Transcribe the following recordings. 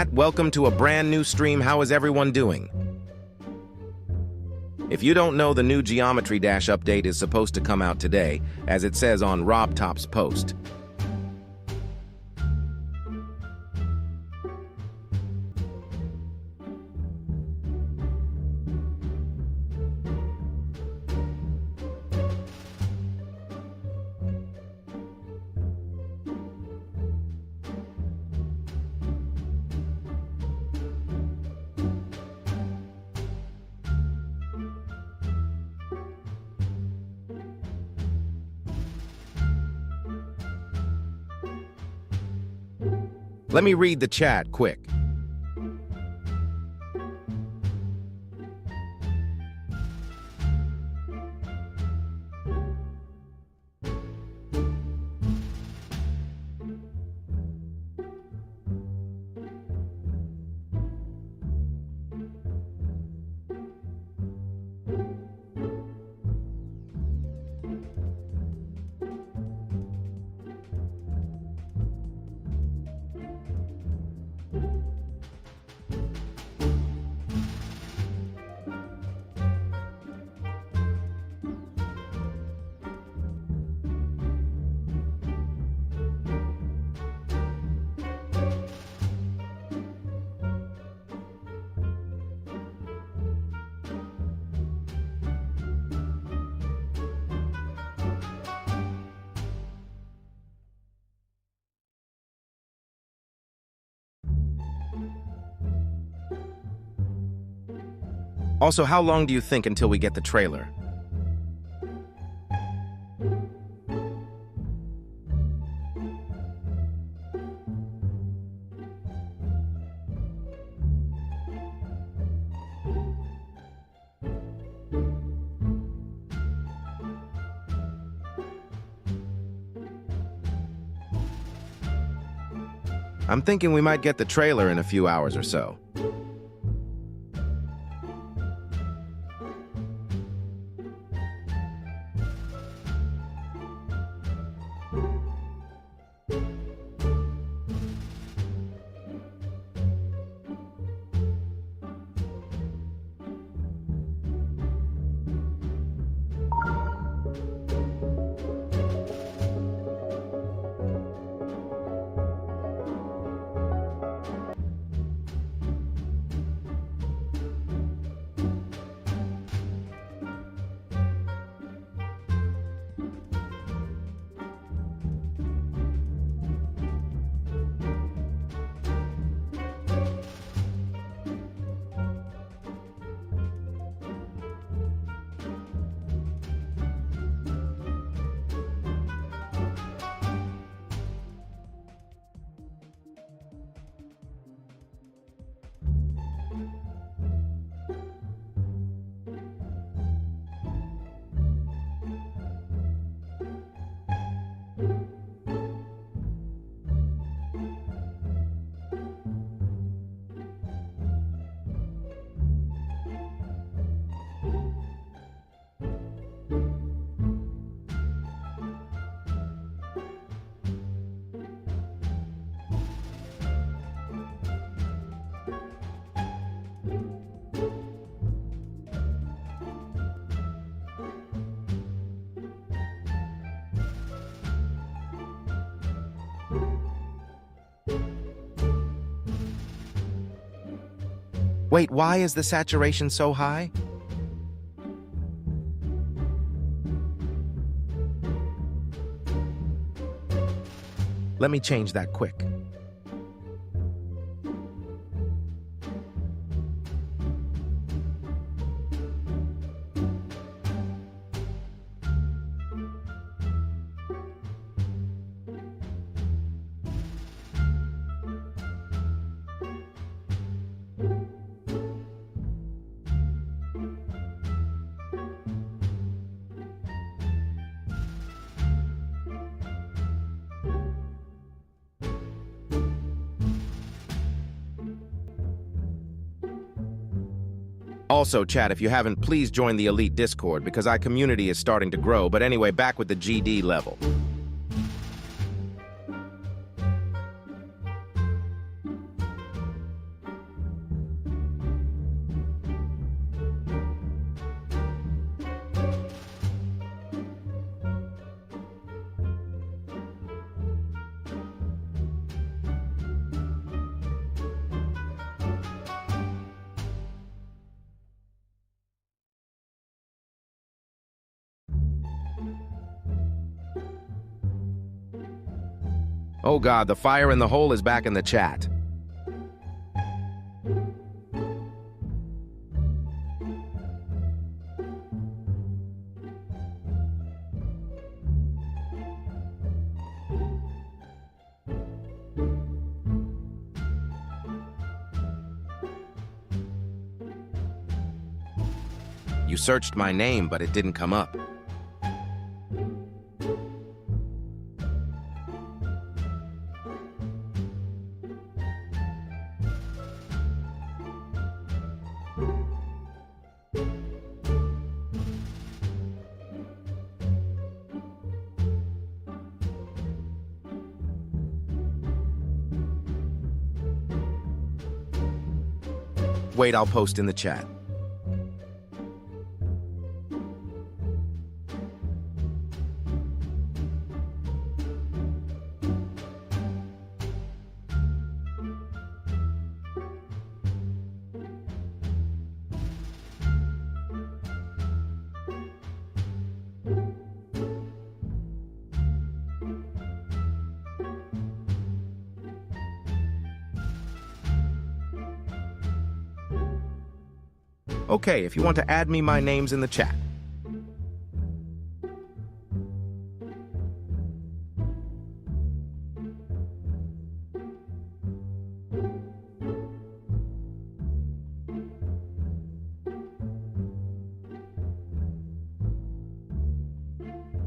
Welcome to a brand new stream. How is everyone doing? If you don't know, the new Geometry Dash update is supposed to come out today, as it says on Rob Top's post. Let me read the chat quick. Also, how long do you think until we get the trailer? I'm thinking we might get the trailer in a few hours or so. Wait, why is the saturation so high? Let me change that quick. Also, chat, if you haven't, please join the Elite Discord because our community is starting to grow. But anyway, back with the GD level. Oh god, the fire in the hole is back in the chat. You searched my name, but it didn't come up. Wait, I'll post in the chat. Okay, if you want to add me, my name's in the chat.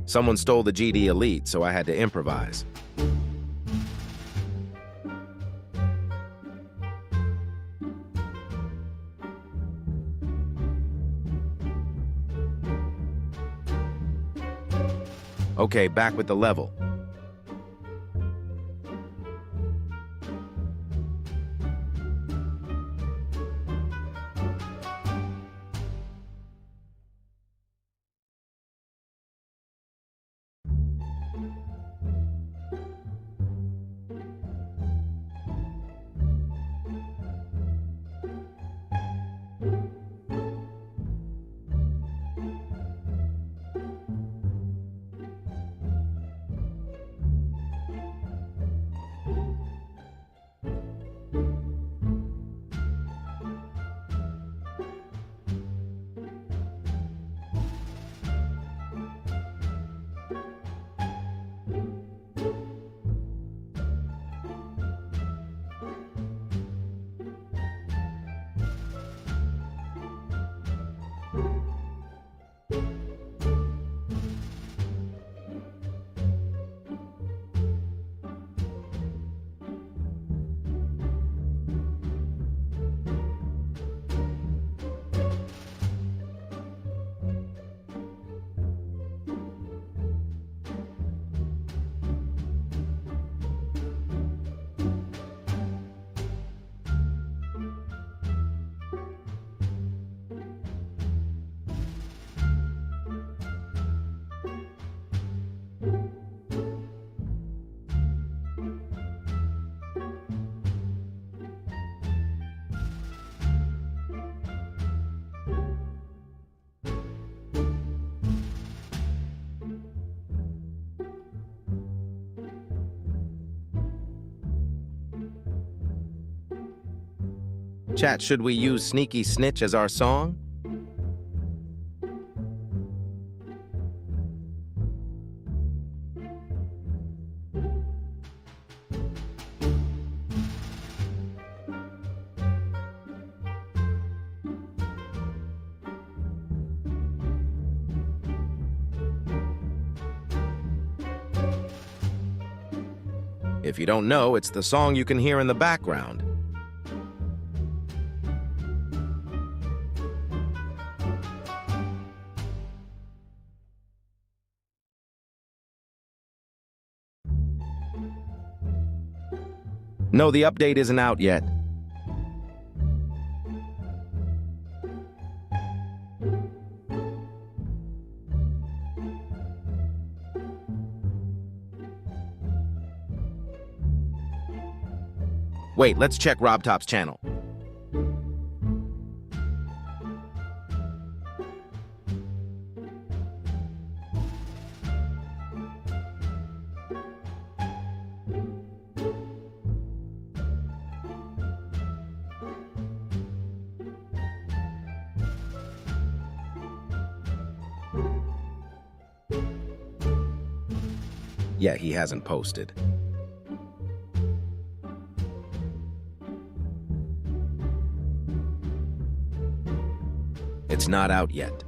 Someone stole the GD Elite, so I had to improvise. Okay, back with the level. Chat, should we use Sneaky Snitch as our song? If you don't know, it's the song you can hear in the background. No, the update isn't out yet. Wait, let's check RobTop's channel. yet he hasn't posted. It's not out yet.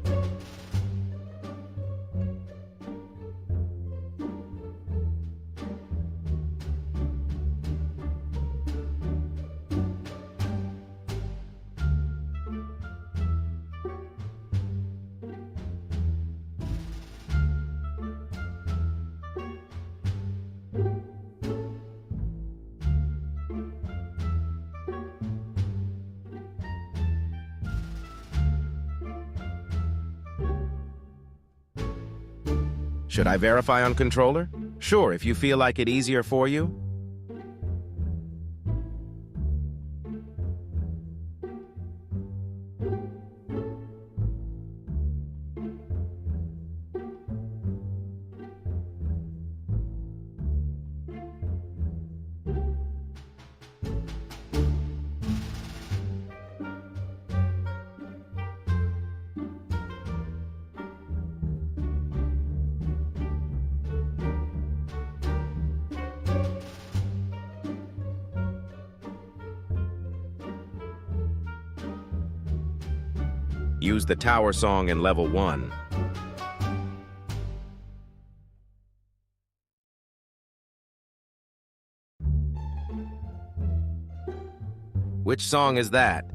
Should I verify on controller? Sure, if you feel like it easier for you. Use the tower song in level 1. Which song is that?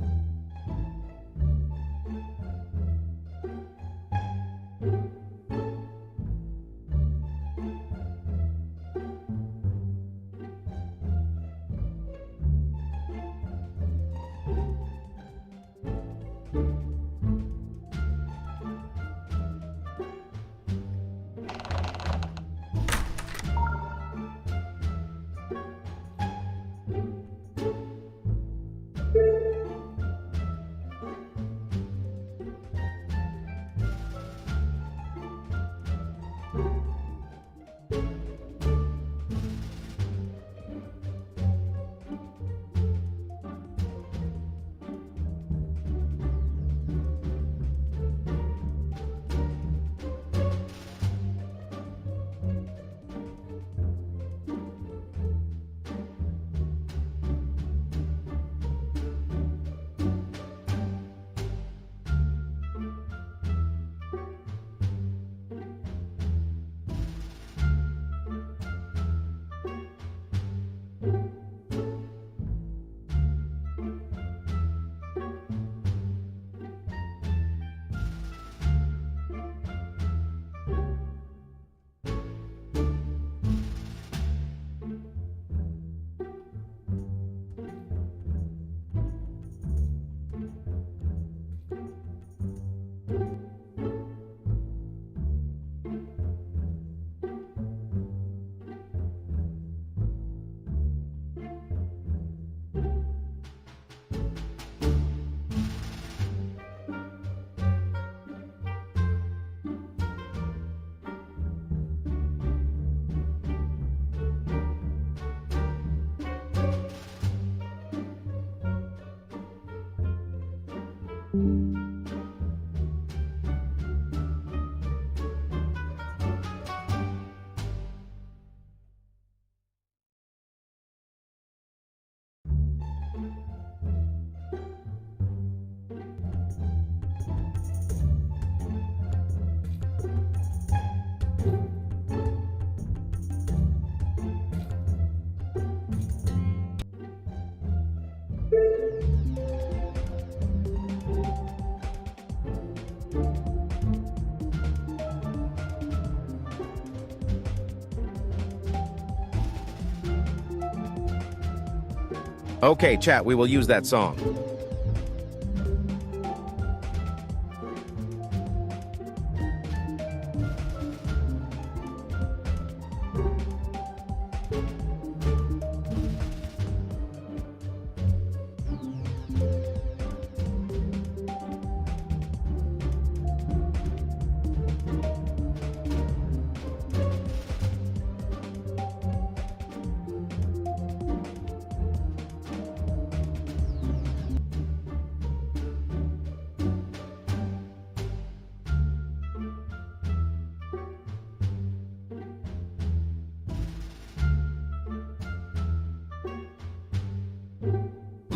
Okay, chat, we will use that song.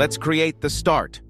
Let's create the start.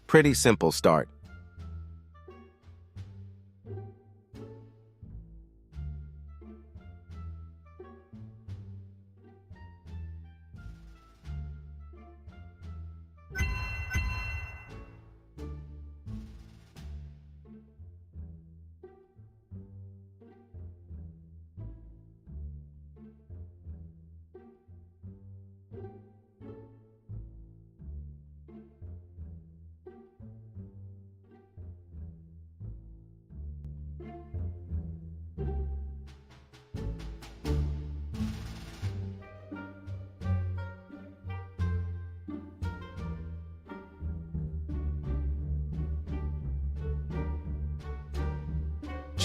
Pretty simple start.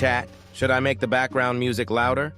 Chat, should I make the background music louder?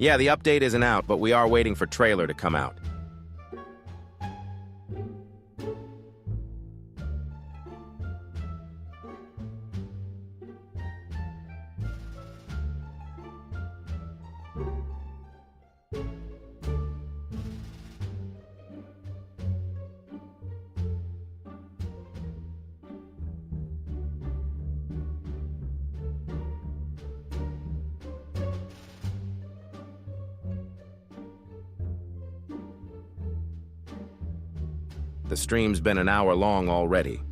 Yeah, the update isn't out, but we are waiting for trailer to come out. The stream's been an hour long already.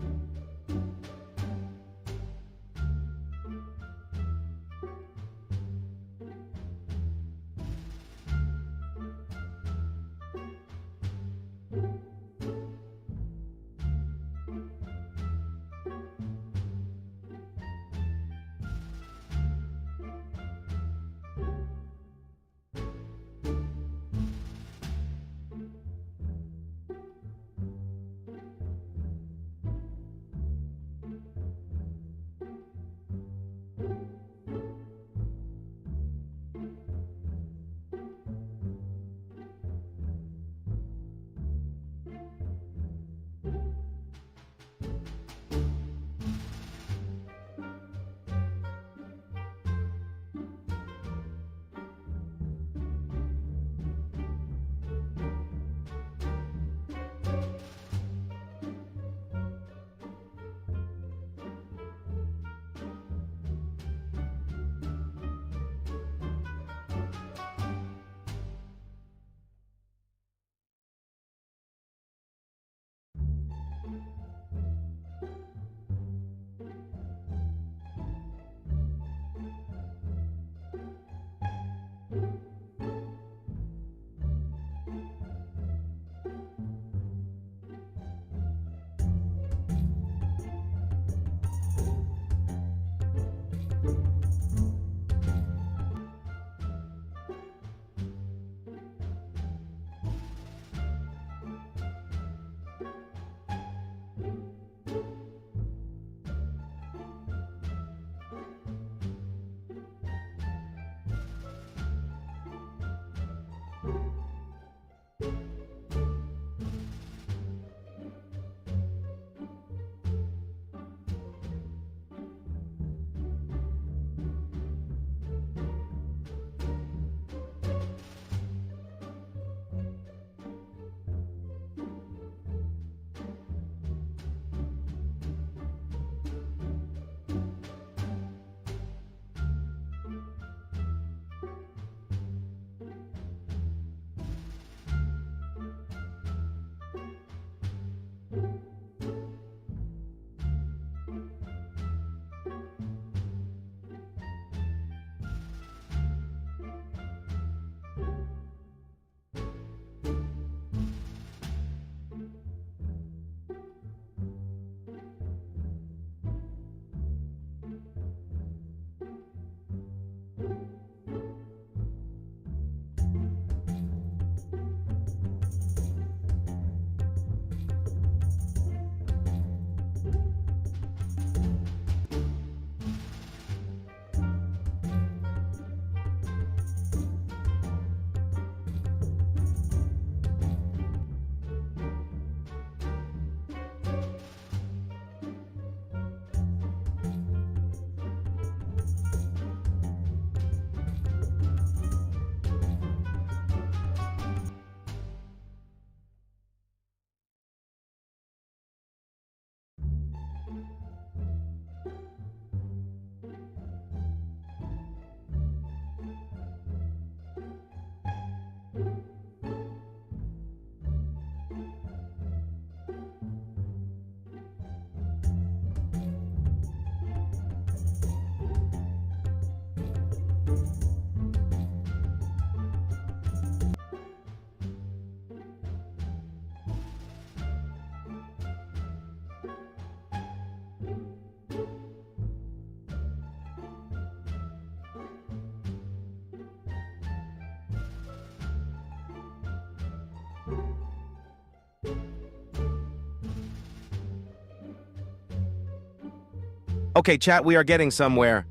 Okay, chat, we are getting somewhere.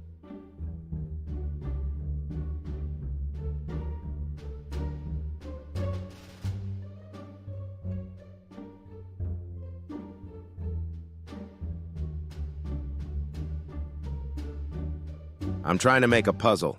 I'm trying to make a puzzle.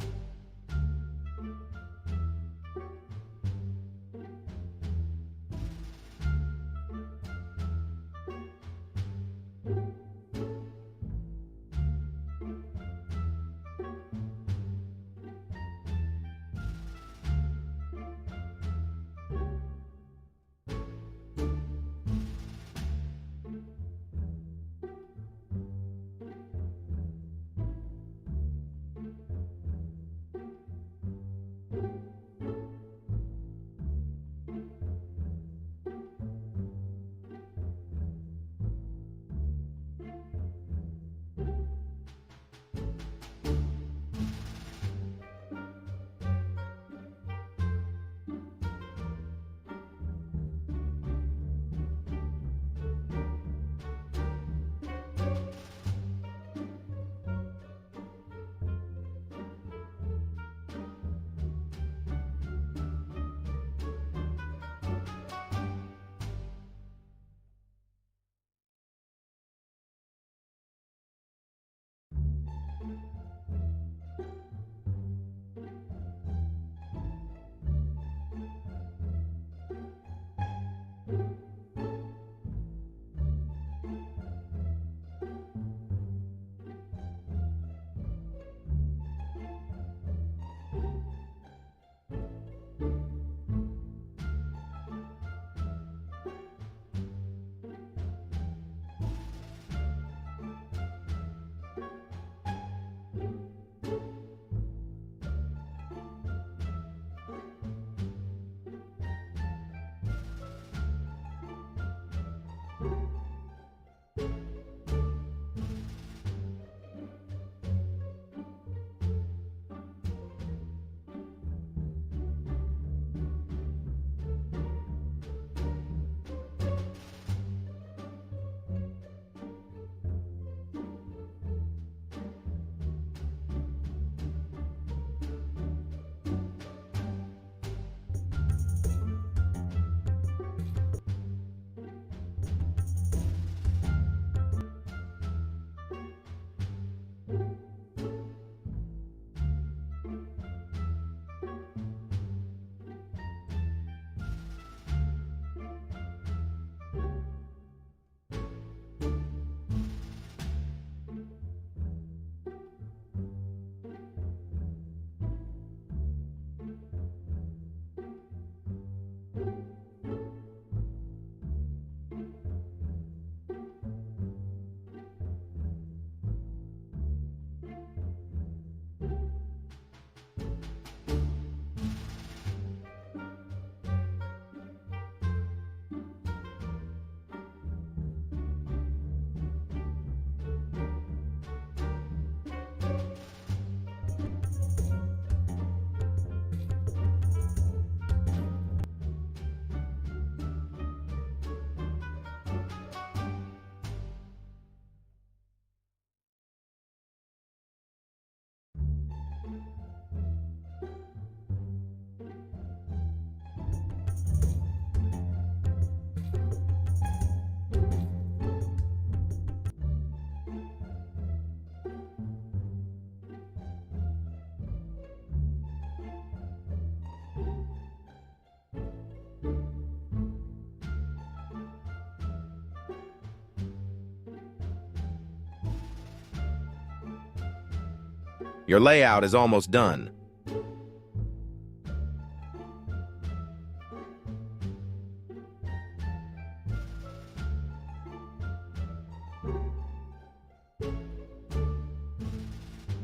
Your layout is almost done.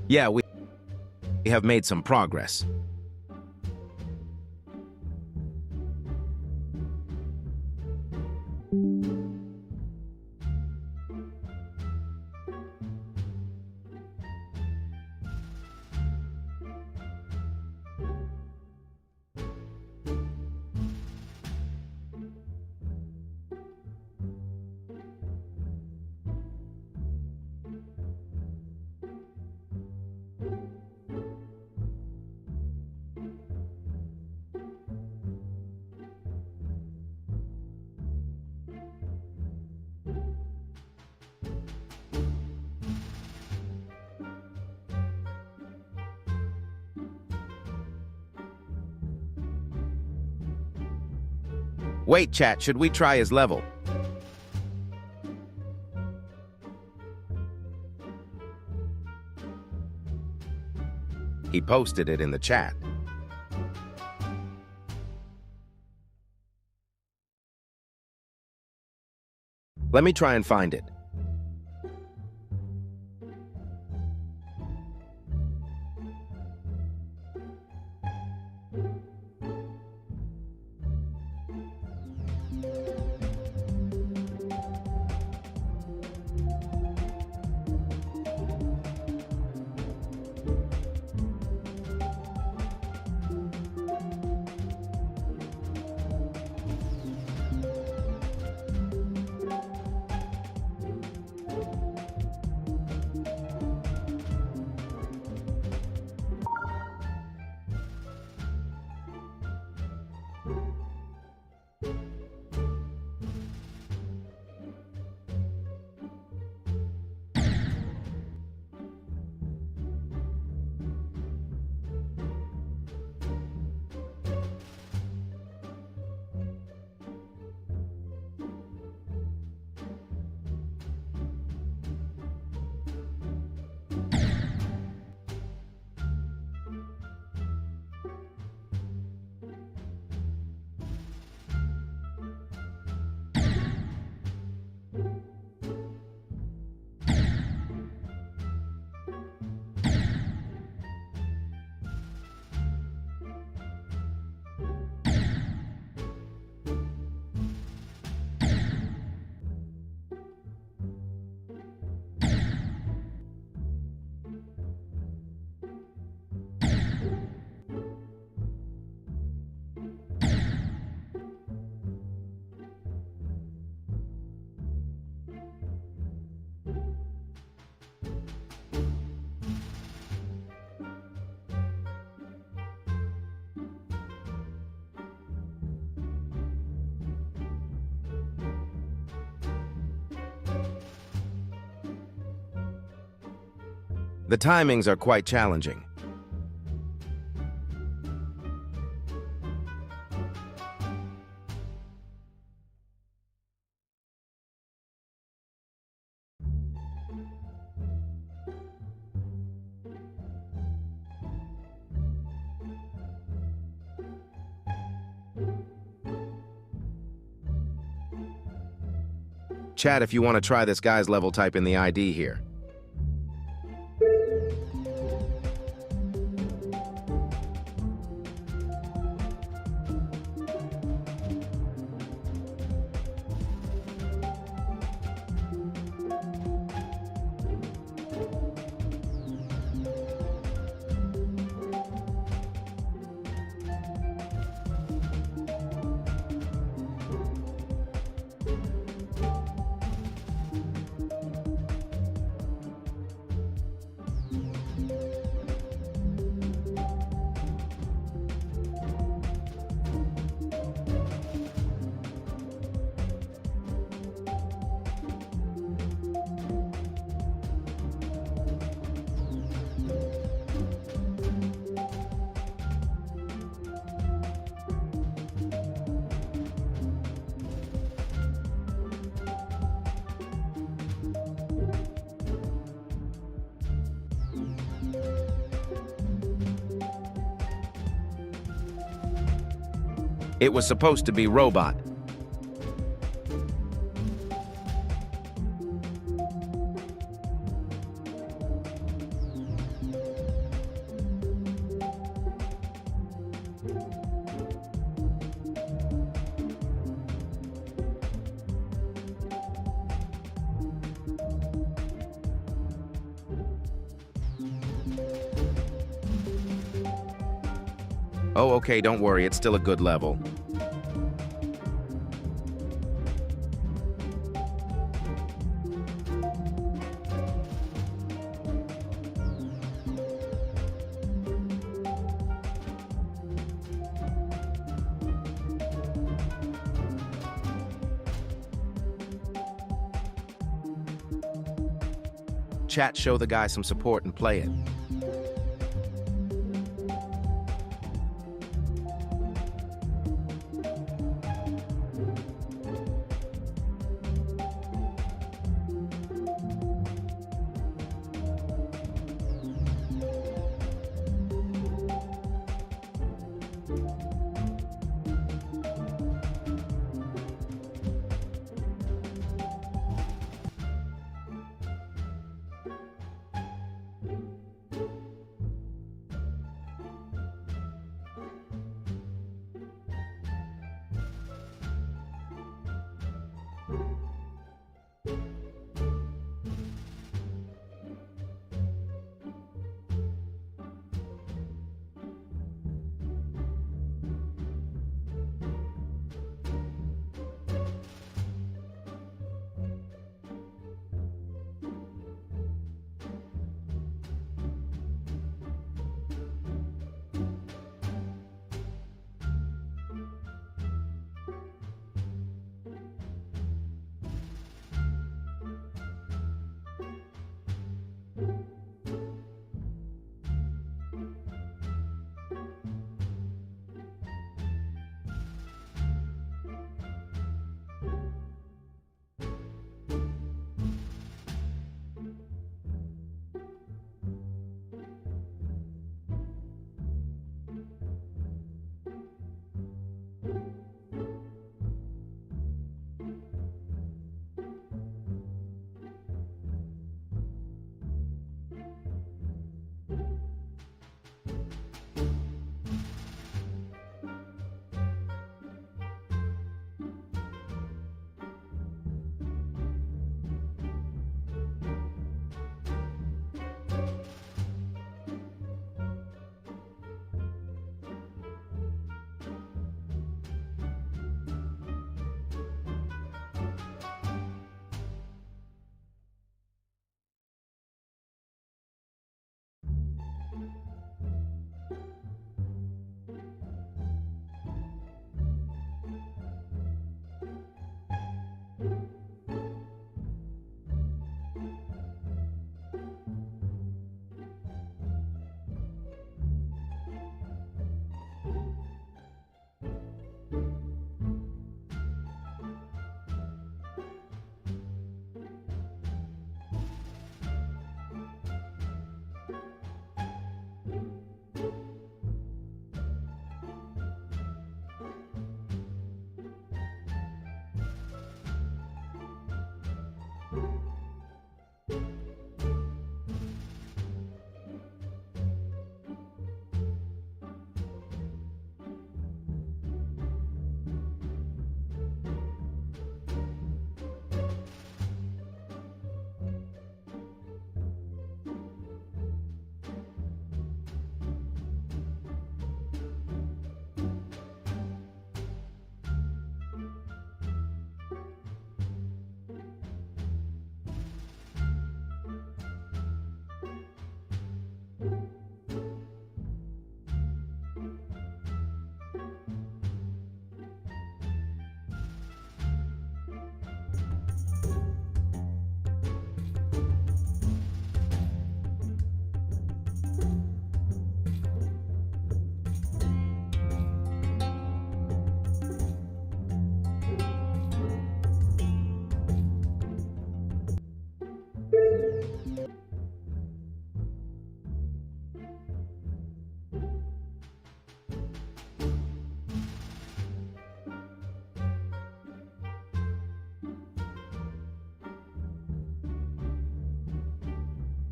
Yeah, we have made some progress. Wait, chat, should we try his level? He posted it in the chat. Let me try and find it. The timings are quite challenging. Chat, if you want to try this guy's level, type in the ID here. It was supposed to be robot. Oh, okay, don't worry, it's still a good level. Chat, show the guy some support and play it.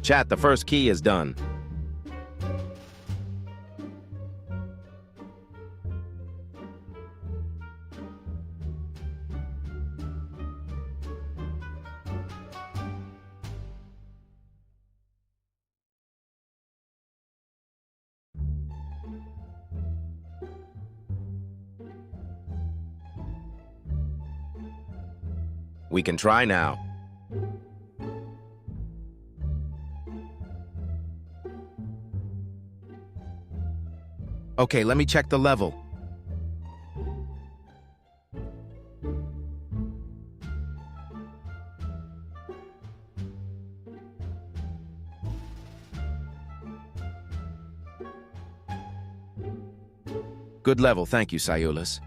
Chat, the first key is done. We can try now. Okay, let me check the level. Good level, thank you, Sayulis.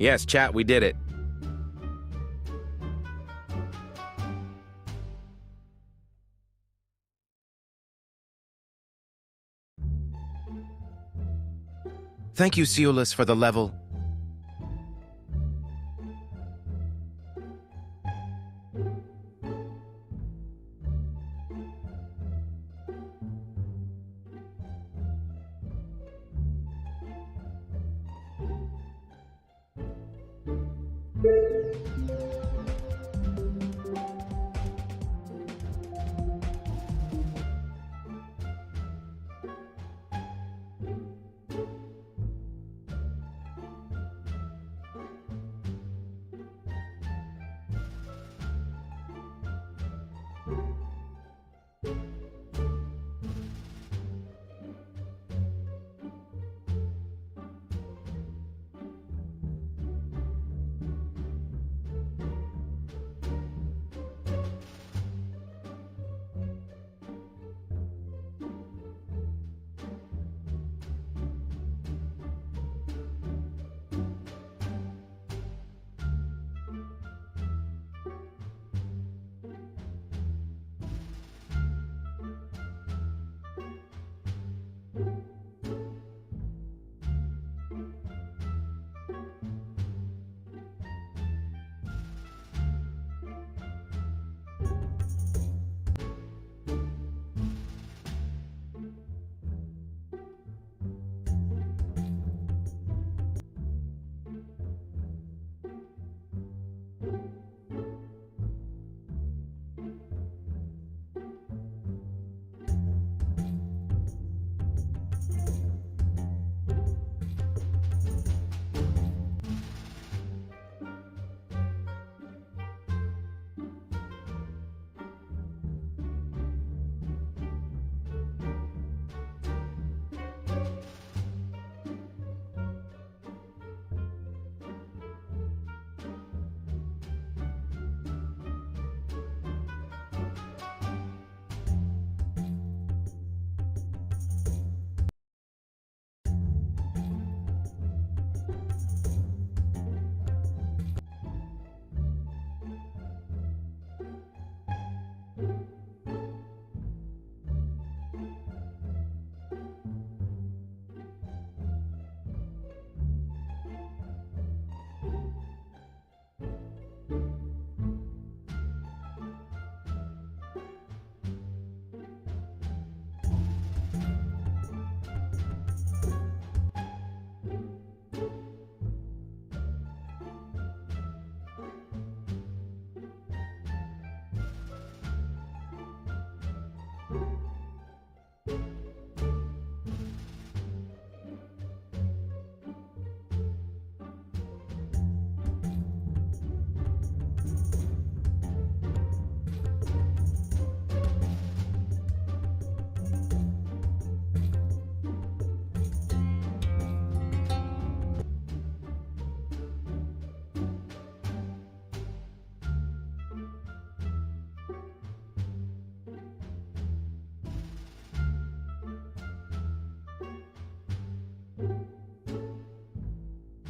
Yes, chat, we did it. Thank you, Seulus, for the level.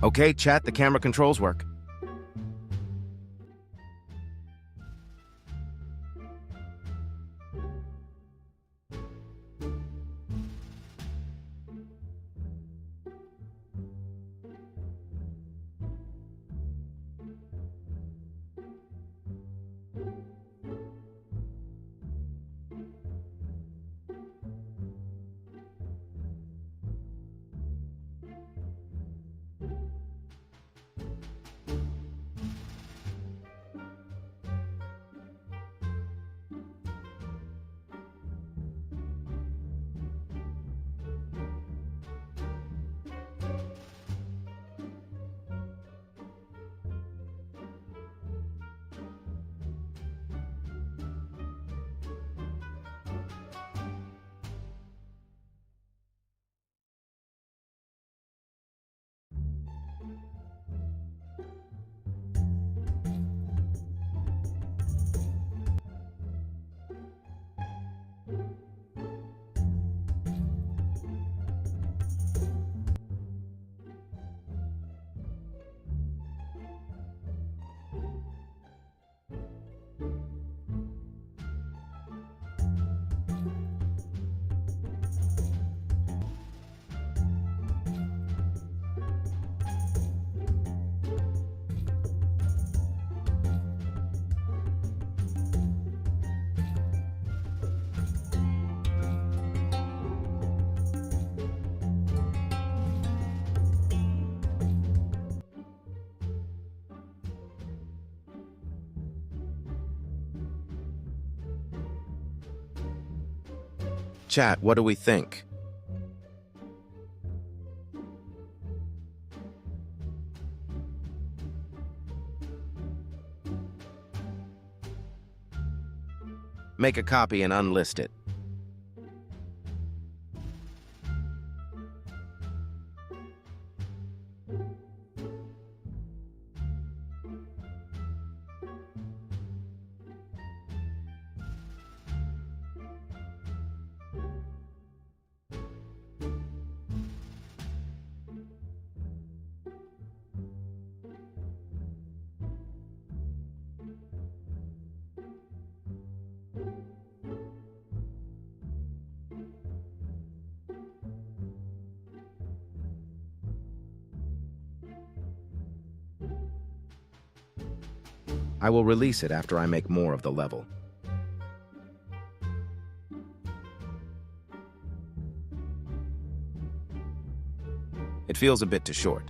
Okay, chat, the camera controls work. Chat, what do we think? Make a copy and unlist it. I will release it after I make more of the level. It feels a bit too short.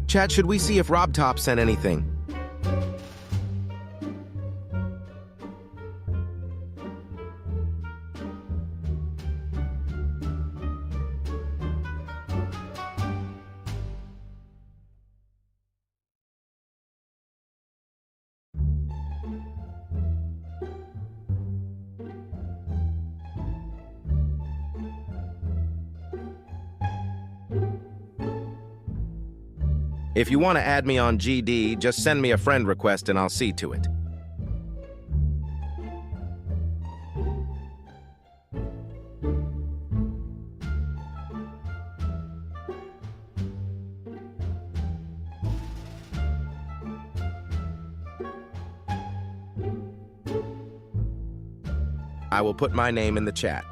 Chat, should we see if Rob Top sent anything? If you want to add me on GD, just send me a friend request and I'll see to it. I will put my name in the chat.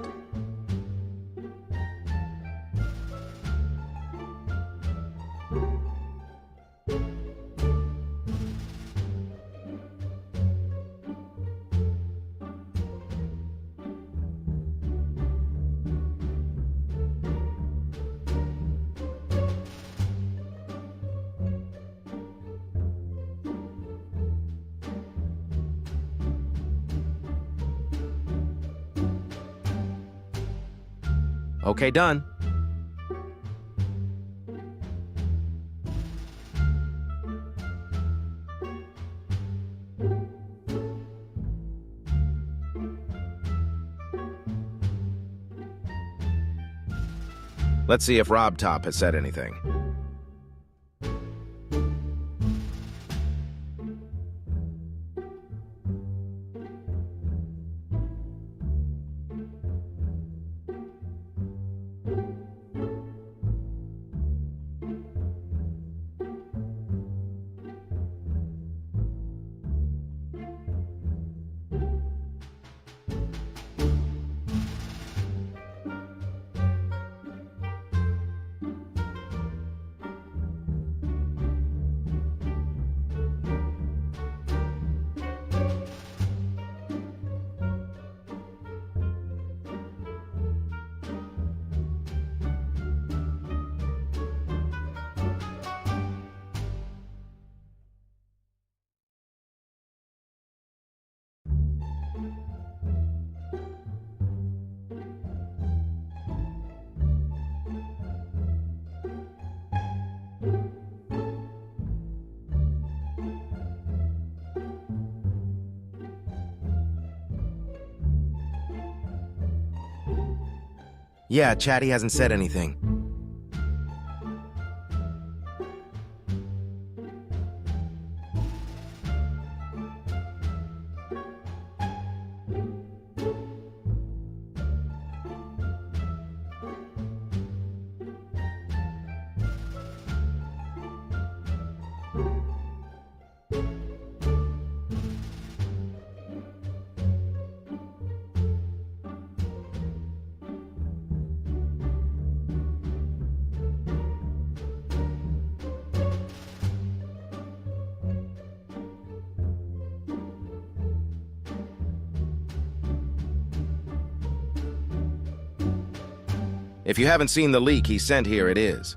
Okay, done. Let's see if Rob Top has said anything. Yeah, Chatty hasn't said anything. If you haven't seen the leak he sent, here it is.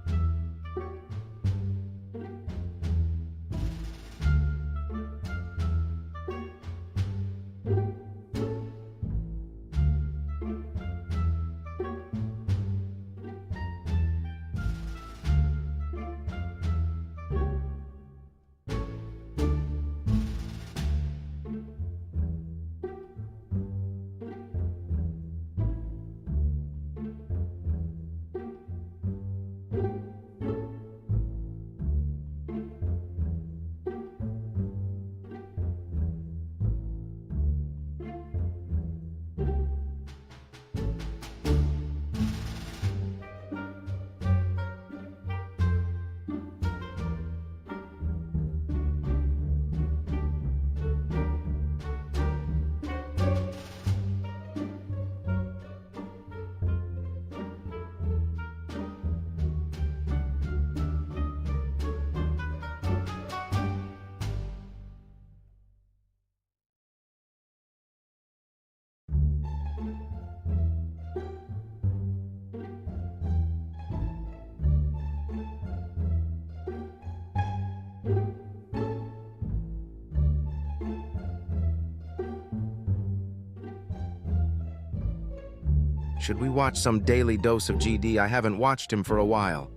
Should we watch some daily dose of GD? I haven't watched him for a while.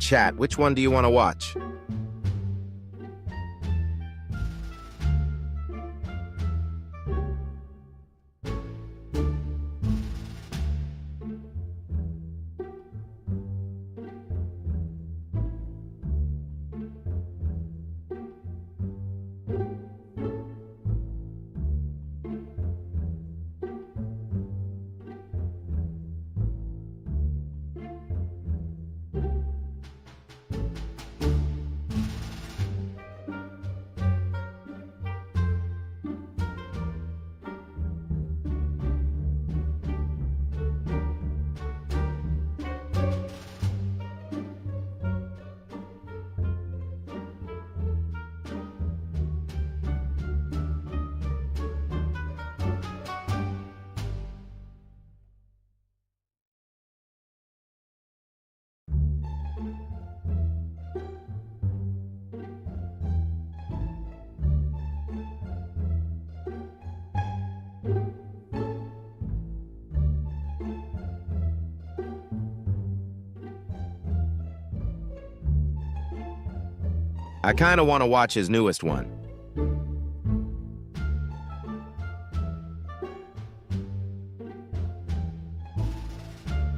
Chat, which one do you want to watch? I kinda wanna watch his newest one.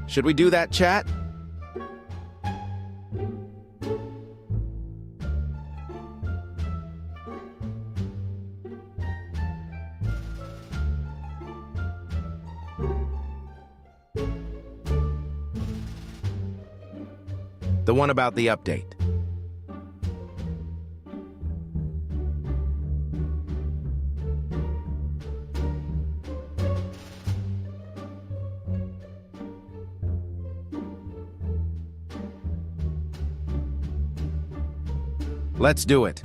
Should we do that, chat? The one about the update. Let's do it.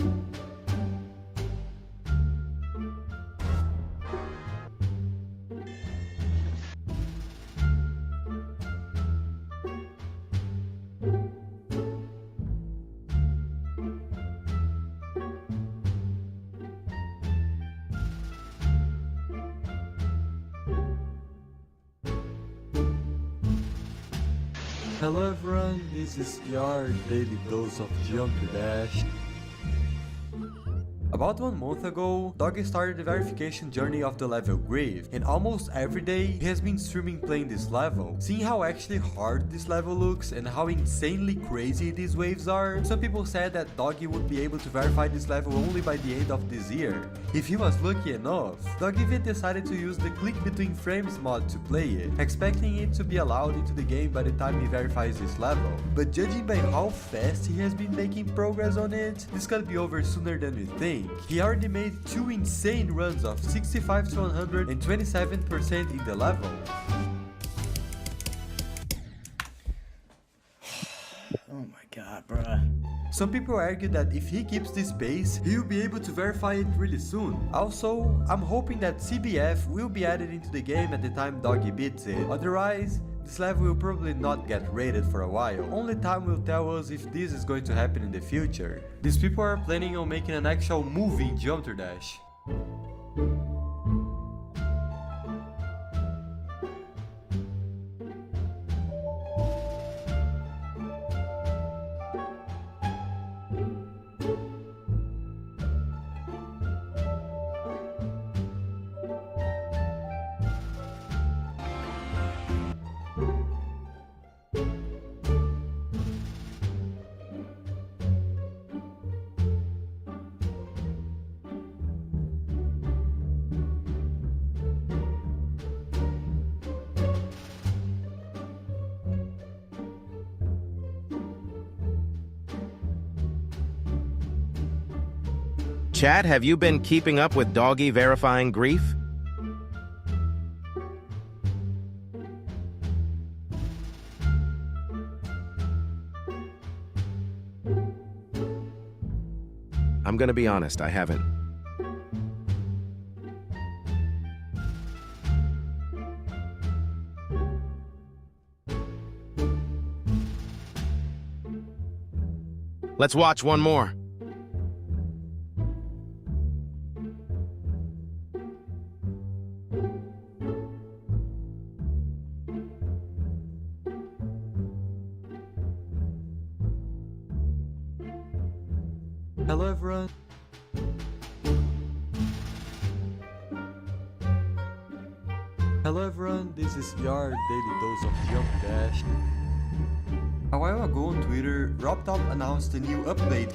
Hello everyone, this is your daily dose of Jump Dash. About 1 month ago, Doggy started the verification journey of the level Grave, and almost every day he has been streaming playing this level. Seeing how actually hard this level looks and how insanely crazy these waves are, some people said that Doggy would be able to verify this level only by the end of this year. If he was lucky enough, Doggy even decided to use the click between frames mod to play it, expecting it to be allowed into the game by the time he verifies this level. But judging by how fast he has been making progress on it, this could be over sooner than we think. He already made 2 insane runs of 65 to 100 and 27% in the level. Oh my god, bruh. Some people argue that if he keeps this pace, he will be able to verify it really soon. Also, I'm hoping that CBF will be added into the game at the time Doggy beats it. Otherwise, this level will probably not get rated for a while. Only time will tell us if this is going to happen in the future. These people are planning on making an actual movie in Jump Dash. Chat, have you been keeping up with Doggy verifying grief? I'm gonna be honest, I haven't. Let's watch one more. Hello everyone. Hello everyone, this is your daily dose of Jump Dash. A while ago on Twitter, RobTop announced a new update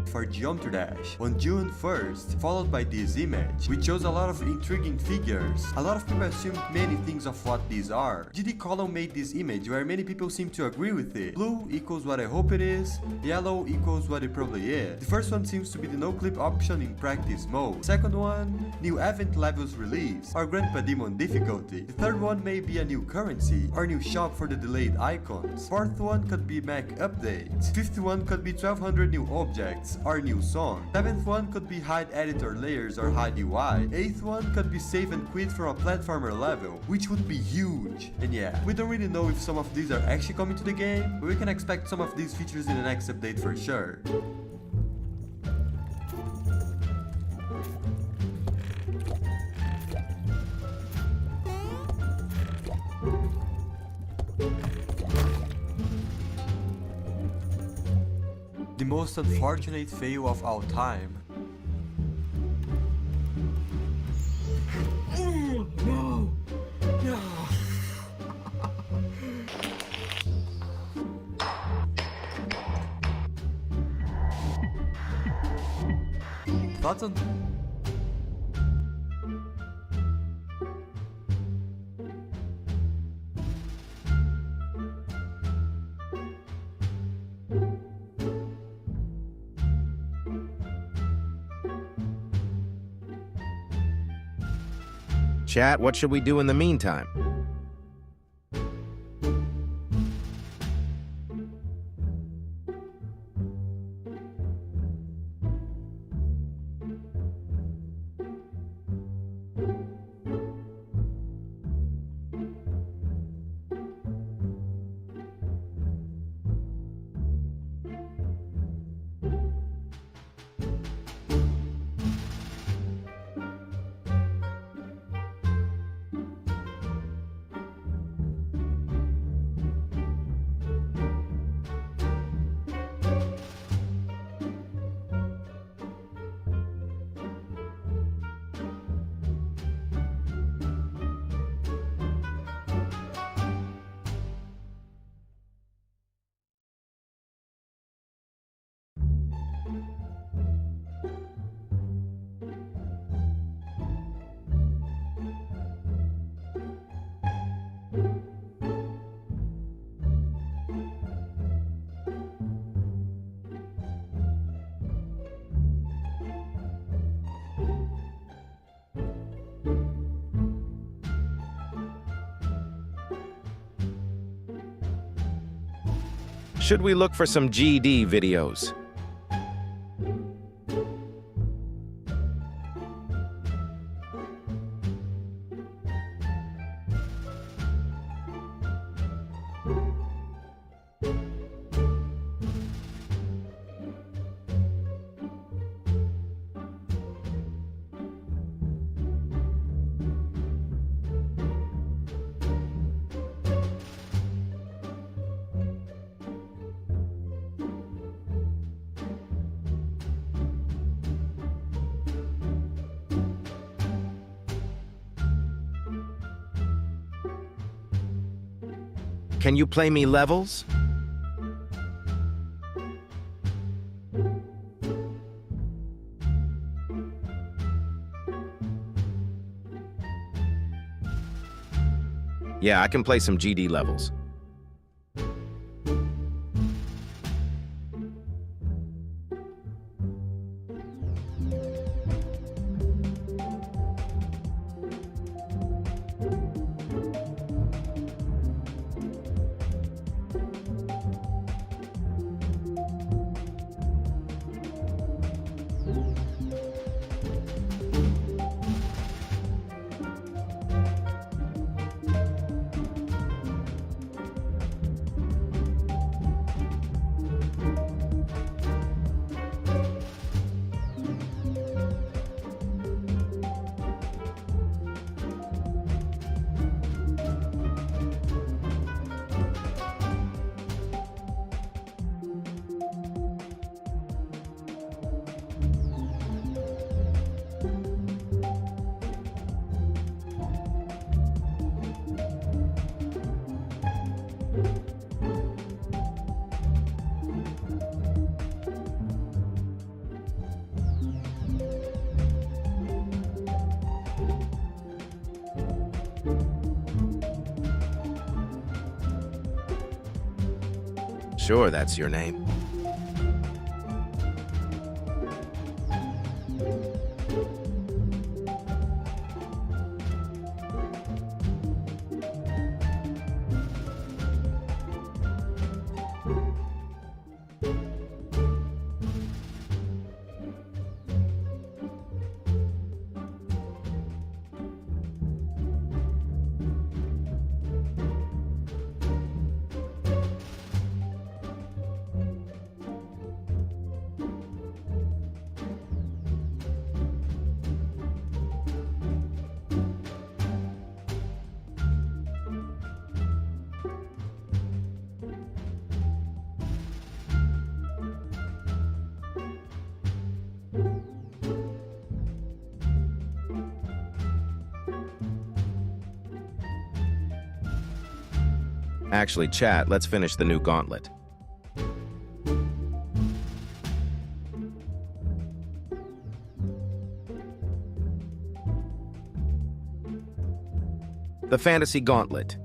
for Jump Dash on June 1st, followed by this image, which shows a lot of intriguing figures. A lot of people assumed many things of what these are. GD Column made this image where many people seem to agree with it. Blue equals what I hope it is, yellow equals what it probably is. The first one seems to be the no clip option in practice mode. Second one, new event levels release, or Grandpa Demon difficulty. The third one may be a new currency, or new shop for the delayed icons. Fourth one could be Mac update. Fifth one could be 1200 new objects, or new song. Seventh one could be hide editor layers or hide UI. Eighth one could be save and quit from a platformer level, which would be huge. And yeah, we don't really know if some of these are actually coming to the game, but we can expect some of these features in the next update for sure. The most unfortunate fail of all time. No. No. Thoughts on... Chat, what should we do in the meantime? Should we look for some GD videos? Can you play me levels? Yeah, I can play some GD levels. Sure, that's your name. Actually, chat, let's finish the new gauntlet. The Fantasy Gauntlet.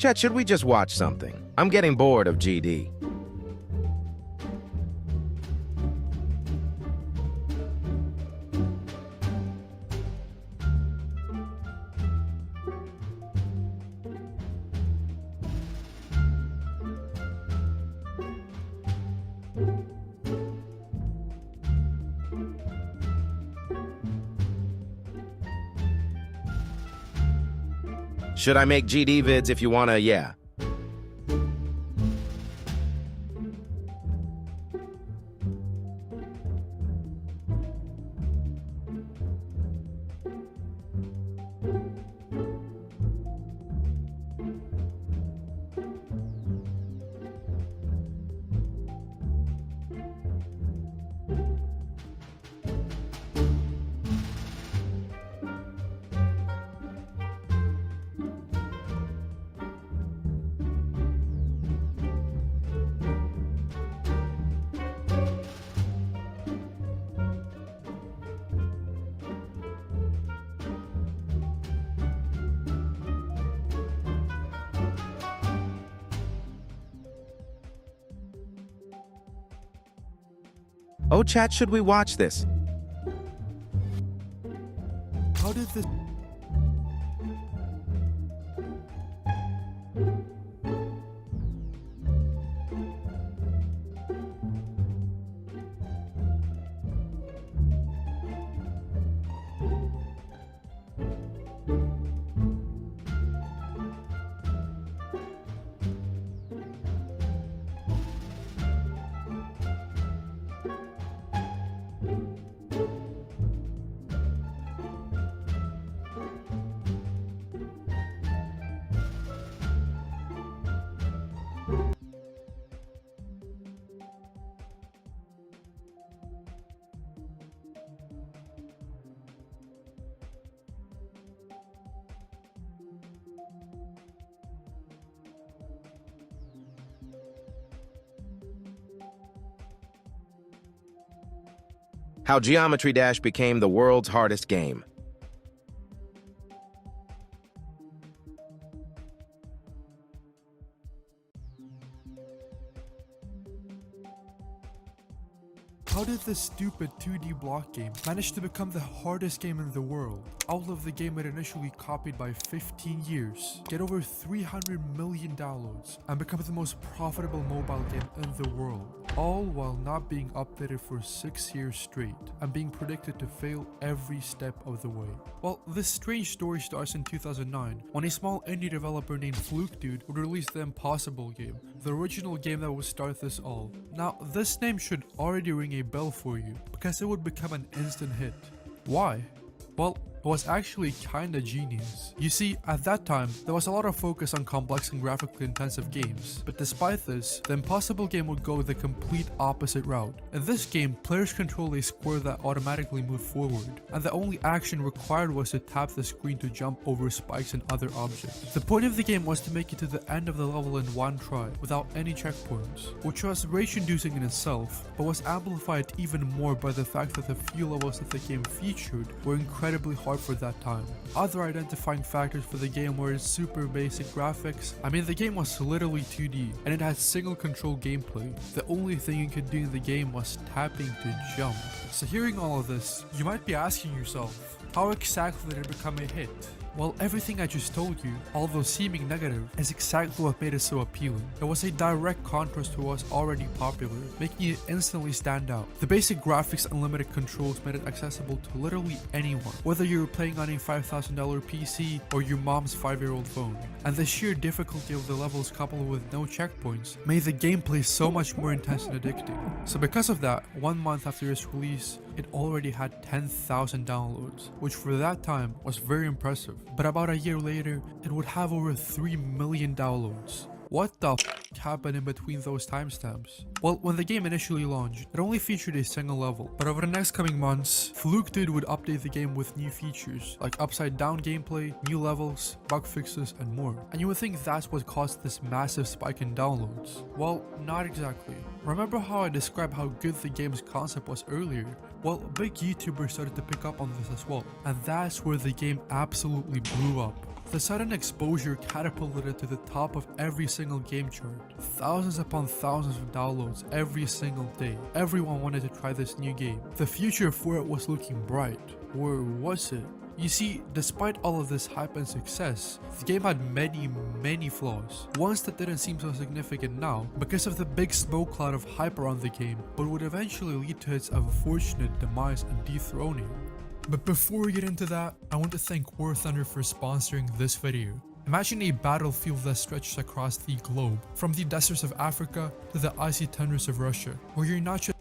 Chet, should we just watch something? I'm getting bored of GD. Should I make GD vids if you wanna? Yeah. Oh, chat, should we watch this? How did this... How Geometry Dash became the world's hardest game. How did this stupid 2D block game manage to become the hardest game in the world? All of the game it initially copied by 15 years, get over 300 million downloads, and become the most profitable mobile game in the world, all while not being updated for 6 years straight, and being predicted to fail every step of the way. Well, this strange story starts in 2009, when a small indie developer named Fluke Dude would release the Impossible game, the original game that would start this all. Now, this name should already ring a bell for you, because it would become an instant hit. Why? Well, it was actually kinda genius. You see, at that time, there was a lot of focus on complex and graphically intensive games, but despite this, the Impossible game would go the complete opposite route. In this game, players control a square that automatically moved forward, and the only action required was to tap the screen to jump over spikes and other objects. The point of the game was to make it to the end of the level in one try, without any checkpoints, which was rage-inducing in itself, but was amplified even more by the fact that the few levels that the game featured were incredibly hard for that time. Other identifying factors for the game were its super basic graphics. I mean, the game was literally 2D, and it had single control gameplay. The only thing you could do in the game was tapping to jump. So hearing all of this, you might be asking yourself, how exactly did it become a hit? Well, everything I just told you, although seeming negative, is exactly what made it so appealing. It was a direct contrast to what was already popular, making it instantly stand out. The basic graphics and limited controls made it accessible to literally anyone, whether you were playing on a $5,000 PC or your mom's 5-year-old phone. And the sheer difficulty of the levels coupled with no checkpoints made the gameplay so much more intense and addicting. So because of that, 1 month after its release, it already had 10,000 downloads, which for that time was very impressive. But about a year later, it would have over 3 million downloads. What the f happened in between those timestamps? Well, when the game initially launched, it only featured a single level, but over the next coming months, Fluke Dude would update the game with new features, like upside down gameplay, new levels, bug fixes, and more. And you would think that's what caused this massive spike in downloads. Well, not exactly. Remember how I described how good the game's concept was earlier? Well, big YouTubers started to pick up on this as well, and that's where the game absolutely blew up. The sudden exposure catapulted it to the top of every single game chart. Thousands upon thousands of downloads every single day. Everyone wanted to try this new game. The future for it was looking bright. Or was it? You see, despite all of this hype and success, the game had many flaws. Ones that didn't seem so significant now because of the big smoke cloud of hype around the game, but would eventually lead to its unfortunate demise and dethroning. But before we get into that, I want to thank War Thunder for sponsoring this video. Imagine a battlefield that stretches across the globe, from the deserts of Africa to the icy tundras of Russia, where you're not just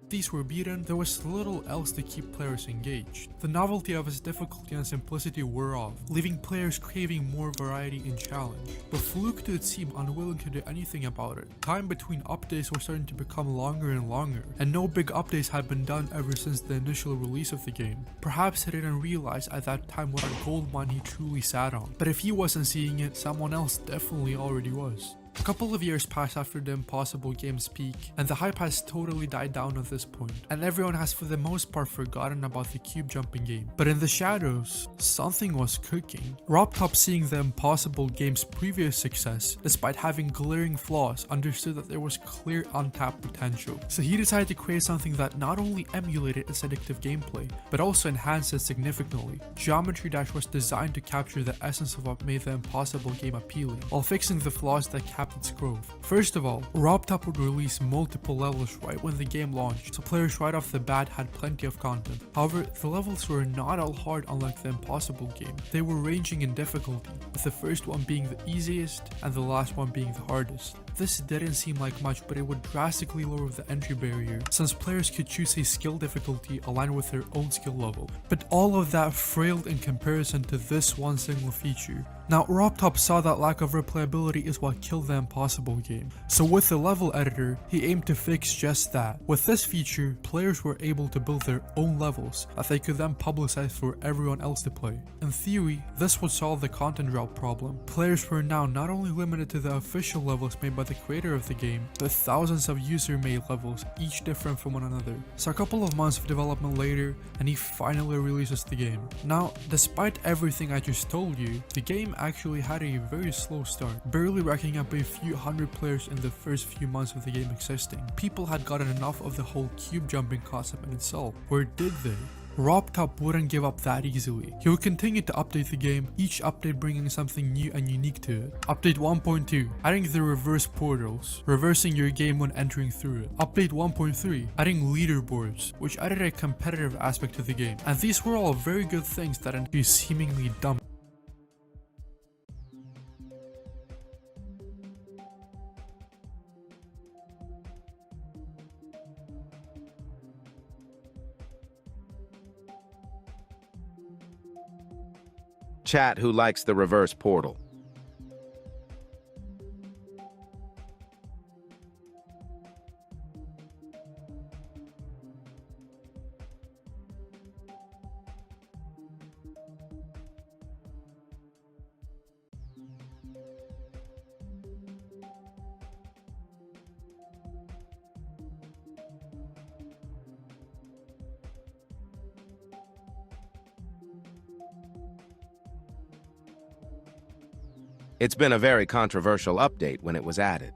these were beaten, there was little else to keep players engaged. The novelty of its difficulty and simplicity wore off, leaving players craving more variety and challenge. But Fluke Dude seemed unwilling to do anything about it. Time between updates was starting to become longer and longer, and no big updates had been done ever since the initial release of the game. Perhaps he didn't realize at that time what a goldmine he truly sat on, but if he wasn't seeing it, someone else definitely already was. A couple of years pass after the Impossible game's peak, and the hype has totally died down at this point, and everyone has for the most part forgotten about the cube jumping game. But in the shadows, something was cooking. RobTop, seeing the Impossible game's previous success, despite having glaring flaws, understood that there was clear untapped potential. So he decided to create something that not only emulated its addictive gameplay, but also enhanced it significantly. Geometry Dash was designed to capture the essence of what made the Impossible game appealing, while fixing the flaws that capped its growth. First of all, RobTop would release multiple levels right when the game launched, so players right off the bat had plenty of content. However, the levels were not all hard unlike the Impossible game. They were ranging in difficulty, with the first one being the easiest and the last one being the hardest. This didn't seem like much, but it would drastically lower the entry barrier, since players could choose a skill difficulty aligned with their own skill level. But all of that frailed in comparison to this one single feature. Now, RobTop saw that lack of replayability is what killed the Impossible game, so with the level editor, he aimed to fix just that. With this feature, players were able to build their own levels that they could then publicize for everyone else to play. In theory, this would solve the content drought problem. Players were now not only limited to the official levels made by the creator of the game, but thousands of user-made levels, each different from one another. So a couple of months of development later, and he finally releases the game. Now, despite everything I just told you, the game actually had a very slow start, barely racking up a few hundred players in the first few months of the game existing. People had gotten enough of the whole cube jumping concept in itself. Or did they? RobTop wouldn't give up that easily. He would continue to update the game, each update bringing something new and unique to it. Update 1.2, adding the reverse portals, reversing your game when entering through it. Update 1.3, adding leaderboards, which added a competitive aspect to the game. And these were all very good things that are seemingly dumb. Chat who likes the reverse portal. It's been a very controversial update when it was added.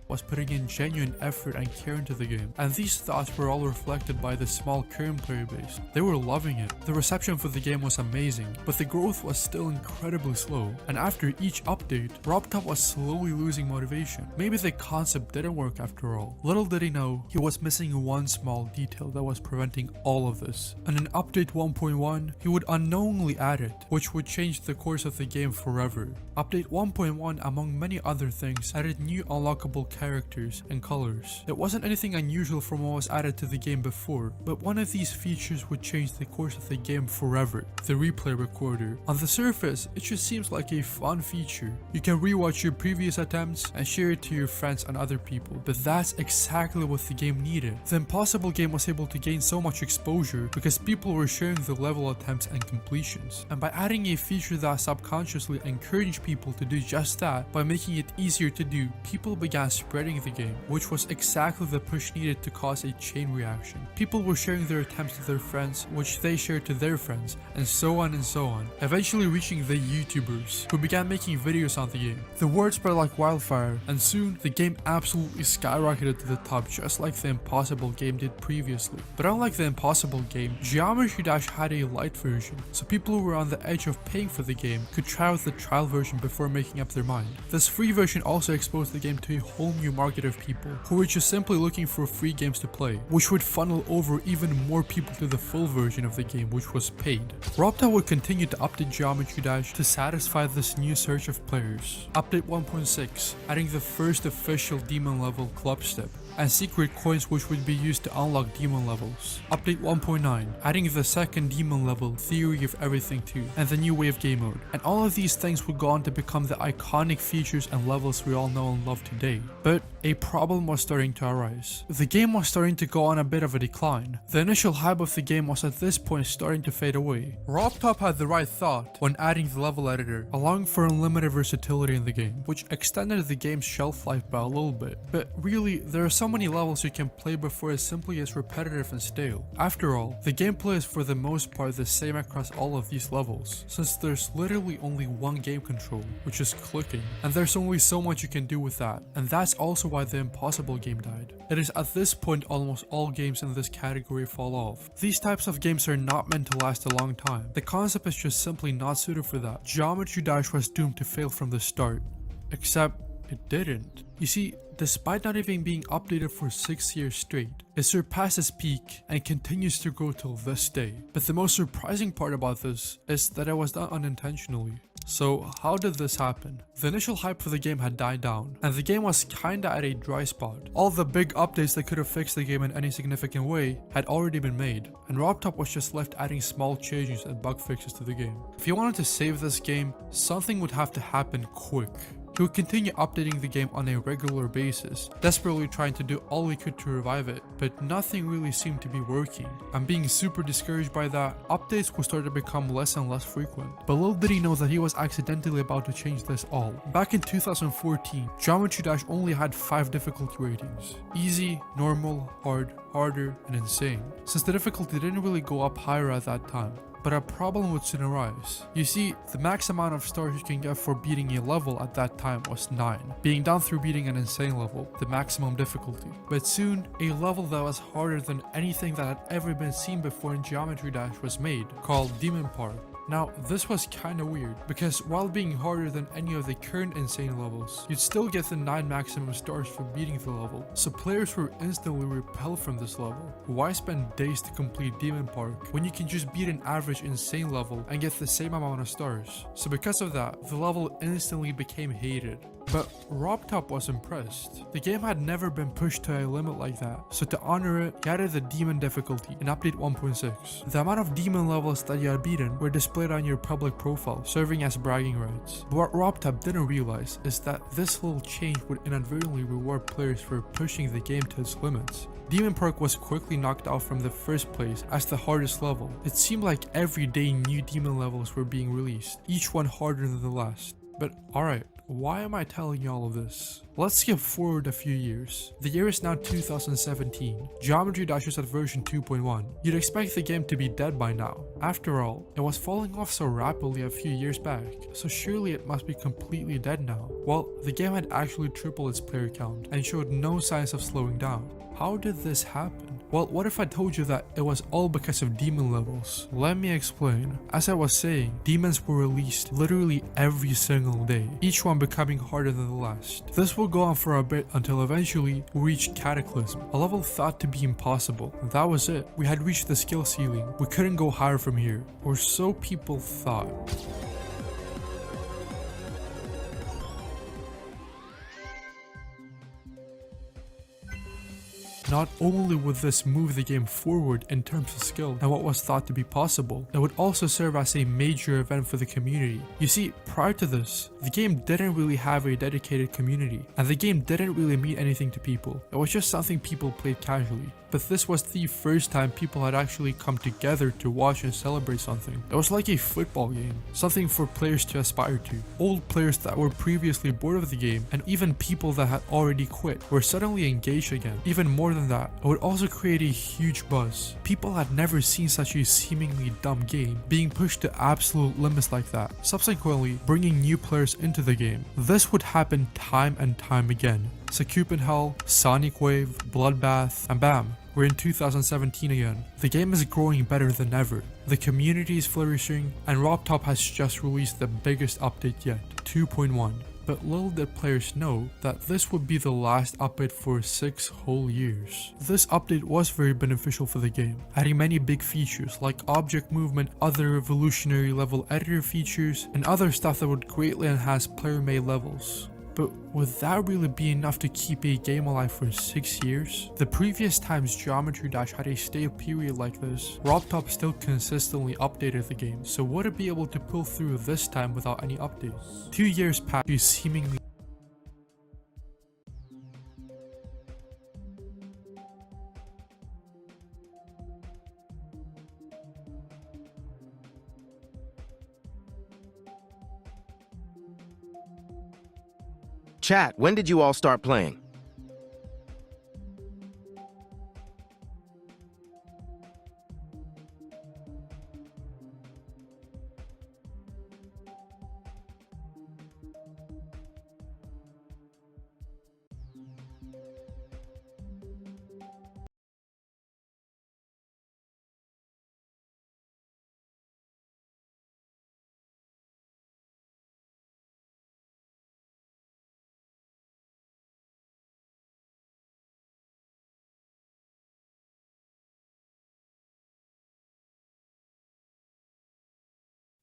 Was putting in genuine effort and care into the game, and these thoughts were all reflected by the small current player base. They were loving it. The reception for the game was amazing, but the growth was still incredibly slow, and after each update, RobTop was slowly losing motivation. Maybe the concept didn't work after all. Little did he know, he was missing one small detail that was preventing all of this. And in update 1.1, he would unknowingly add it, which would change the course of the game forever. Update 1.1, among many other things, added new unlockable characters and colors. It wasn't anything unusual from what was added to the game before, but one of these features would change the course of the game forever: the replay recorder. On the surface, it just seems like a fun feature. You can rewatch your previous attempts and share it to your friends and other people, but that's exactly what the game needed. The Impossible game was able to gain so much exposure because people were sharing the level attempts and completions, and by adding a feature that subconsciously encouraged people to do just that, by making it easier to do, people began spreading the game, which was exactly the push needed to cause a chain reaction. People were sharing their attempts to their friends, which they shared to their friends, and so on, eventually reaching the YouTubers, who began making videos on the game. The word spread like wildfire, and soon the game absolutely skyrocketed to the top, just like the Impossible game did previously. But unlike the Impossible game, Geometry Dash had a light version, so people who were on the edge of paying for the game could try out the trial version before making up their mind. This free version also exposed the game to a whole new market of people who were just simply looking for free games to play, which would funnel over even more people to the full version of the game, which was paid. RobTop would continue to update Geometry Dash to satisfy this new surge of players. Update 1.6, adding the first official demon level club step, and secret coins which would be used to unlock demon levels. Update 1.9, adding the second demon level, Theory of Everything 2, and the new wave game mode. And all of these things would go on to become the iconic features and levels we all know and love today. But a problem was starting to arise. The game was starting to go on a bit of a decline. The initial hype of the game was at this point starting to fade away. RobTop had the right thought when adding the level editor, allowing for unlimited versatility in the game, which extended the game's shelf life by a little bit. But really, there are so many levels you can play before it simply gets repetitive and stale. After all, the gameplay is for the most part the same across all of these levels, since there's literally only one game control, which is clicking, and there's only so much you can do with that, and that's also why the Impossible game died. It is at this point almost all games in this category fall off. These types of games are not meant to last a long time. The concept is just simply not suited for that. Geometry Dash was doomed to fail from the start. Except it didn't. You see, despite not even being updated for 6 years straight, it surpassed its peak and continues to grow till this day. But the most surprising part about this is that it was done unintentionally. So how did this happen? The initial hype for the game had died down, and the game was kinda at a dry spot. All the big updates that could have fixed the game in any significant way had already been made, and RobTop was just left adding small changes and bug fixes to the game. If you wanted to save this game, something would have to happen quick. He would continue updating the game on a regular basis, desperately trying to do all he could to revive it, but nothing really seemed to be working. And being super discouraged by that, updates would start to become less and less frequent. But little did he know that he was accidentally about to change this all. Back in 2014, Geometry Dash only had 5 difficulty ratings: easy, normal, hard, harder, and insane, since the difficulty didn't really go up higher at that time. But a problem would soon arise. You see, the max amount of stars you can get for beating a level at that time was 9, being down through beating an insane level, the maximum difficulty. But soon, a level that was harder than anything that had ever been seen before in Geometry Dash was made, called Demon Park. Now, this was kinda weird, because while being harder than any of the current insane levels, you'd still get the 9 maximum stars for beating the level, so players were instantly repelled from this level. Why spend days to complete Demon Park when you can just beat an average insane level and get the same amount of stars? So because of that, the level instantly became hated. But RobTop was impressed. The game had never been pushed to a limit like that, so to honor it, he added the demon difficulty in update 1.6. The amount of demon levels that you had beaten were displayed on your public profile, serving as bragging rights. But what RobTop didn't realize is that this little change would inadvertently reward players for pushing the game to its limits. Demon Park was quickly knocked out from the first place as the hardest level. It seemed like every day new demon levels were being released, each one harder than the last. But alright, why am I telling you all of this? Let's skip forward a few years. The year is now 2017. Geometry Dash is at version 2.1. You'd expect the game to be dead by now. After all, it was falling off so rapidly a few years back, so surely it must be completely dead now. Well, the game had actually tripled its player count and showed no signs of slowing down. How did this happen? Well, what if I told you that it was all because of demon levels? Let me explain. As I was saying, demons were released literally every single day, each one becoming harder than the last. This will go on for a bit until eventually we reached Cataclysm, a level thought to be impossible. And that was it. We had reached the skill ceiling. We couldn't go higher from here, or so people thought. Not only would this move the game forward in terms of skill and what was thought to be possible, it would also serve as a major event for the community. You see, prior to this, the game didn't really have a dedicated community, and the game didn't really mean anything to people. It was just something people played casually. But this was the first time people had actually come together to watch and celebrate something. It was like a football game, something for players to aspire to. Old players that were previously bored of the game, and even people that had already quit, were suddenly engaged again. Even more than that, it would also create a huge buzz. People had never seen such a seemingly dumb game being pushed to absolute limits like that, subsequently bringing new players into the game. This would happen time and time again. Secupin Hell, Sonic Wave, Bloodbath, and bam, we're in 2017 again. The game is growing better than ever. The community is flourishing, and RobTop has just released the biggest update yet, 2.1. But little did players know that this would be the last update for 6 whole years. This update was very beneficial for the game, adding many big features like object movement, other revolutionary level editor features, and other stuff that would greatly enhance player-made levels. But would that really be enough to keep a game alive for 6 years? The previous times Geometry Dash had a stale period like this, RobTop still consistently updated the game, so would it be able to pull through this time without any updates? 2 years passed, you seemingly Chat, when did you all start playing?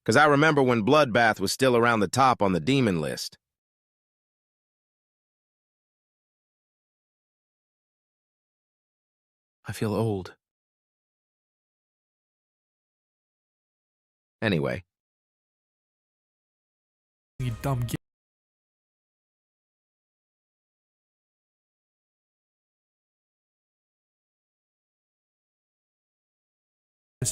Because I remember when Bloodbath was still around the top on the demon list. I feel old. Anyway. You dumb game.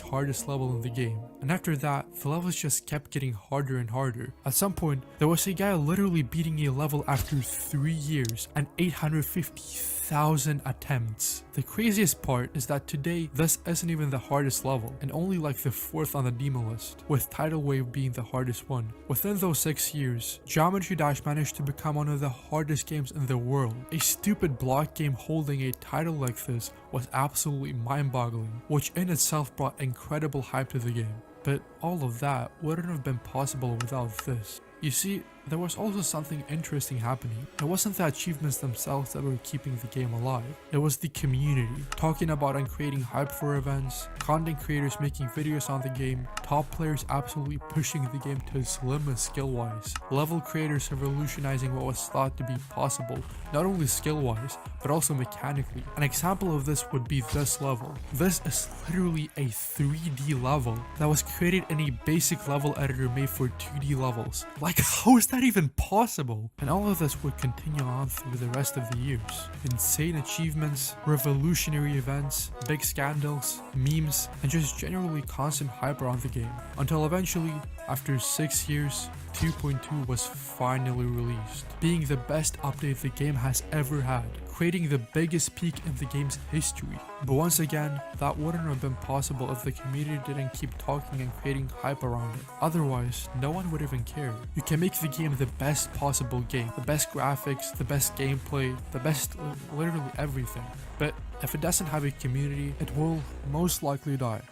Hardest level in the game, and after that the levels just kept getting harder and harder. At some point there was a guy literally beating a level after 3 years and 850,000 attempts. The craziest part is that today this isn't even the hardest level and only like the 4th on the demon list, with Tidal Wave being the hardest one. Within those 6 years, Geometry Dash managed to become one of the hardest games in the world. A stupid block game holding a title like this was absolutely mind-boggling, which in itself brought incredible hype to the game. But all of that wouldn't have been possible without this. You see, there was also something interesting happening. It wasn't the achievements themselves that were keeping the game alive. It was the community, talking about and creating hype for events, content creators making videos on the game, top players absolutely pushing the game to its limits skill-wise, level creators revolutionizing what was thought to be possible, not only skill-wise, but also mechanically. An example of this would be this level. This is literally a 3D level that was created in a basic level editor made for 2D levels. Like, how is that even possible? And all of this would continue on through the rest of the years. Insane achievements, revolutionary events, big scandals, memes, and just generally constant hype around the game. Until eventually, after 6 years, 2.2 was finally released, being the best update the game has ever had, creating the biggest peak in the game's history. But once again, that wouldn't have been possible if the community didn't keep talking and creating hype around it. Otherwise, no one would even care. You can make the game the best possible game, the best graphics, the best gameplay, the best literally everything. But if it doesn't have a community, it will most likely die.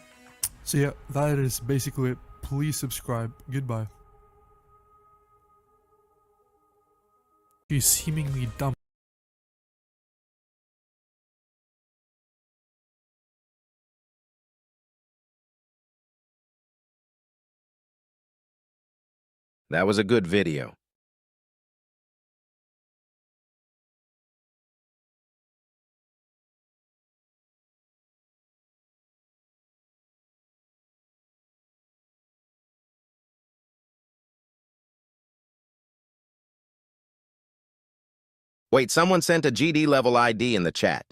So yeah, that is basically it. Please subscribe. Goodbye. She's seemingly dumb. That was a good video. Wait, someone sent a GD level ID in the chat.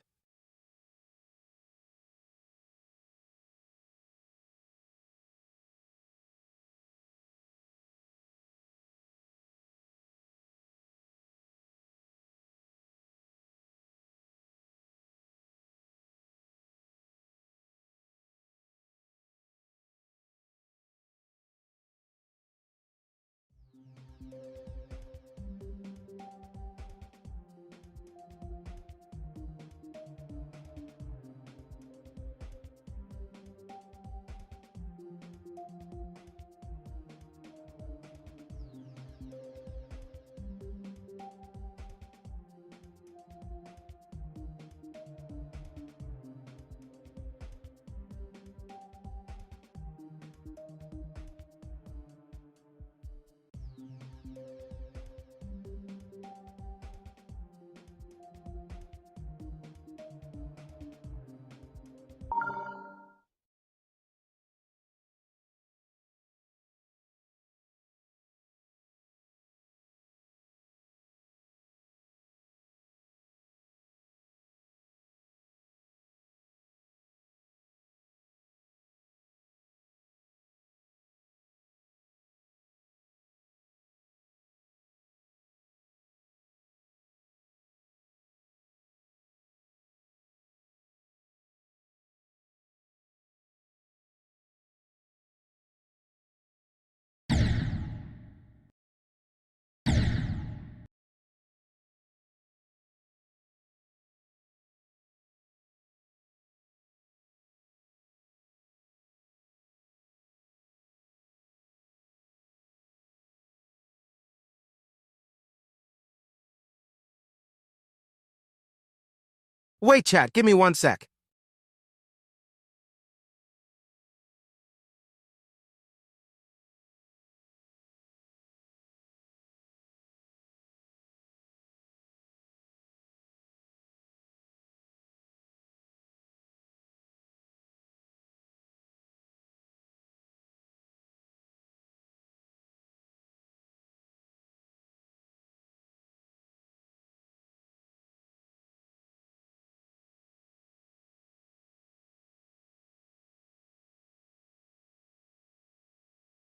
Wait, chat, give me 1 sec.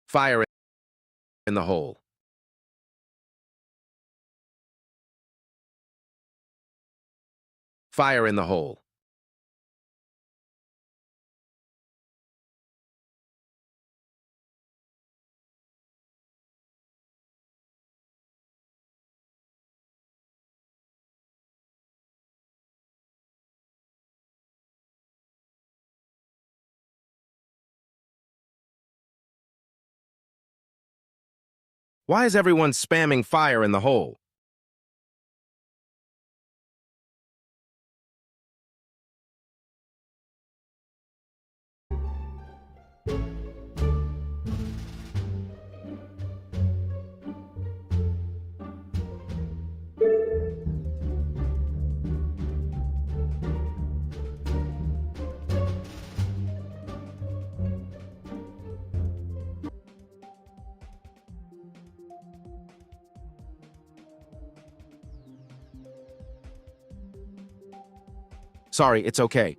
Fire in the hole. Fire in the hole. Why is everyone spamming fire in the hole? Sorry, it's okay.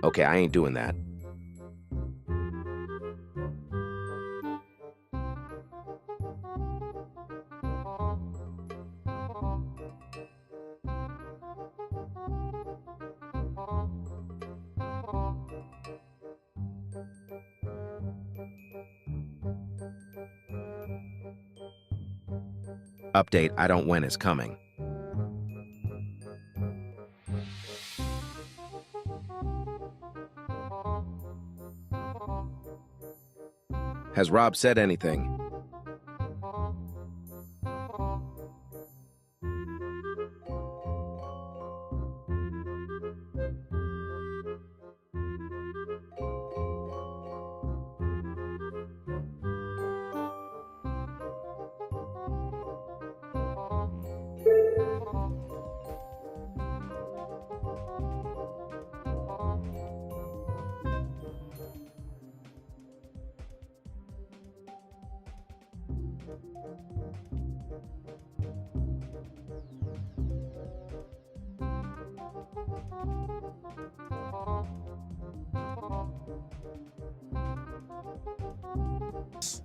Okay, I ain't doing that. Update, I don't when is coming. Has Rob said anything?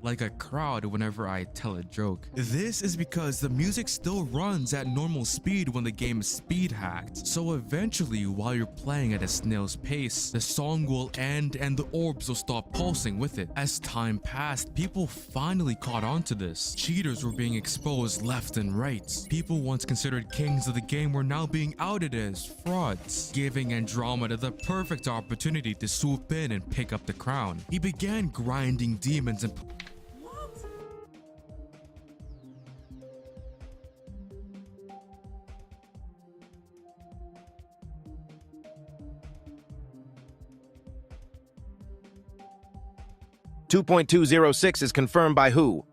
like a crowd whenever I tell a joke. This is because the music still runs at normal speed when the game is speed hacked. So eventually, while you're playing at a snail's pace, the song will end and the orbs will stop pulsing with it. As time passed, people finally caught on to this. Cheaters were being exposed left and right. People once considered kings of the game were now being outed as frauds, giving Andromeda the perfect opportunity to swoop in and pick up the crown. He began grinding demons and 2.206 is confirmed by who?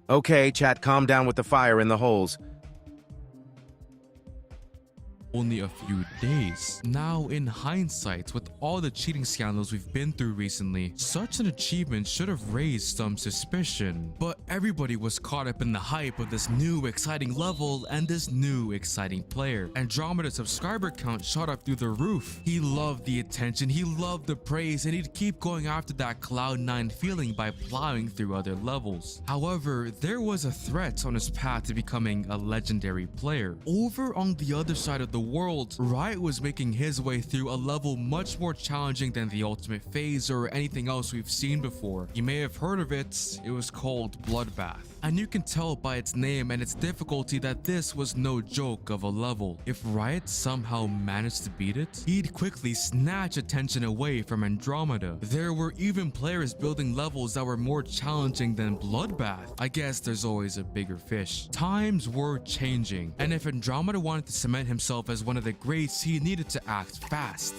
Okay, chat, calm down with the fire in the holes. only a few days. Now, in hindsight, with all the cheating scandals we've been through recently, such an achievement should have raised some suspicion. But everybody was caught up in the hype of this new exciting level and this new exciting player. Andromeda's subscriber count shot up through the roof. He loved the attention, he loved the praise, and he'd keep going after that Cloud9 feeling by plowing through other levels. However, there was a threat on his path to becoming a legendary player. Over on the other side of the world, Riot was making his way through a level much more challenging than the ultimate phase or anything else we've seen before. You may have heard of it. It was called Bloodbath. And you can tell by its name and its difficulty that this was no joke of a level. If Riot somehow managed to beat it, he'd quickly snatch attention away from Andromeda. There were even players building levels that were more challenging than Bloodbath. I guess there's always a bigger fish. Times were changing, and if Andromeda wanted to cement himself as one of the greats, he needed to act fast.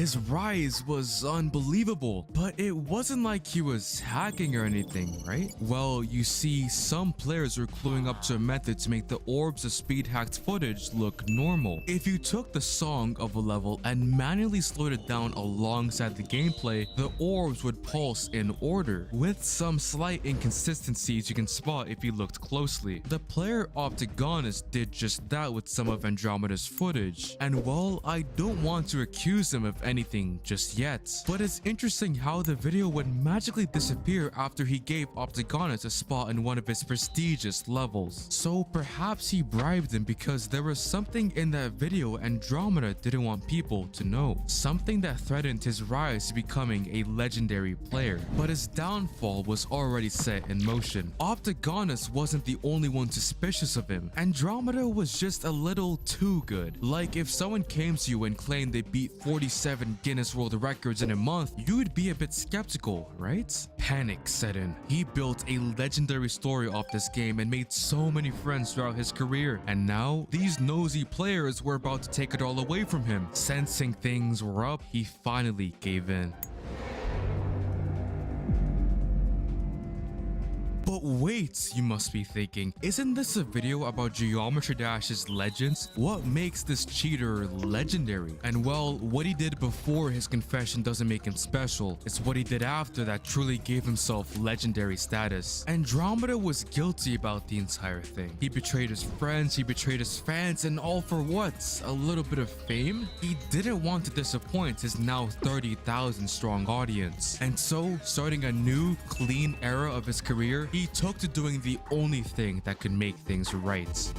His rise was unbelievable, but it wasn't like he was hacking or anything, right? Well, you see, some players were cluing up to a method to make the orbs of speed hacked footage look normal. If you took the song of a level and manually slowed it down alongside the gameplay, the orbs would pulse in order, with some slight inconsistencies you can spot if you looked closely. The player Optigonus did just that with some of Andromeda's footage, and while I don't want to accuse him of anything just yet, but it's interesting how the video would magically disappear after he gave Optigonus a spot in one of his prestigious levels. So perhaps he bribed him because there was something in that video Andromeda didn't want people to know, something that threatened his rise to becoming a legendary player. But his downfall was already set in motion. Optigonus wasn't the only one suspicious of him. Andromeda was just a little too good. Like if someone came to you and claimed they beat 47 Guinness World Records in a month, you'd be a bit skeptical, right? Panic set in. He built a legendary story off this game and made so many friends throughout his career, and now these nosy players were about to take it all away from him. Sensing things were up, he finally gave in. But wait, you must be thinking, isn't this a video about Geometry Dash's legends? What makes this cheater legendary? And well, what he did before his confession doesn't make him special. It's what he did after that truly gave himself legendary status. Andromeda was guilty about the entire thing. He betrayed his friends, he betrayed his fans, and all for what? A little bit of fame? He didn't want to disappoint his now 30,000 strong audience. And so, starting a new, clean era of his career, he took to doing the only thing that could make things right.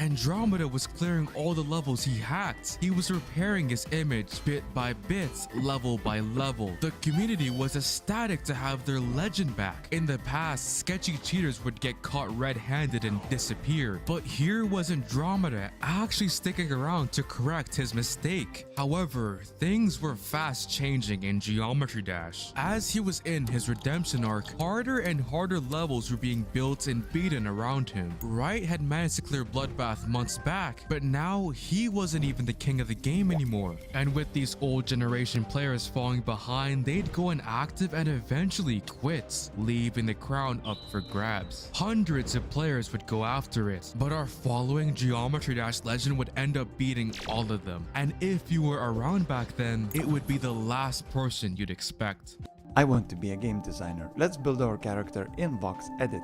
Andromeda was clearing all the levels he hacked. He was repairing his image bit by bit, level by level. The community was ecstatic to have their legend back. In the past, sketchy cheaters would get caught red-handed and disappear, but here was Andromeda actually sticking around to correct his mistake. However, things were fast changing in Geometry Dash. As he was in his redemption arc, harder and harder levels were being built and beaten around him. Wright had managed to clear Bloodbath months back, but now he wasn't even the king of the game anymore. And with these old generation players falling behind, they'd go inactive and eventually quit, leaving the crown up for grabs. Hundreds of players would go after it, but our following Geometry Dash legend would end up beating all of them. And if you were around back then, it would be the last person you'd expect. I want to be a game designer. Let's build our character in Vox Edit.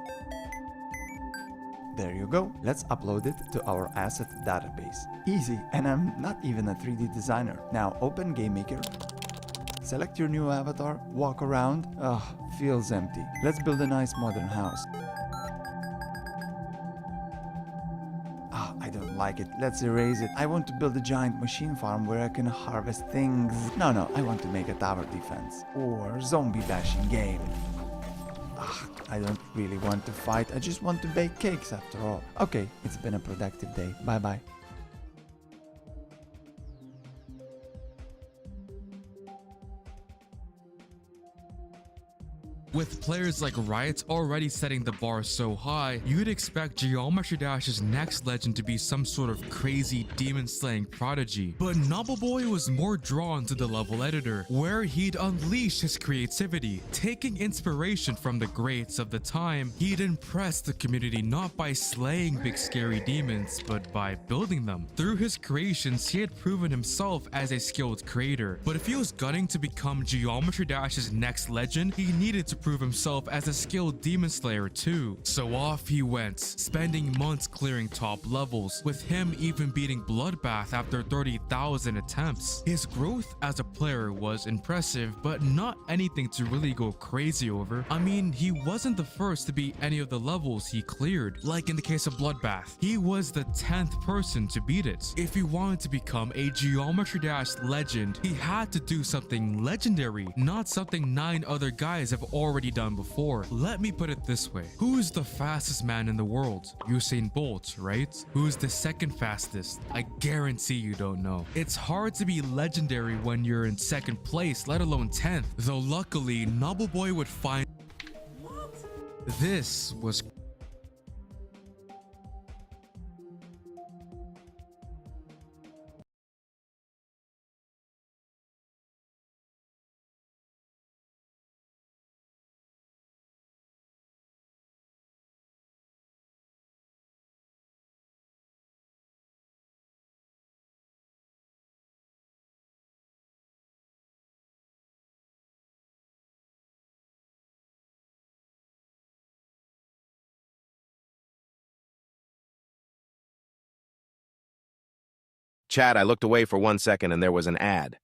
There you go. Let's upload it to our asset database. Easy, and I'm not even a 3D designer. Now open Game Maker. Select your new avatar, walk around. Ugh, feels empty. Let's build a nice modern house. I don't like it. Let's erase it. I want to build a giant machine farm where I can harvest things. No, I want to make a tower defense or zombie bashing game. I don't really want to fight. I just want to bake cakes after all. Okay, it's been a productive day. Bye bye. With players like Riot already setting the bar so high, you'd expect Geometry Dash's next legend to be some sort of crazy demon-slaying prodigy. But Nobbleeboy was more drawn to the level editor, where he'd unleash his creativity. Taking inspiration from the greats of the time, he'd impress the community not by slaying big scary demons, but by building them. Through his creations, he had proven himself as a skilled creator. But if he was gunning to become Geometry Dash's next legend, he needed to prove himself as a skilled demon slayer too. So off he went, spending months clearing top levels, with him even beating Bloodbath after 30,000 attempts. His growth as a player was impressive, but not anything to really go crazy over. I mean, he wasn't the first to beat any of the levels he cleared. Like in the case of Bloodbath, he was the 10th person to beat it. If he wanted to become a Geometry Dash legend, he had to do something legendary, not something 9 other guys have already done before. Let me put it this way. Who's the fastest man in the world? Usain Bolt, right? Who's the second fastest? I guarantee you don't know. It's hard to be legendary when you're in second place, let alone 10th. Though luckily, Nobbleeboy would find... What? This was... Chat, I looked away for 1 second and there was an ad.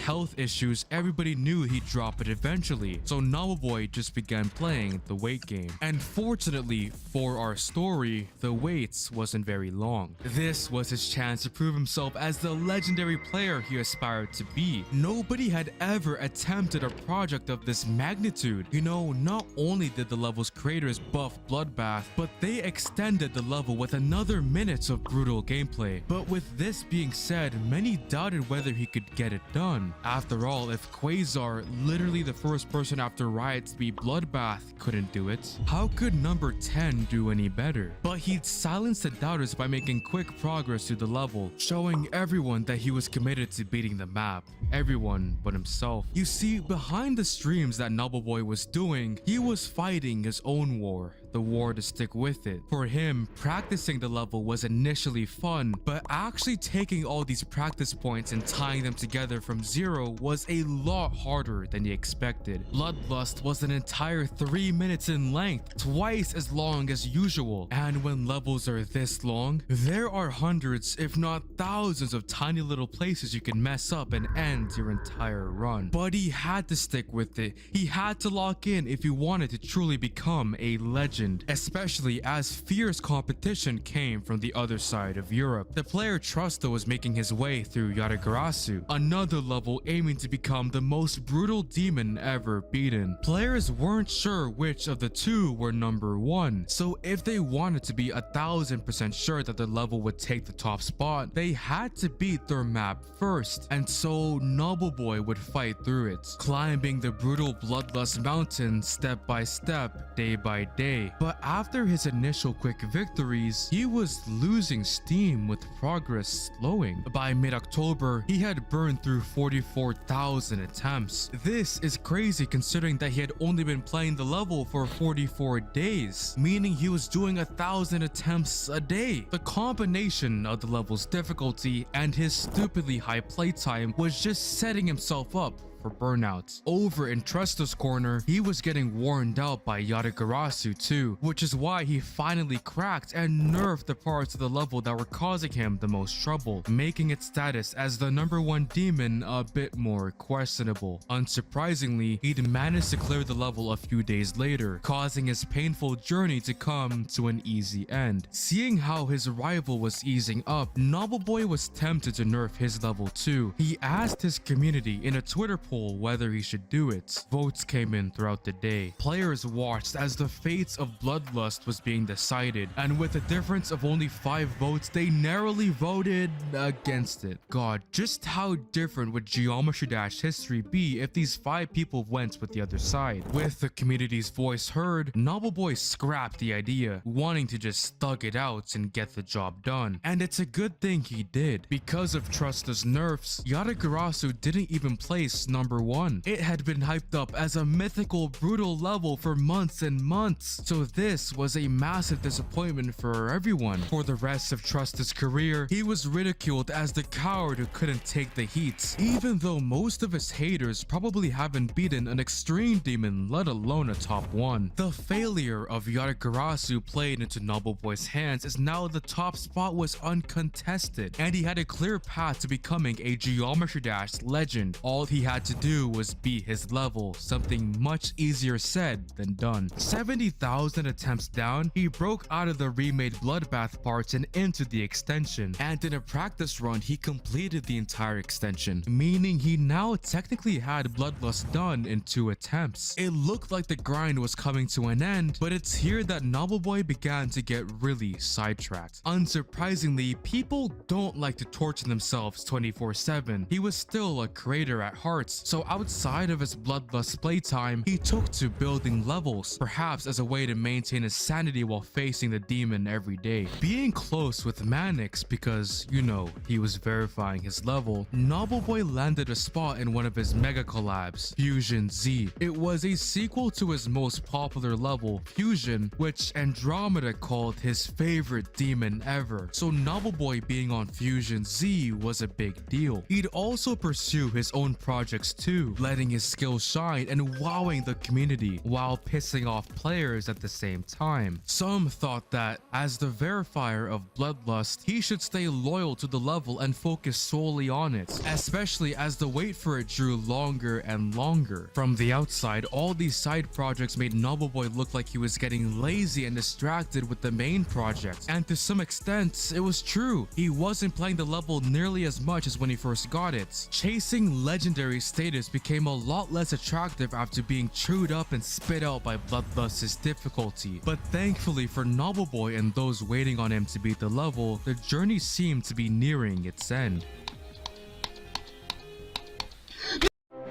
health issues, everybody knew he'd drop it eventually, so Nobbleeboy just began playing the wait game. And fortunately for our story, the waits wasn't very long. This was his chance to prove himself as the legendary player he aspired to be. Nobody had ever attempted a project of this magnitude. You know, not only did the level's creators buff Bloodbath, but they extended the level with another minute of brutal gameplay. But with this being said, many doubted whether he could get it done. After all, if Quasar, literally the first person after Riot to be Bloodbath, couldn't do it, how could number 10 do any better? But he'd silenced the doubters by making quick progress through the level, showing everyone that he was committed to beating the map. Everyone but himself. You see, behind the streams that Nobleboy was doing, he was fighting his own war. The war to stick with it. For him, practicing the level was initially fun, but actually taking all these practice points and tying them together from zero was a lot harder than he expected. Bloodlust was an entire 3 minutes in length, twice as long as usual. And when levels are this long, there are hundreds if not thousands of tiny little places you can mess up and end your entire run. But he had to stick with it. He had to lock in if he wanted to truly become a legend. Especially as fierce competition came from the other side of Europe. The player Trusto was making his way through Yatagarasu, another level aiming to become the most brutal demon ever beaten. Players weren't sure which of the two were number one, so if they wanted to be 1000% sure that the level would take the top spot, they had to beat their map first, and so Nobleboy would fight through it, climbing the brutal Bloodlust mountain step by step, day by day. But after his initial quick victories, he was losing steam with progress slowing. By mid-October, he had burned through 44,000 attempts. This is crazy considering that he had only been playing the level for 44 days, meaning he was doing 1,000 attempts a day. The combination of the level's difficulty and his stupidly high playtime was just setting himself up for burnout. Over in Trusto's corner, he was getting worn out by Yatagarasu too, which is why he finally cracked and nerfed the parts of the level that were causing him the most trouble, making its status as the number one demon a bit more questionable. Unsurprisingly, he'd managed to clear the level a few days later, causing his painful journey to come to an easy end. Seeing how his rival was easing up, Nobleboy was tempted to nerf his level too. He asked his community in a Twitter poll whether he should do it. Votes came in throughout the day. Players watched as the fates of Bloodlust was being decided, and with a difference of only 5 votes, they narrowly voted against it. God, just how different would Geometry Dash history be if these 5 people went with the other side? With the community's voice heard, Nobleboy scrapped the idea, wanting to just thug it out and get the job done. And it's a good thing he did. Because of Trusta's nerfs, Yatagarasu didn't even place number 1. It had been hyped up as a mythical brutal level for months and months, so this was a massive disappointment for everyone. For the rest of Trusta's career, he was ridiculed as the coward who couldn't take the heat, even though most of his haters probably haven't beaten an extreme demon, let alone a top 1. The failure of Yatagarasu played into Nobleboy's hands as now the top spot was uncontested, and he had a clear path to becoming a Geometry Dash legend. All he had to do was beat his level, something much easier said than done. 70,000 attempts down, he broke out of the remade Bloodbath parts and into the extension, and in a practice run he completed the entire extension, meaning he now technically had Bloodlust done in 2 attempts. It looked like the grind was coming to an end, but it's here that Nobleboy began to get really sidetracked. Unsurprisingly, people don't like to torture themselves 24/7. He was still a creator at heart, so outside of his Bloodlust playtime, he took to building levels, perhaps as a way to maintain his sanity while facing the demon every day. Being close with Manix because, you know, he was verifying his level, Nobleboy landed a spot in one of his mega collabs, Fusion Z. It was a sequel to his most popular level, Fusion, which Andromeda called his favorite demon ever, so Nobleboy being on Fusion Z was a big deal. He'd also pursue his own projects too, letting his skills shine and wowing the community while pissing off players at the same time. Some thought that, as the verifier of Bloodlust, he should stay loyal to the level and focus solely on it, especially as the wait for it drew longer and longer. From the outside, all these side projects made Nobleboy look like he was getting lazy and distracted with the main project, and to some extent, it was true. He wasn't playing the level nearly as much as when he first got it. Chasing legendary status became a lot less attractive after being chewed up and spit out by Bloodlust's difficulty. But thankfully for Nobleboy and those waiting on him to beat the level, the journey seemed to be nearing its end.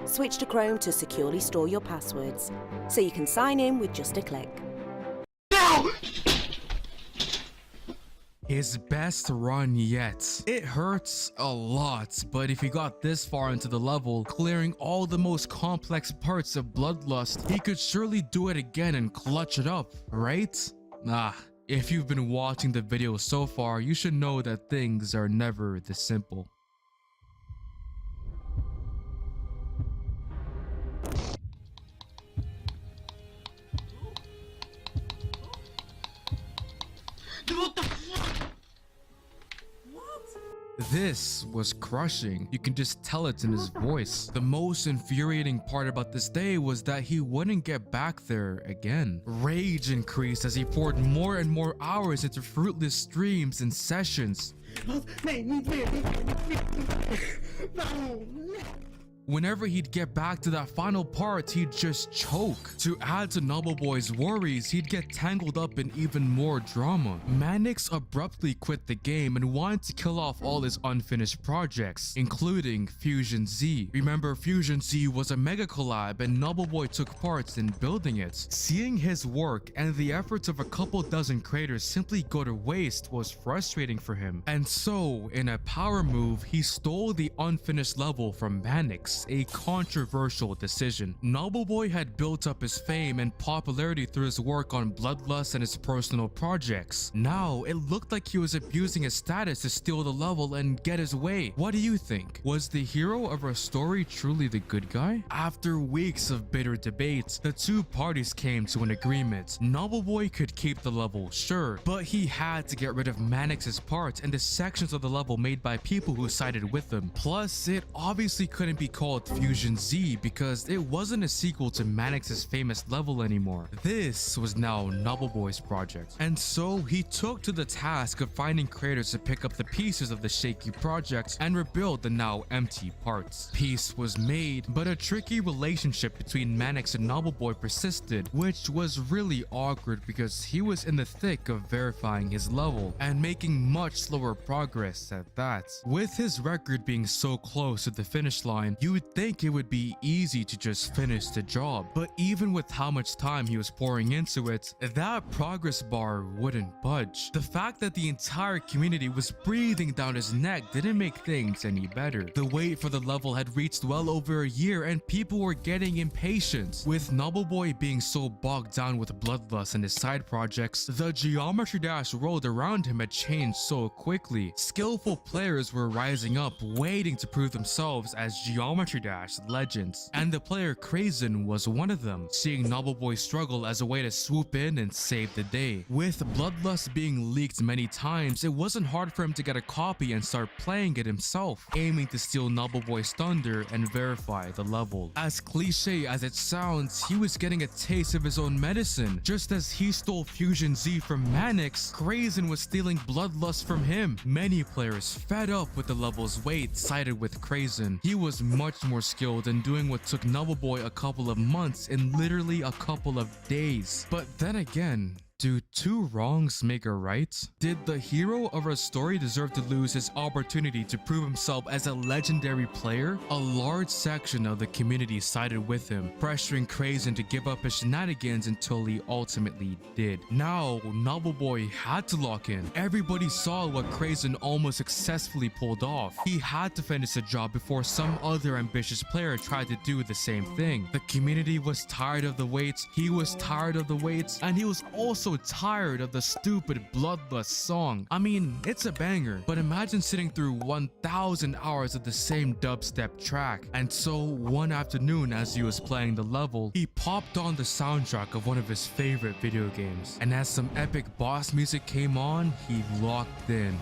switch to Chrome to securely store your passwords, so you can sign in with just a click. His best run yet. It hurts a lot, but if he got this far into the level, clearing all the most complex parts of Bloodlust, he could surely do it again and clutch it up, right? If you've been watching the video so far, you should know that things are never this simple. This was crushing. You can just tell it in his voice. The most infuriating part about this day was that he wouldn't get back there again. Rage increased as he poured more and more hours into fruitless streams and sessions. Whenever he'd get back to that final part, he'd just choke. To add to Noble Boy's worries, he'd get tangled up in even more drama. Mannix abruptly quit the game and wanted to kill off all his unfinished projects, including Fusion Z. Remember, Fusion Z was a mega collab and Noble Boy took part in building it. Seeing his work and the efforts of a couple dozen creators simply go to waste was frustrating for him. And so, in a power move, he stole the unfinished level from Mannix. A controversial decision. Noble Boy had built up his fame and popularity through his work on Bloodlust and his personal projects. Now, it looked like he was abusing his status to steal the level and get his way. What do you think? Was the hero of our story truly the good guy? After weeks of bitter debates, the two parties came to an agreement. Noble Boy could keep the level, sure, but he had to get rid of Mannix's part and the sections of the level made by people who sided with him. Plus, it obviously couldn't be called Fusion Z because it wasn't a sequel to Mannix's famous level anymore. This was now Noble Boy's project. And so he took to the task of finding creators to pick up the pieces of the shaky project and rebuild the now empty parts. Peace was made, but a tricky relationship between Mannix and Noble Boy persisted, which was really awkward because he was in the thick of verifying his level and making much slower progress at that. With his record being so close to the finish line, you would think it would be easy to just finish the job, but even with how much time he was pouring into it, that progress bar wouldn't budge. The fact that the entire community was breathing down his neck didn't make things any better. The wait for the level had reached well over a year and people were getting impatient. With Noble Boy being so bogged down with Bloodlust and his side projects, the geometry dash world around him had changed so quickly. Skillful players were rising up, waiting to prove themselves as geometry dash legends, and the player Krazen was one of them, seeing Noble Boy struggle as a way to swoop in and save the day. With Bloodlust being leaked many times, it wasn't hard for him to get a copy and start playing it himself, aiming to steal Noble Boy's thunder and verify the level. As cliche as it sounds, he was getting a taste of his own medicine. Just as he stole Fusion Z from Mannix, Krazen was stealing Bloodlust from him. Many players, fed up with the level's weight, sided with Krazen. He was much more skilled in doing what took Noble Boy a couple of months in literally a couple of days. But then again, do two wrongs make a right? Did the hero of our story deserve to lose his opportunity to prove himself as a legendary player? A large section of the community sided with him, pressuring Krazen to give up his shenanigans until he ultimately did. Now, Noble Boy had to lock in. Everybody saw what Krazen almost successfully pulled off. He had to finish the job before some other ambitious player tried to do the same thing. The community was tired of the wait, he was tired of the wait, and he was also tired of the stupid Bloodlust song. I mean, it's a banger, but imagine sitting through 1,000 hours of the same dubstep track. And so one afternoon, as he was playing the level, he popped on the soundtrack of one of his favorite video games. And as some epic boss music came on, he locked in.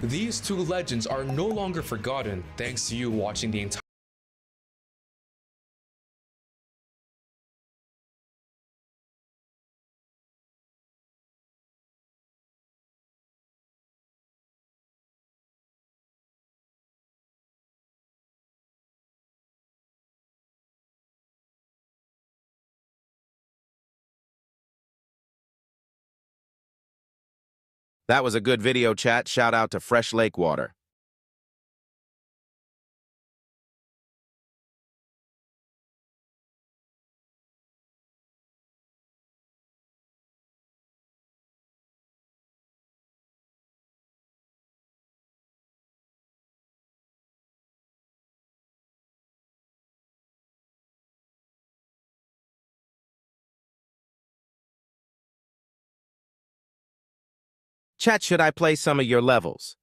These two legends are no longer forgotten thanks to you watching the entire That was a good video, chat. Shout out to Fresh Lake Water. Chat, should I play some of your levels?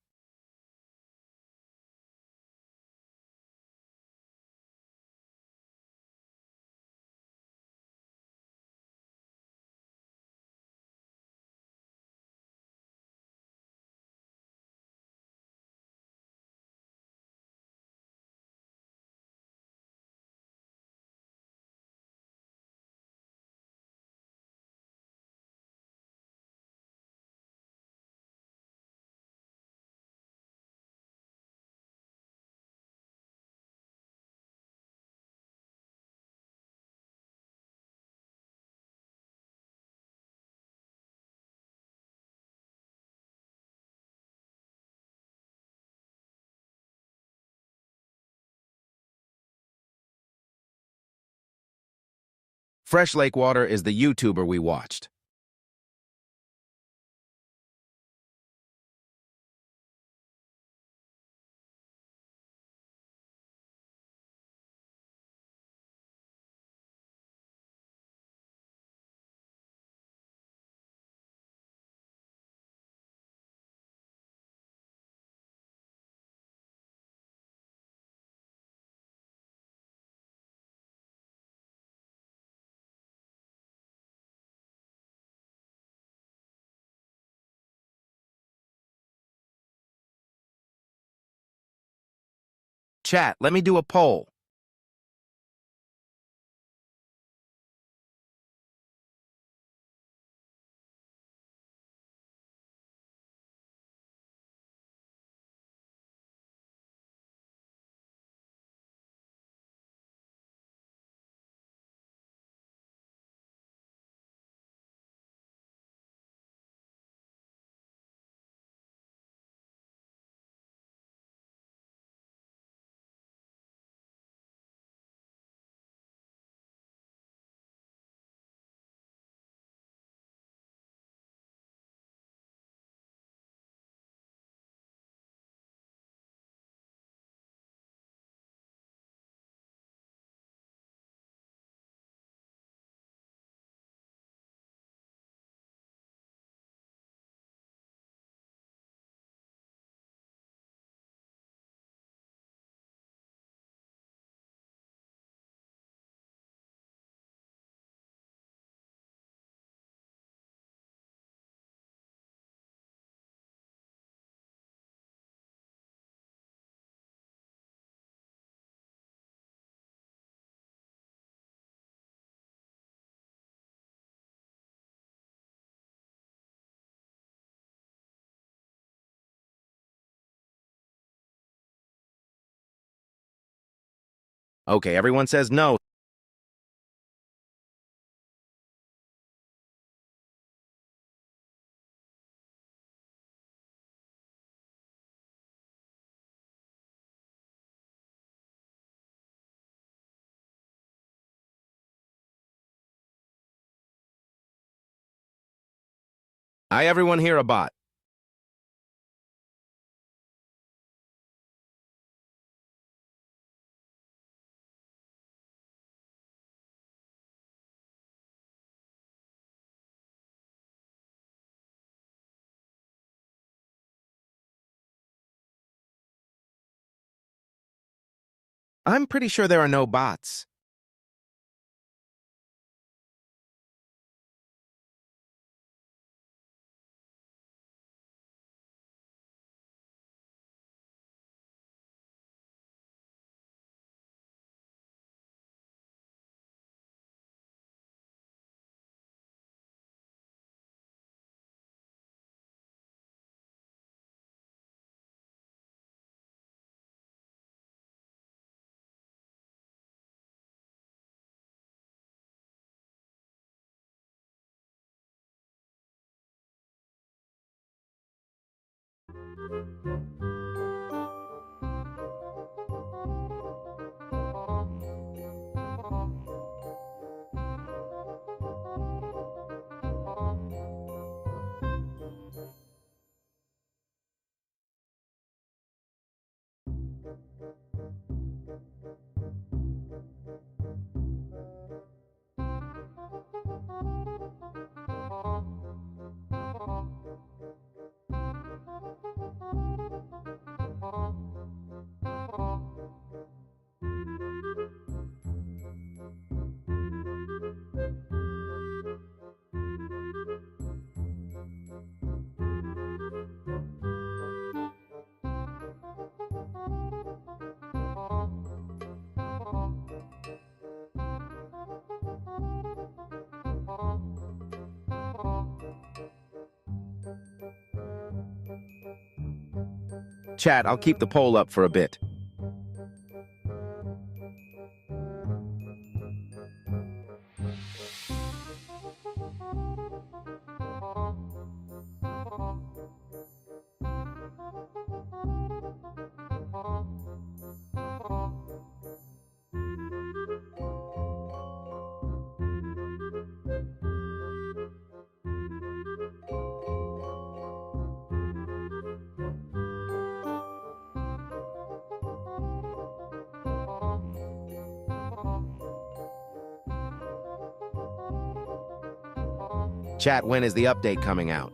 Fresh Lake Water is the YouTuber we watched. Chat, let me do a poll. Okay, everyone says no. Everyone here a bot. I'm pretty sure there are no bots. Chat, I'll keep the poll up for a bit. Chat, when is the update coming out?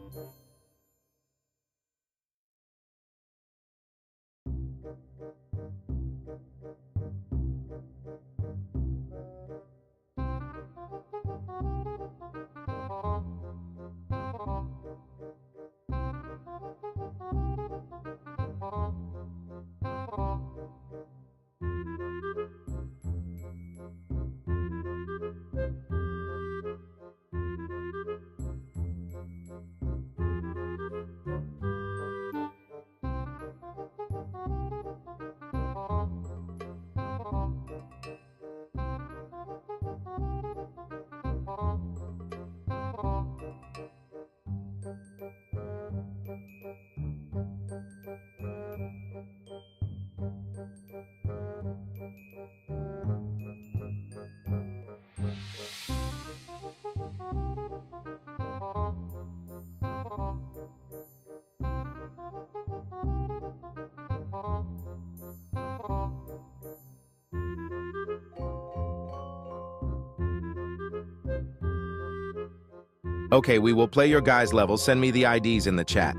Okay, we will play your guys' level. Send me the IDs in the chat.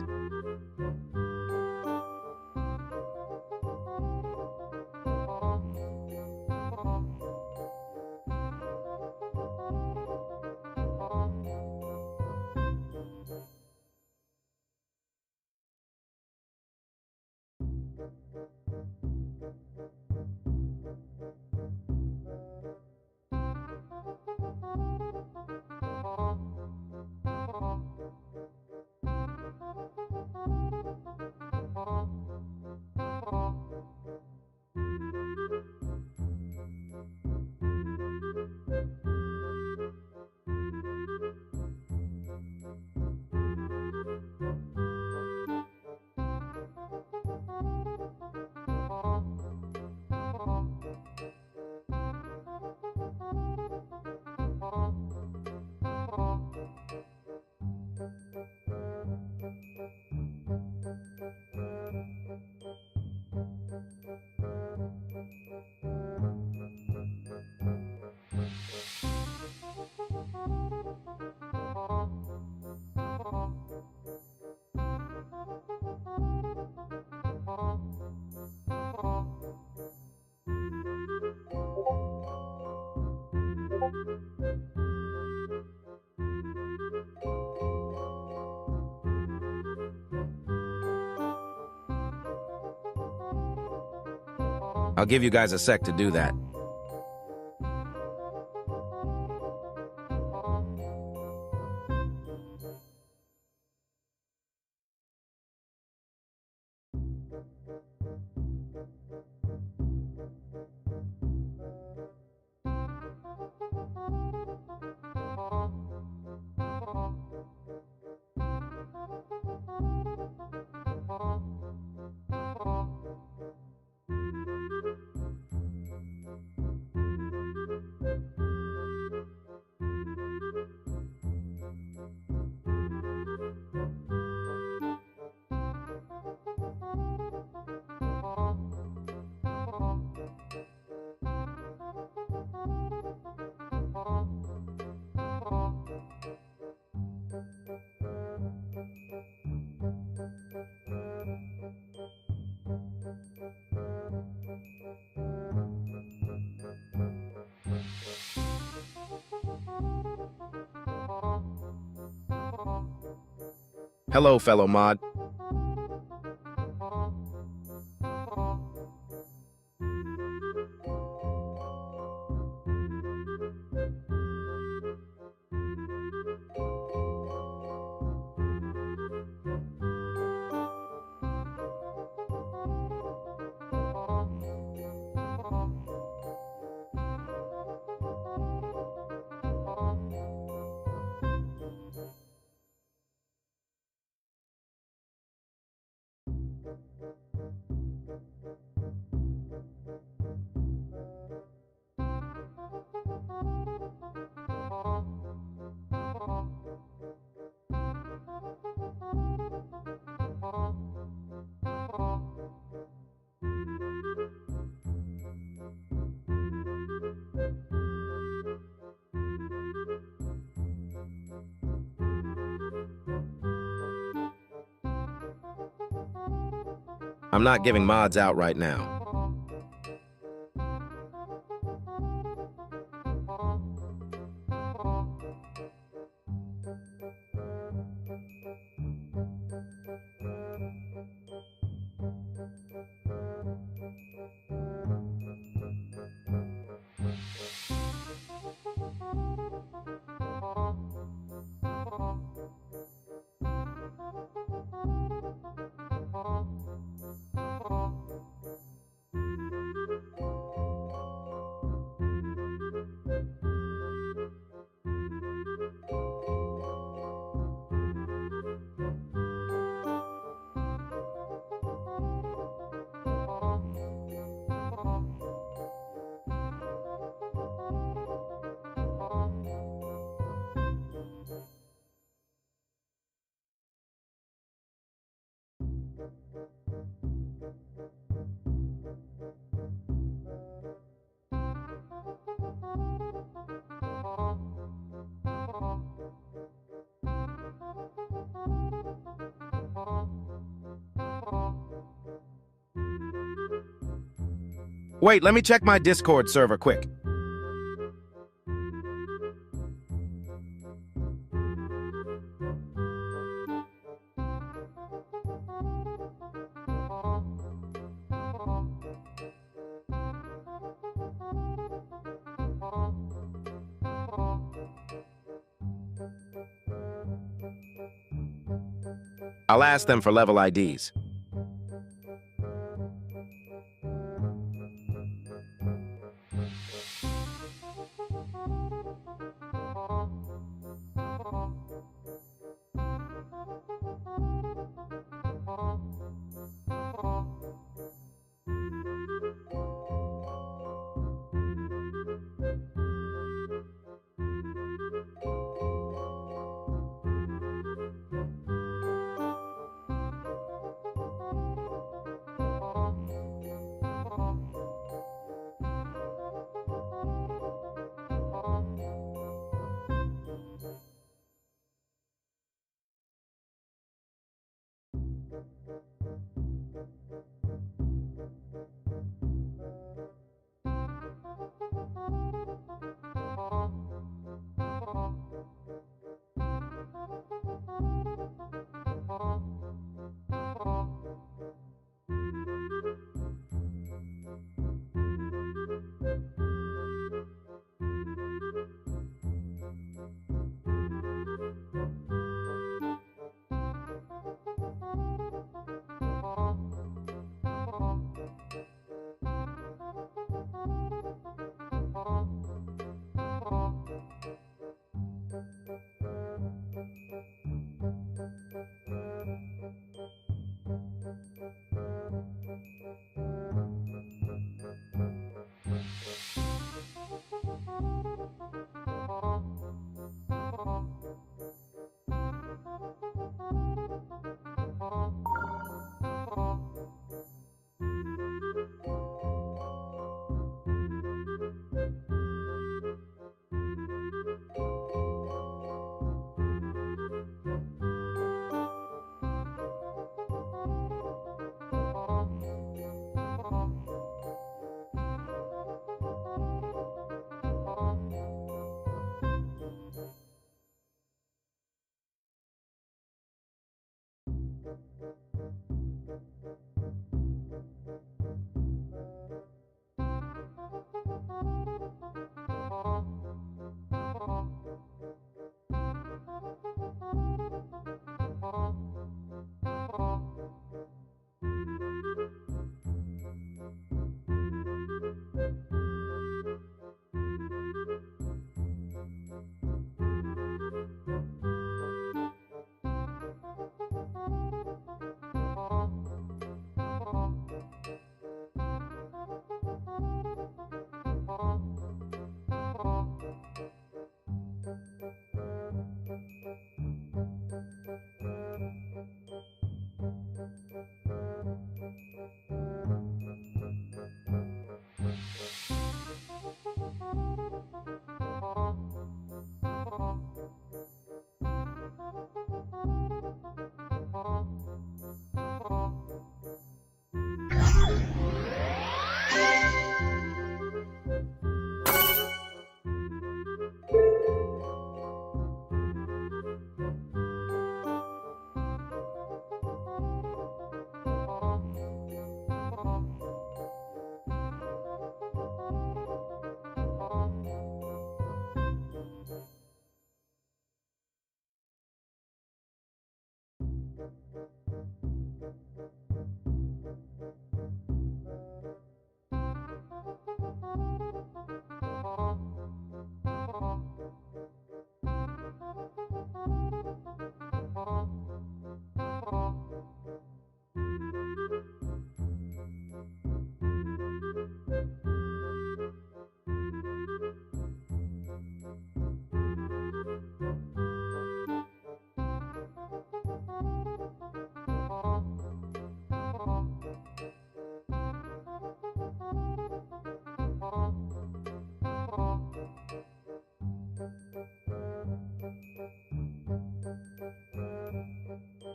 I'll give you guys a sec to do that. Hello, fellow mod. I'm not giving mods out right now. Wait, let me check my Discord server quick. I'll ask them for level IDs.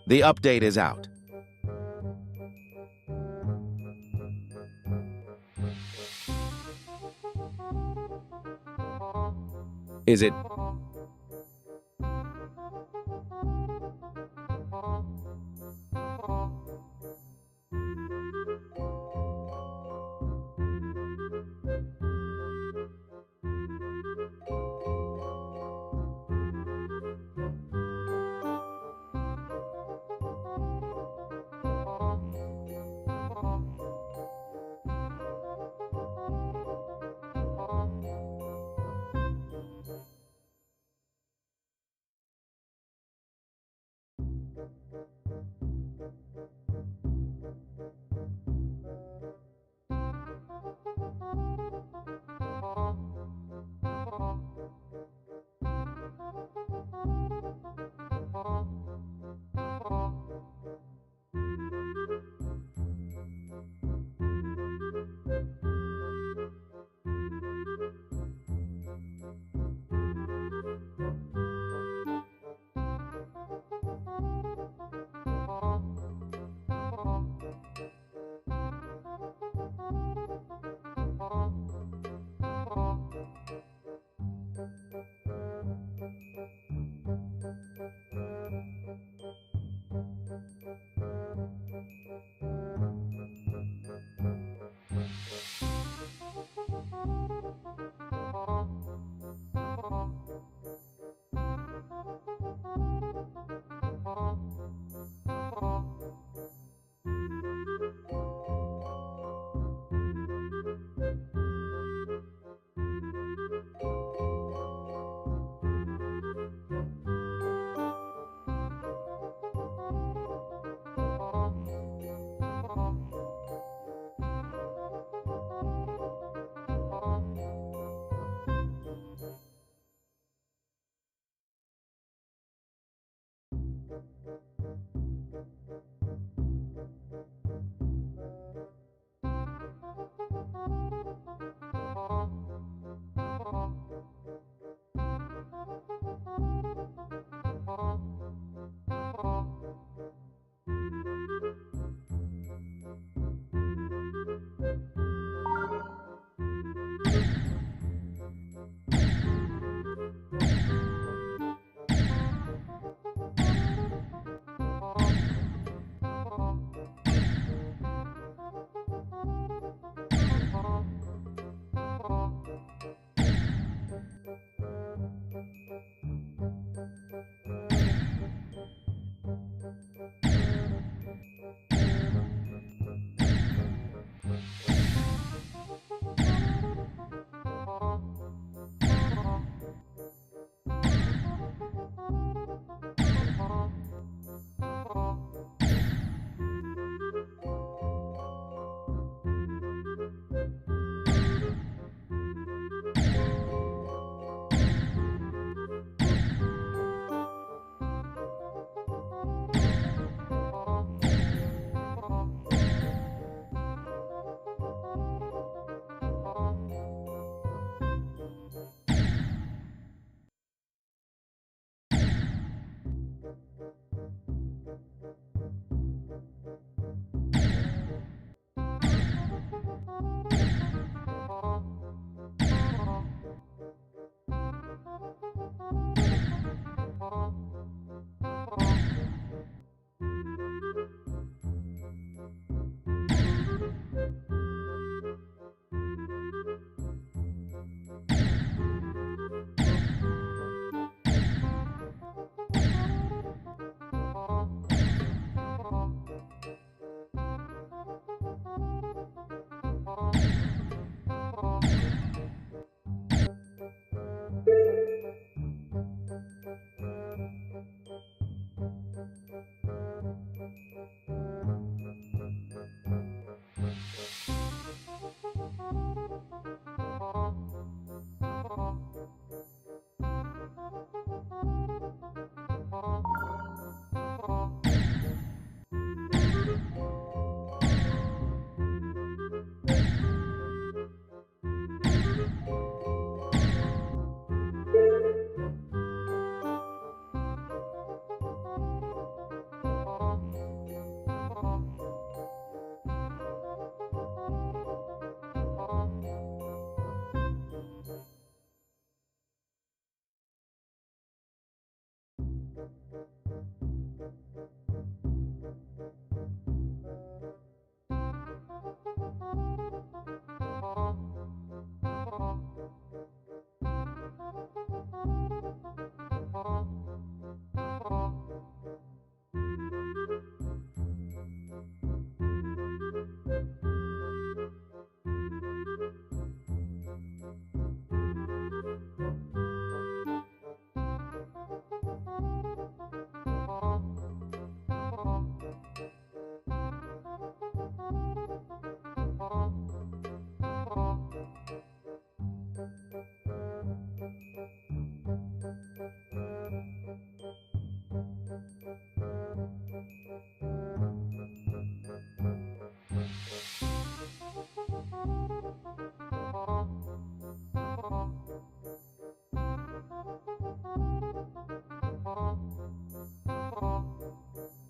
The update is out. Is it?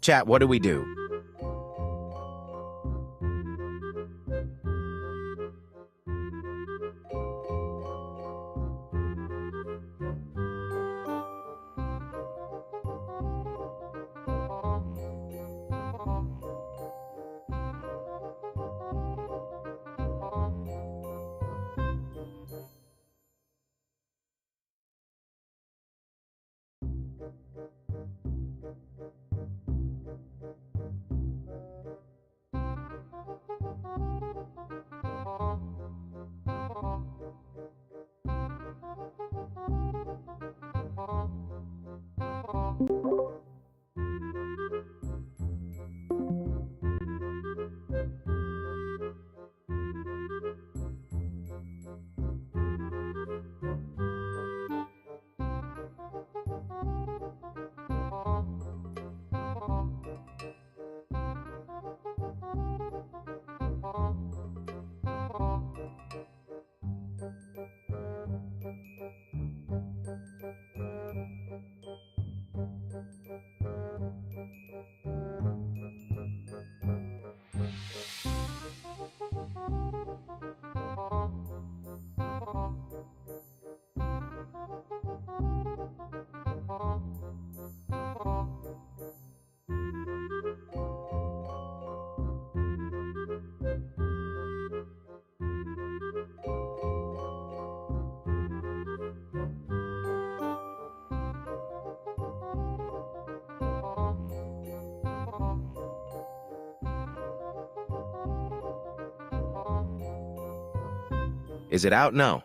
Chat, what do we do? Is it out? No.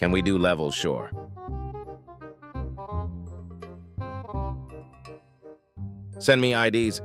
Can we do levels? Sure. Send me IDs.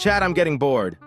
Chat, I'm getting bored.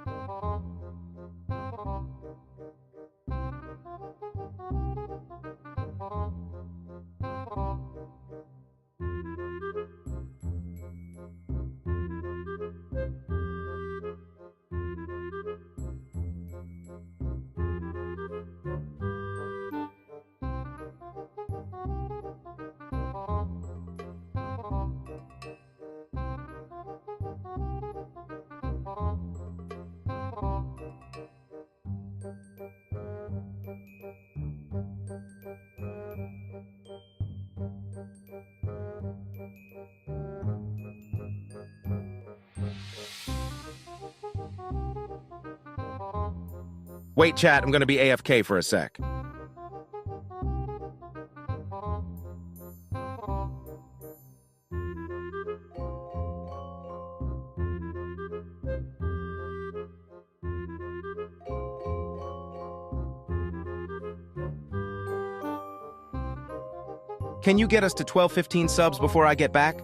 Wait, chat, I'm gonna be AFK for a sec. Can you get us to 12-15 subs before I get back?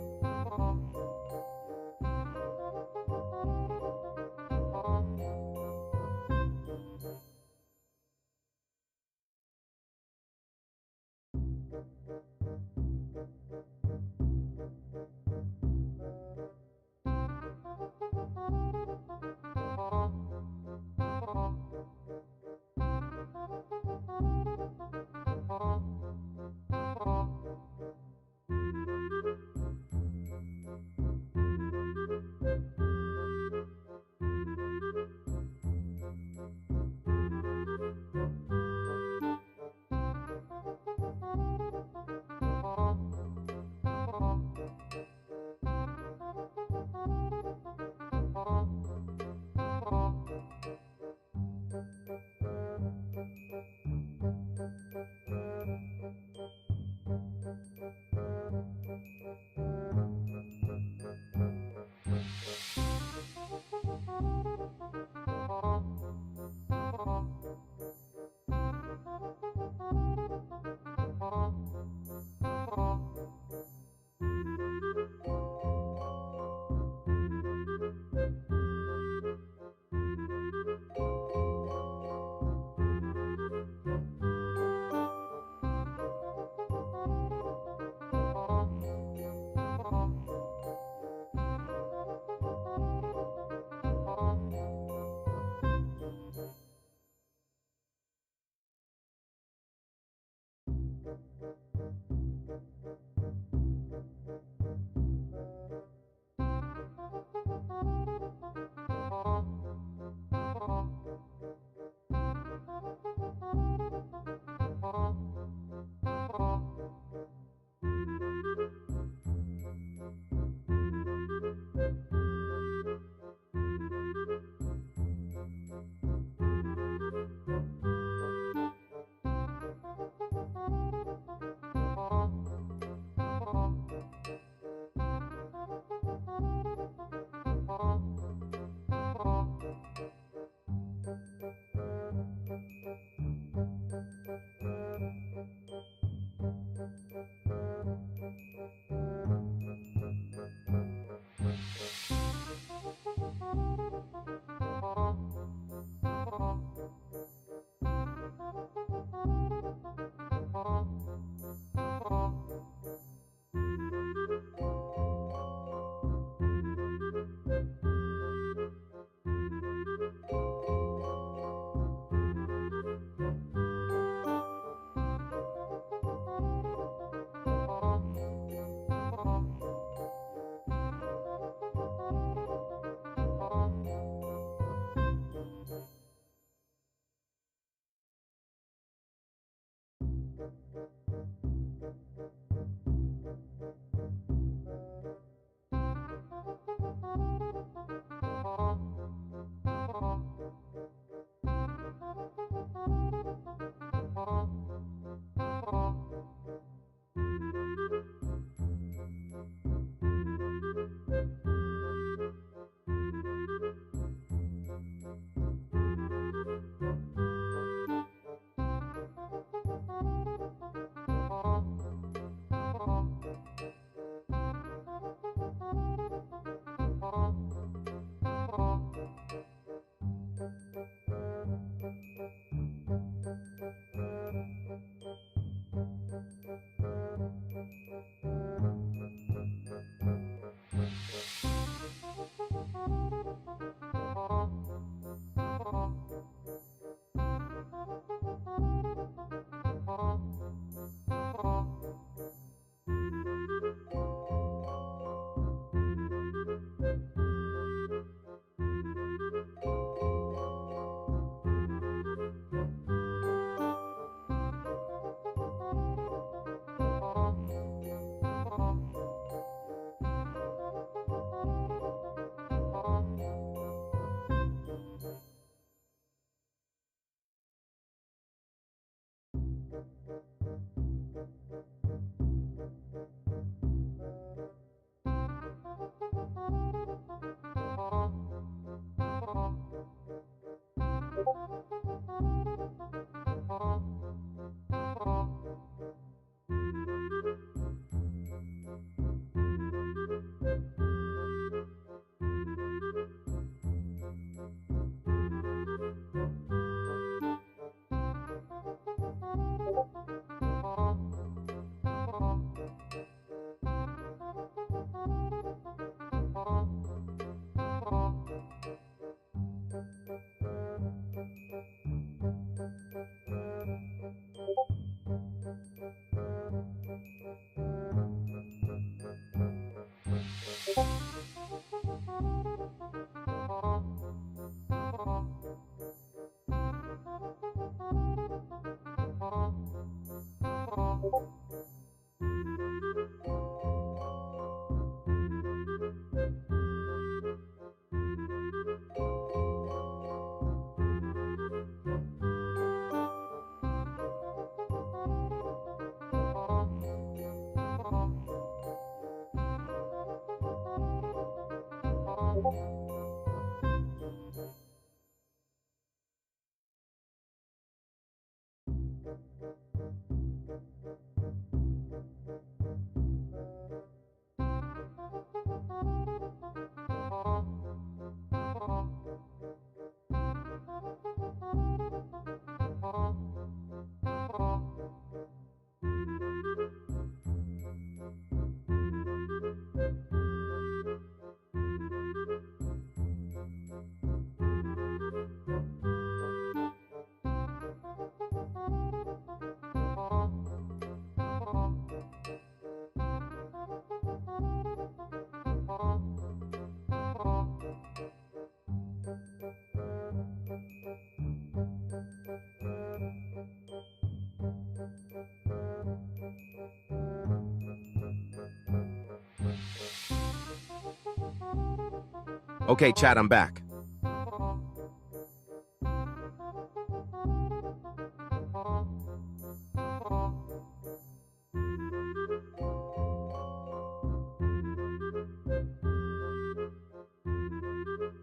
Okay, chat, I'm back.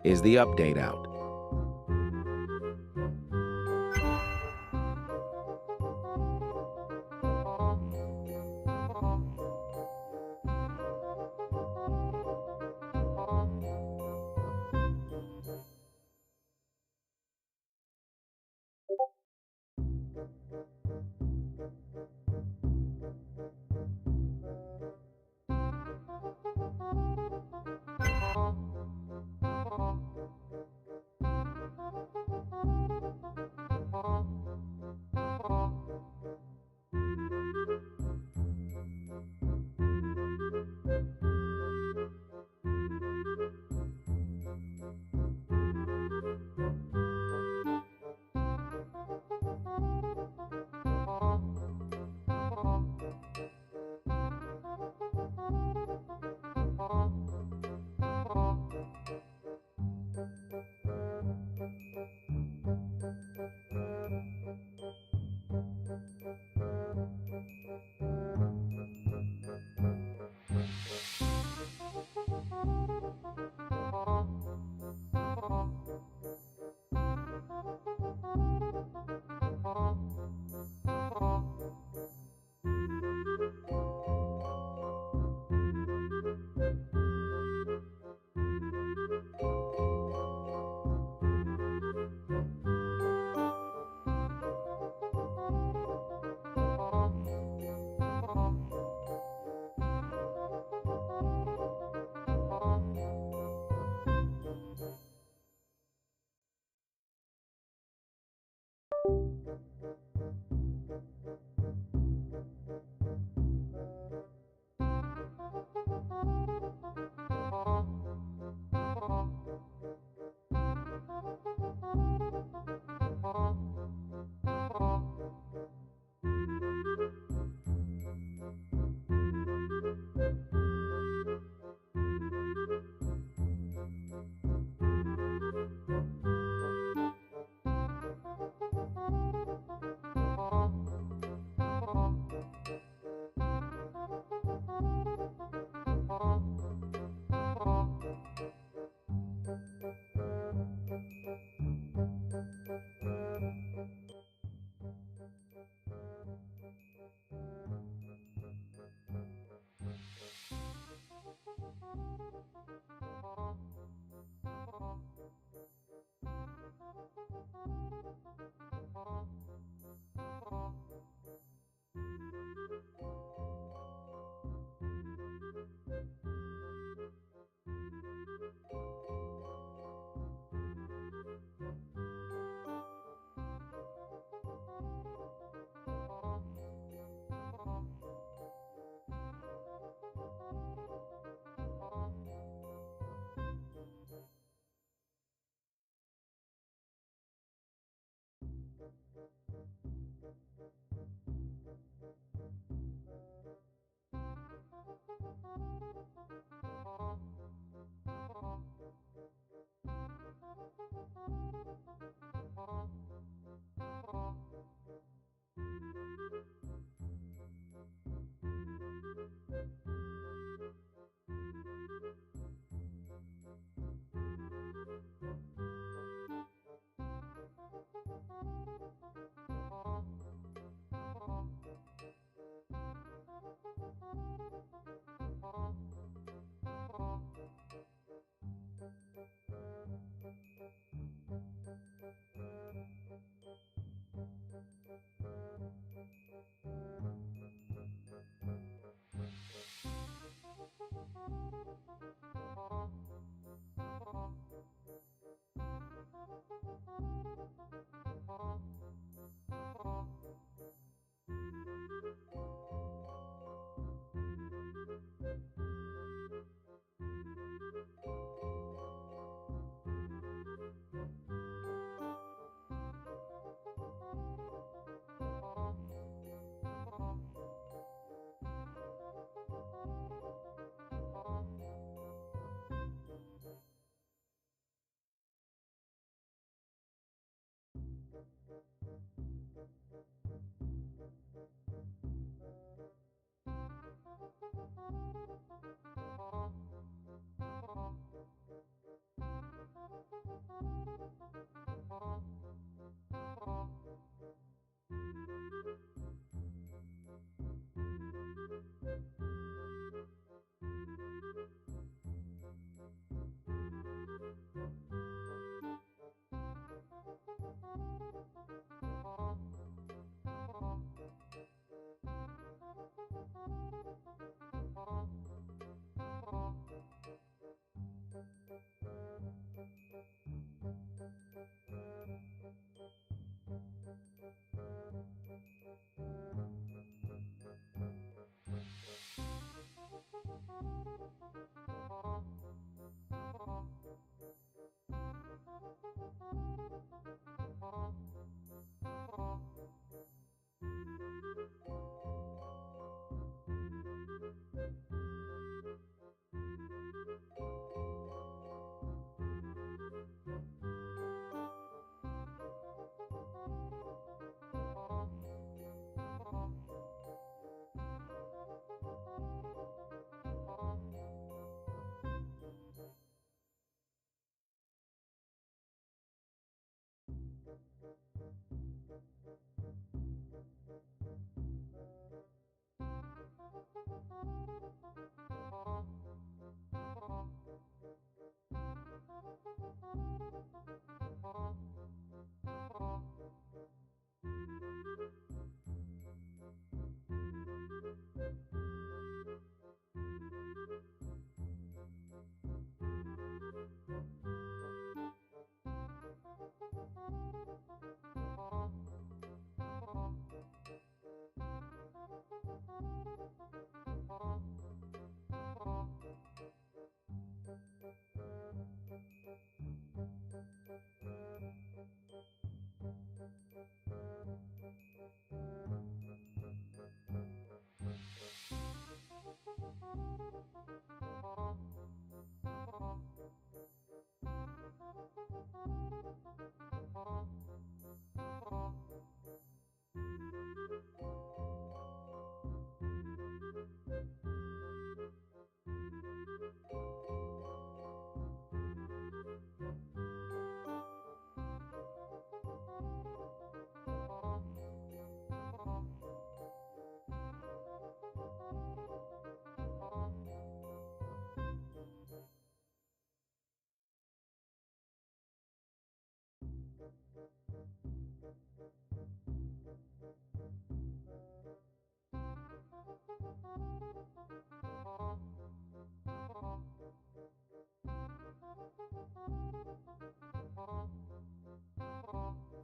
Is the update out?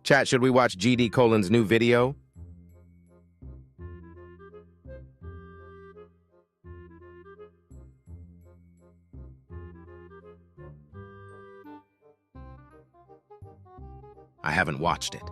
Chat, should we watch GD Colin's new video? I haven't watched it.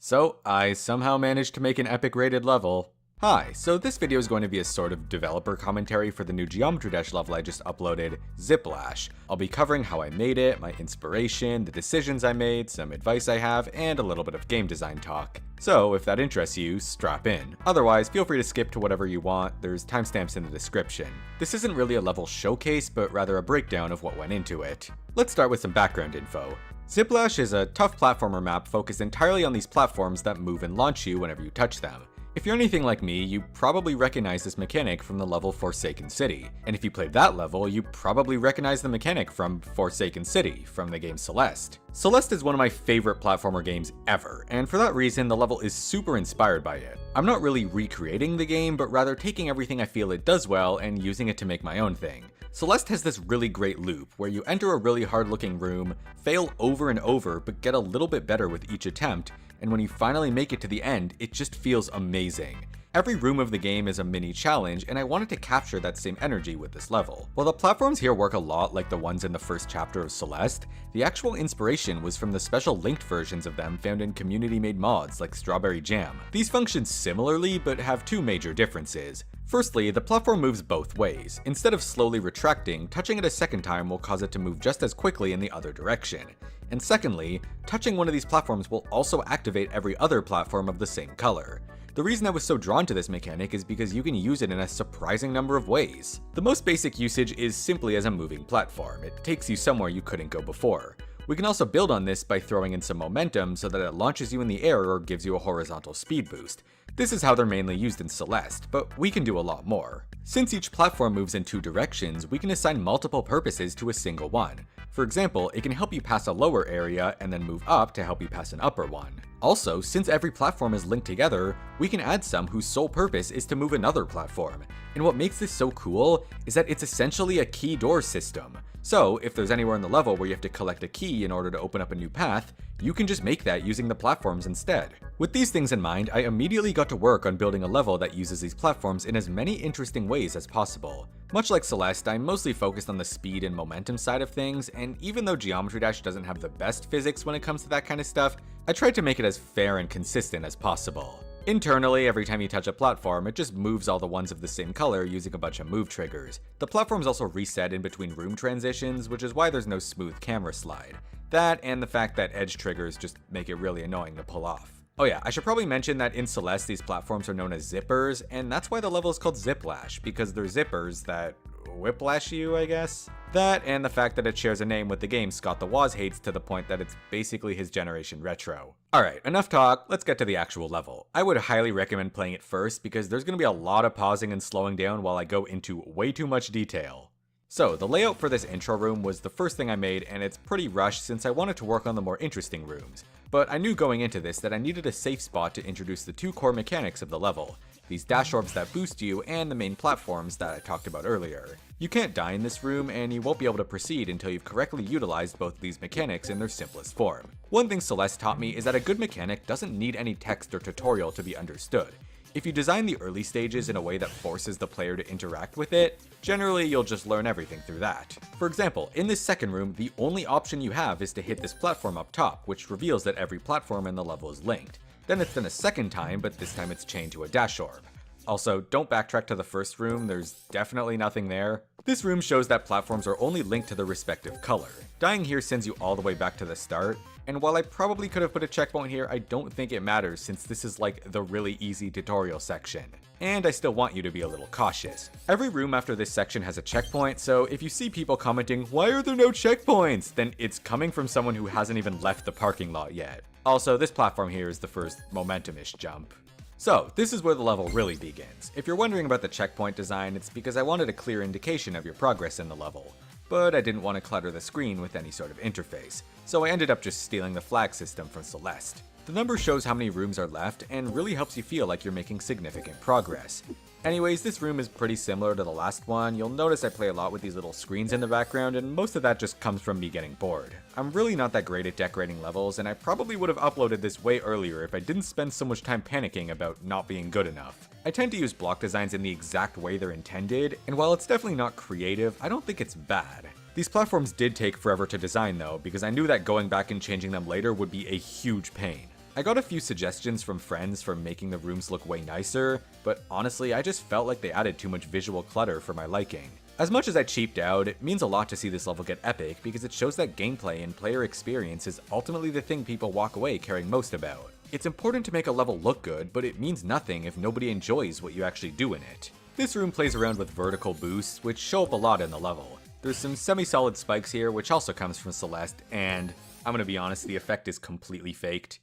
So, I somehow managed to make an epic rated level. Hi, so this video is going to be a sort of developer commentary for the new Geometry Dash level I just uploaded, Zip Lash. I'll be covering how I made it, my inspiration, the decisions I made, some advice I have, and a little bit of game design talk. So if that interests you, strap in. Otherwise, feel free to skip to whatever you want, there's timestamps in the description. This isn't really a level showcase, but rather a breakdown of what went into it. Let's start with some background info. Zip Lash is a tough platformer map focused entirely on these platforms that move and launch you whenever you touch them. If you're anything like me, you probably recognize this mechanic from the level Forsaken City. And if you played that level, you probably recognize the mechanic from Forsaken City, from the game Celeste. Celeste is one of my favorite platformer games ever, and for that reason, the level is super inspired by it. I'm not really recreating the game, but rather taking everything I feel it does well and using it to make my own thing. Celeste has this really great loop, where you enter a really hard looking room, fail over and over, but get a little bit better with each attempt, and when you finally make it to the end, it just feels amazing. Every room of the game is a mini challenge, and I wanted to capture that same energy with this level. While the platforms here work a lot like the ones in the first chapter of Celeste, the actual inspiration was from the special linked versions of them found in community-made mods like Strawberry Jam. These function similarly, but have two major differences. Firstly, the platform moves both ways. Instead of slowly retracting, touching it a second time will cause it to move just as quickly in the other direction. And secondly, touching one of these platforms will also activate every other platform of the same color. The reason I was so drawn to this mechanic is because you can use it in a surprising number of ways. The most basic usage is simply as a moving platform. It takes you somewhere you couldn't go before. We can also build on this by throwing in some momentum so that it launches you in the air or gives you a horizontal speed boost. This is how they're mainly used in Celeste, but we can do a lot more. Since each platform moves in two directions, we can assign multiple purposes to a single one. For example, it can help you pass a lower area and then move up to help you pass an upper one. Also, since every platform is linked together, we can add some whose sole purpose is to move another platform. And what makes this so cool is that it's essentially a key door system. So, if there's anywhere in the level where you have to collect a key in order to open up a new path, you can just make that using the platforms instead. With these things in mind, I immediately got to work on building a level that uses these platforms in as many interesting ways as possible. Much like Celeste, I'm mostly focused on the speed and momentum side of things, and even though Geometry Dash doesn't have the best physics when it comes to that kind of stuff, I tried to make it as fair and consistent as possible. Internally, every time you touch a platform, it just moves all the ones of the same color using a bunch of move triggers. The platforms also reset in between room transitions, which is why there's no smooth camera slide. That and the fact that edge triggers just make it really annoying to pull off. Oh yeah, I should probably mention that in Celeste these platforms are known as zippers, and that's why the level is called Zip Lash, because they're zippers that whiplash you, I guess? That and the fact that it shares a name with the game Scott the Woz hates to the point that it's basically his generation retro. Alright, enough talk, let's get to the actual level. I would highly recommend playing it first because there's going to be a lot of pausing and slowing down while I go into way too much detail. So, the layout for this intro room was the first thing I made, and it's pretty rushed since I wanted to work on the more interesting rooms. But I knew going into this that I needed a safe spot to introduce the two core mechanics of the level, these dash orbs that boost you and the main platforms that I talked about earlier. You can't die in this room, and you won't be able to proceed until you've correctly utilized both these mechanics in their simplest form. One thing Celeste taught me is that a good mechanic doesn't need any text or tutorial to be understood. If you design the early stages in a way that forces the player to interact with it, generally you'll just learn everything through that. For example, in this second room, the only option you have is to hit this platform up top, which reveals that every platform in the level is linked. Then it's done a second time, but this time it's chained to a dash orb. Also, don't backtrack to the first room, there's definitely nothing there. This room shows that platforms are only linked to the respective color. Dying here sends you all the way back to the start, and while I probably could have put a checkpoint here, I don't think it matters since this is like the really easy tutorial section. And I still want you to be a little cautious. Every room after this section has a checkpoint, so if you see people commenting, "Why are there no checkpoints?" then it's coming from someone who hasn't even left the parking lot yet. Also, this platform here is the first momentum-ish jump. So, this is where the level really begins. If you're wondering about the checkpoint design, it's because I wanted a clear indication of your progress in the level. But I didn't want to clutter the screen with any sort of interface, so I ended up just stealing the flag system from Celeste. The number shows how many rooms are left and really helps you feel like you're making significant progress. Anyways, this room is pretty similar to the last one. You'll notice I play a lot with these little screens in the background, and most of that just comes from me getting bored. I'm really not that great at decorating levels, and I probably would have uploaded this way earlier if I didn't spend so much time panicking about not being good enough. I tend to use block designs in the exact way they're intended, and while it's definitely not creative, I don't think it's bad. These platforms did take forever to design though, because I knew that going back and changing them later would be a huge pain. I got a few suggestions from friends for making the rooms look way nicer, but honestly I just felt like they added too much visual clutter for my liking. As much as I cheaped out, it means a lot to see this level get epic because it shows that gameplay and player experience is ultimately the thing people walk away caring most about. It's important to make a level look good, but it means nothing if nobody enjoys what you actually do in it. This room plays around with vertical boosts, which show up a lot in the level. There's some semi-solid spikes here, which also comes from Celeste, and I'm gonna be honest, the effect is completely faked.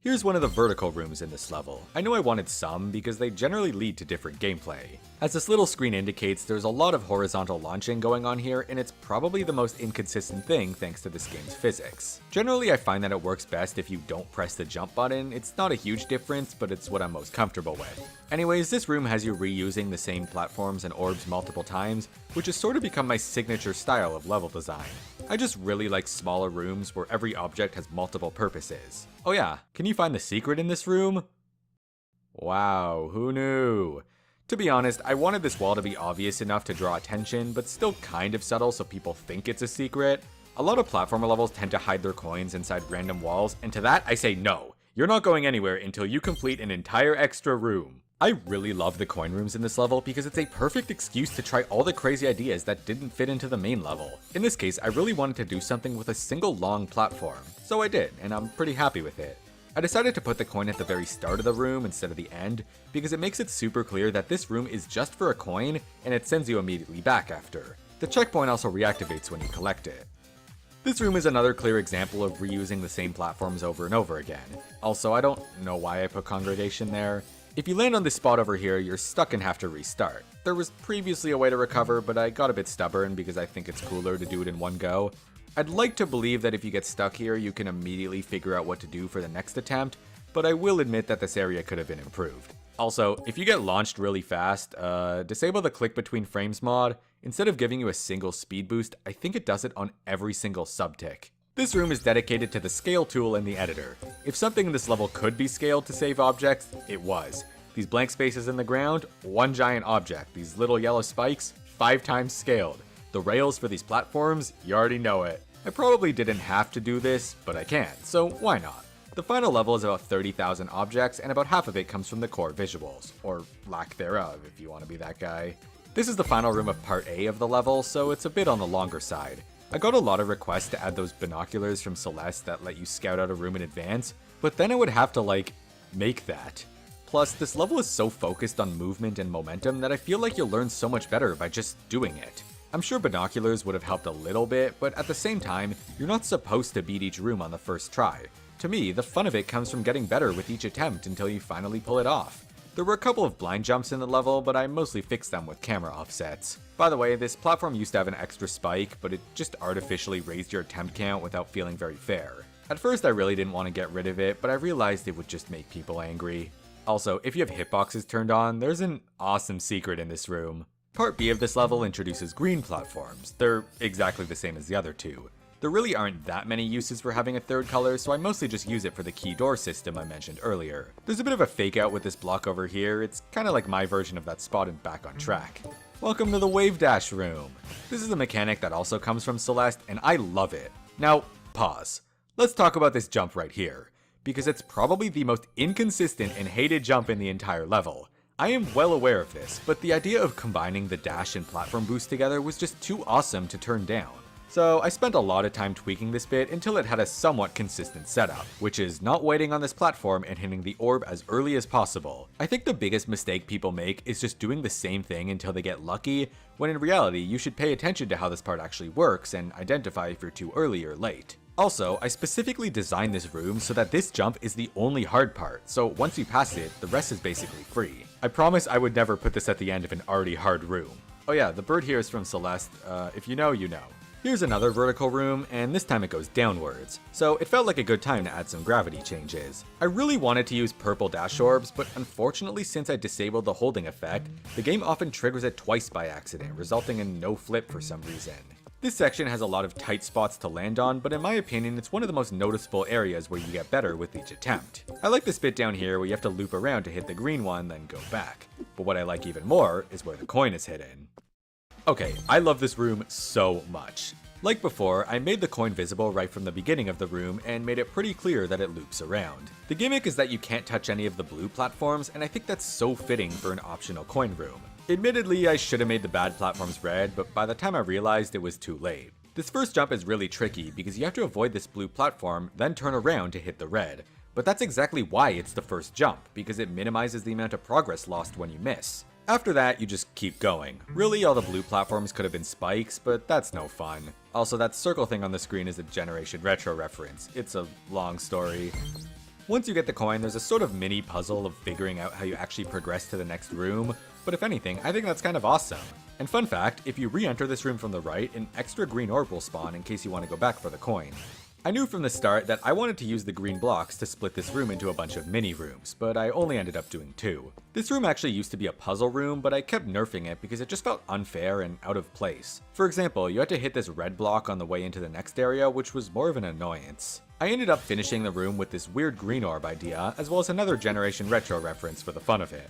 Here's one of the vertical rooms in this level. I know I wanted some because they generally lead to different gameplay. As this little screen indicates, there's a lot of horizontal launching going on here, and it's probably the most inconsistent thing thanks to this game's physics. Generally, I find that it works best if you don't press the jump button. It's not a huge difference, but it's what I'm most comfortable with. Anyways, this room has you reusing the same platforms and orbs multiple times, which has sort of become my signature style of level design. I just really like smaller rooms where every object has multiple purposes. Oh yeah, can you find the secret in this room? Wow, who knew? To be honest, I wanted this wall to be obvious enough to draw attention, but still kind of subtle so people think it's a secret. A lot of platformer levels tend to hide their coins inside random walls, and to that I say no. You're not going anywhere until you complete an entire extra room. I really love the coin rooms in this level because it's a perfect excuse to try all the crazy ideas that didn't fit into the main level. In this case, I really wanted to do something with a single long platform, so I did, and I'm pretty happy with it. I decided to put the coin at the very start of the room instead of the end, because it makes it super clear that this room is just for a coin, and it sends you immediately back after. The checkpoint also reactivates when you collect it. This room is another clear example of reusing the same platforms over and over again. Also, I don't know why I put Congregation there. If you land on this spot over here, you're stuck and have to restart. There was previously a way to recover, but I got a bit stubborn because I think it's cooler to do it in one go. I'd like to believe that if you get stuck here, you can immediately figure out what to do for the next attempt, but I will admit that this area could have been improved. Also, if you get launched really fast, disable the click between frames mod. Instead of giving you a single speed boost, I think it does it on every single subtick. This room is dedicated to the scale tool in the editor. If something in this level could be scaled to save objects, it was. These blank spaces in the ground, one giant object. These little yellow spikes, 5 times scaled. The rails for these platforms, you already know it. I probably didn't have to do this, but I can, so why not? The final level is about 30,000 objects, and about half of it comes from the core visuals, or lack thereof if you want to be that guy. This is the final room of part A of the level, so it's a bit on the longer side. I got a lot of requests to add those binoculars from Celeste that let you scout out a room in advance, but then I would have to make that. Plus, this level is so focused on movement and momentum that I feel like you'll learn so much better by just doing it. I'm sure binoculars would have helped a little bit, but at the same time, you're not supposed to beat each room on the first try. To me, the fun of it comes from getting better with each attempt until you finally pull it off. There were a couple of blind jumps in the level, but I mostly fixed them with camera offsets. By the way, this platform used to have an extra spike, but it just artificially raised your attempt count without feeling very fair. At first I really didn't want to get rid of it, but I realized it would just make people angry. Also, if you have hitboxes turned on, there's an awesome secret in this room. Part B of this level introduces green platforms. They're exactly the same as the other two. There really aren't that many uses for having a third color, so I mostly just use it for the key door system I mentioned earlier. There's a bit of a fake out with this block over here. It's kinda like my version of that spot in Back on Track. Welcome to the Wave Dash room. This is a mechanic that also comes from Celeste, and I love it. Now, pause. Let's talk about this jump right here, because it's probably the most inconsistent and hated jump in the entire level. I am well aware of this, but the idea of combining the dash and platform boost together was just too awesome to turn down. So I spent a lot of time tweaking this bit until it had a somewhat consistent setup, which is not waiting on this platform and hitting the orb as early as possible. I think the biggest mistake people make is just doing the same thing until they get lucky, when in reality you should pay attention to how this part actually works and identify if you're too early or late. Also, I specifically designed this room so that this jump is the only hard part, so once you pass it, the rest is basically free. I promise I would never put this at the end of an already hard room. Oh yeah, the bird here is from Celeste. If you know, you know. Here's another vertical room, and this time it goes downwards, so it felt like a good time to add some gravity changes. I really wanted to use purple dash orbs, but unfortunately since I disabled the holding effect, the game often triggers it twice by accident, resulting in no flip for some reason. This section has a lot of tight spots to land on, but in my opinion it's one of the most noticeable areas where you get better with each attempt. I like this bit down here where you have to loop around to hit the green one, then go back. But what I like even more is where the coin is hidden. Okay, I love this room so much. Like before, I made the coin visible right from the beginning of the room and made it pretty clear that it loops around. The gimmick is that you can't touch any of the blue platforms, and I think that's so fitting for an optional coin room. Admittedly, I should have made the bad platforms red, but by the time I realized it was too late. This first jump is really tricky because you have to avoid this blue platform, then turn around to hit the red. But that's exactly why it's the first jump, because it minimizes the amount of progress lost when you miss. After that, you just keep going. Really, all the blue platforms could have been spikes, but that's no fun. Also, that circle thing on the screen is a Generation Retro reference. It's a long story. Once you get the coin, there's a sort of mini puzzle of figuring out how you actually progress to the next room, but if anything, I think that's kind of awesome. And fun fact, if you re-enter this room from the right, an extra green orb will spawn in case you want to go back for the coin. I knew from the start that I wanted to use the green blocks to split this room into a bunch of mini rooms, but I only ended up doing 2. This room actually used to be a puzzle room, but I kept nerfing it because it just felt unfair and out of place. For example, you had to hit this red block on the way into the next area, which was more of an annoyance. I ended up finishing the room with this weird green orb idea, as well as another Generation Retro reference for the fun of it.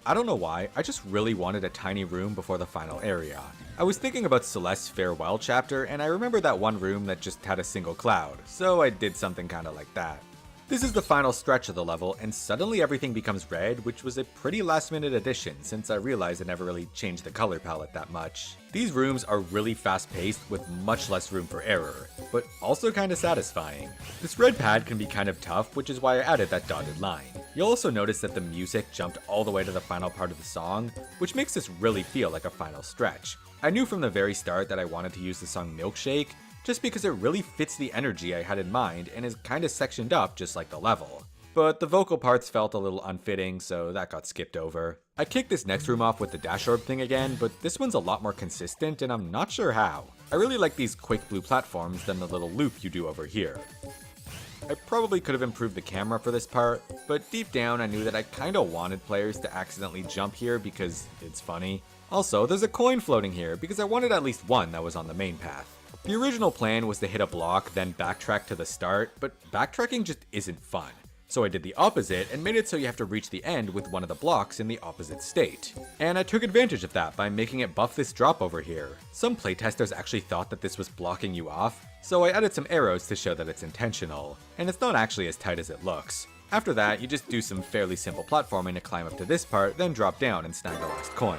I don't know why, I just really wanted a tiny room before the final area. I was thinking about Celeste's farewell chapter, and I remember that one room that just had a single cloud, so I did something kinda like that. This is the final stretch of the level, and suddenly everything becomes red, which was a pretty last minute addition since I realized I never really changed the color palette that much. These rooms are really fast paced with much less room for error, but also kinda satisfying. This red pad can be kind of tough, which is why I added that dotted line. You'll also notice that the music jumped all the way to the final part of the song, which makes this really feel like a final stretch. I knew from the very start that I wanted to use the song Milkshake, just because it really fits the energy I had in mind and is kinda sectioned up just like the level. But the vocal parts felt a little unfitting, so that got skipped over. I kicked this next room off with the dash orb thing again, but this one's a lot more consistent and I'm not sure how. I really like these quick blue platforms than the little loop you do over here. I probably could have improved the camera for this part, but deep down I knew that I kinda wanted players to accidentally jump here because it's funny. Also, there's a coin floating here because I wanted at least one that was on the main path. The original plan was to hit a block, then backtrack to the start, but backtracking just isn't fun. So I did the opposite and made it so you have to reach the end with one of the blocks in the opposite state. And I took advantage of that by making it buff this drop over here. Some playtesters actually thought that this was blocking you off, so I added some arrows to show that it's intentional, and it's not actually as tight as it looks. After that, you just do some fairly simple platforming to climb up to this part, then drop down and snag the last coin.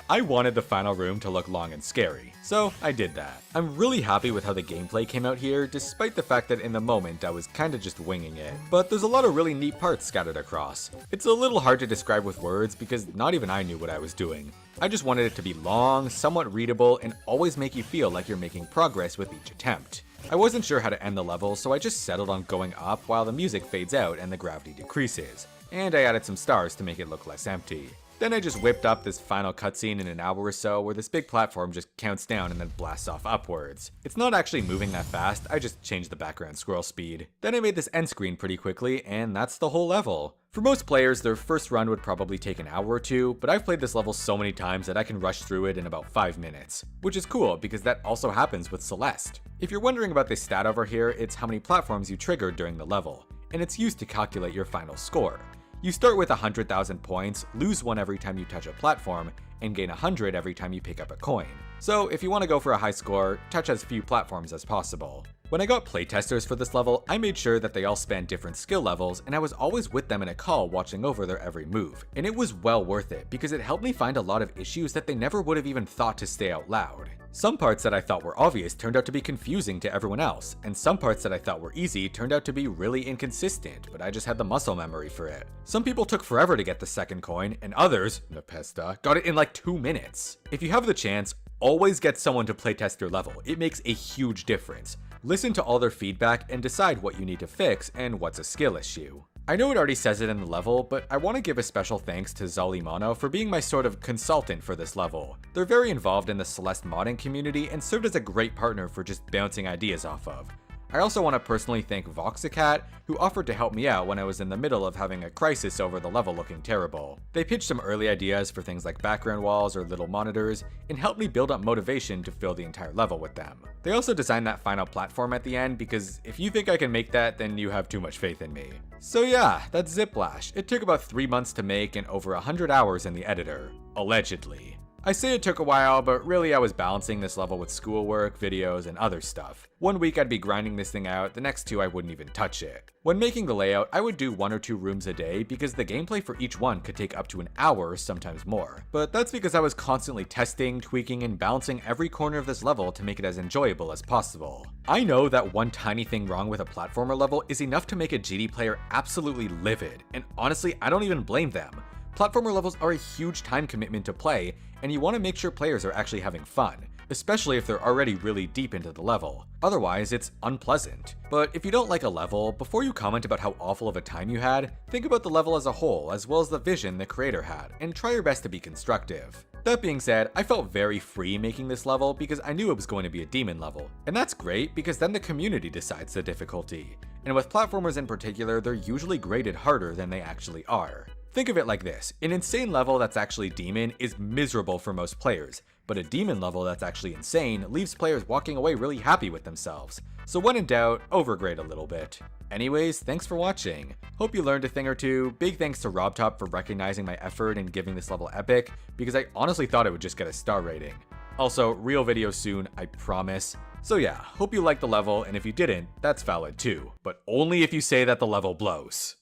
I wanted the final room to look long and scary, so I did that. I'm really happy with how the gameplay came out here, despite the fact that in the moment I was kinda just winging it. But there's a lot of really neat parts scattered across. It's a little hard to describe with words because not even I knew what I was doing. I just wanted it to be long, somewhat readable, and always make you feel like you're making progress with each attempt. I wasn't sure how to end the level, so I just settled on going up while the music fades out and the gravity decreases. And I added some stars to make it look less empty. Then I just whipped up this final cutscene in an hour or so where this big platform just counts down and then blasts off upwards. It's not actually moving that fast, I just changed the background scroll speed. Then I made this end screen pretty quickly, and that's the whole level. For most players, their first run would probably take an hour or two, but I've played this level so many times that I can rush through it in about 5 minutes. Which is cool, because that also happens with Celeste. If you're wondering about this stat over here, it's how many platforms you triggered during the level, and it's used to calculate your final score. You start with 100,000 points, lose 1 every time you touch a platform, and gain 100 every time you pick up a coin. So if you want to go for a high score, touch as few platforms as possible. When I got playtesters for this level, I made sure that they all spanned different skill levels, and I was always with them in a call watching over their every move. And it was well worth it, because it helped me find a lot of issues that they never would have even thought to say out loud. Some parts that I thought were obvious turned out to be confusing to everyone else, and some parts that I thought were easy turned out to be really inconsistent, but I just had the muscle memory for it. Some people took forever to get the second coin, and others, Nepesta, got it in like 2 minutes. If you have the chance, always get someone to playtest your level. It makes a huge difference. Listen to all their feedback and decide what you need to fix and what's a skill issue. I know it already says it in the level, but I want to give a special thanks to Zalimano for being my sort of consultant for this level. They're very involved in the Celeste modding community and served as a great partner for just bouncing ideas off of. I also want to personally thank Voxacat, who offered to help me out when I was in the middle of having a crisis over the level looking terrible. They pitched some early ideas for things like background walls or little monitors, and helped me build up motivation to fill the entire level with them. They also designed that final platform at the end, because if you think I can make that, then you have too much faith in me. So yeah, that's Zip Lash. It took about 3 months to make and over 100 hours in the editor. Allegedly. I say it took a while, but really I was balancing this level with schoolwork, videos, and other stuff. One week I'd be grinding this thing out, the next 2 I wouldn't even touch it. When making the layout, I would do 1 or 2 rooms a day because the gameplay for each one could take up to an hour, sometimes more. But that's because I was constantly testing, tweaking, and balancing every corner of this level to make it as enjoyable as possible. I know that one tiny thing wrong with a platformer level is enough to make a GD player absolutely livid, and honestly, I don't even blame them. Platformer levels are a huge time commitment to play, and you want to make sure players are actually having fun, especially if they're already really deep into the level. Otherwise, it's unpleasant. But if you don't like a level, before you comment about how awful of a time you had, think about the level as a whole, as well as the vision the creator had, and try your best to be constructive. That being said, I felt very free making this level because I knew it was going to be a demon level. And that's great because then the community decides the difficulty. And with platformers in particular, they're usually graded harder than they actually are. Think of it like this, an insane level that's actually demon is miserable for most players, but a demon level that's actually insane leaves players walking away really happy with themselves. So when in doubt, overgrade a little bit. Anyways, thanks for watching. Hope you learned a thing or two. Big thanks to RobTop for recognizing my effort in giving this level epic, because I honestly thought it would just get a star rating. Also, real videos soon, I promise. So yeah, hope you liked the level, and if you didn't, that's valid too, but only if you say that the level blows.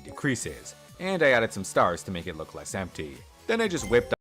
Decreases, and I added some stars to make it look less empty. Then I just whipped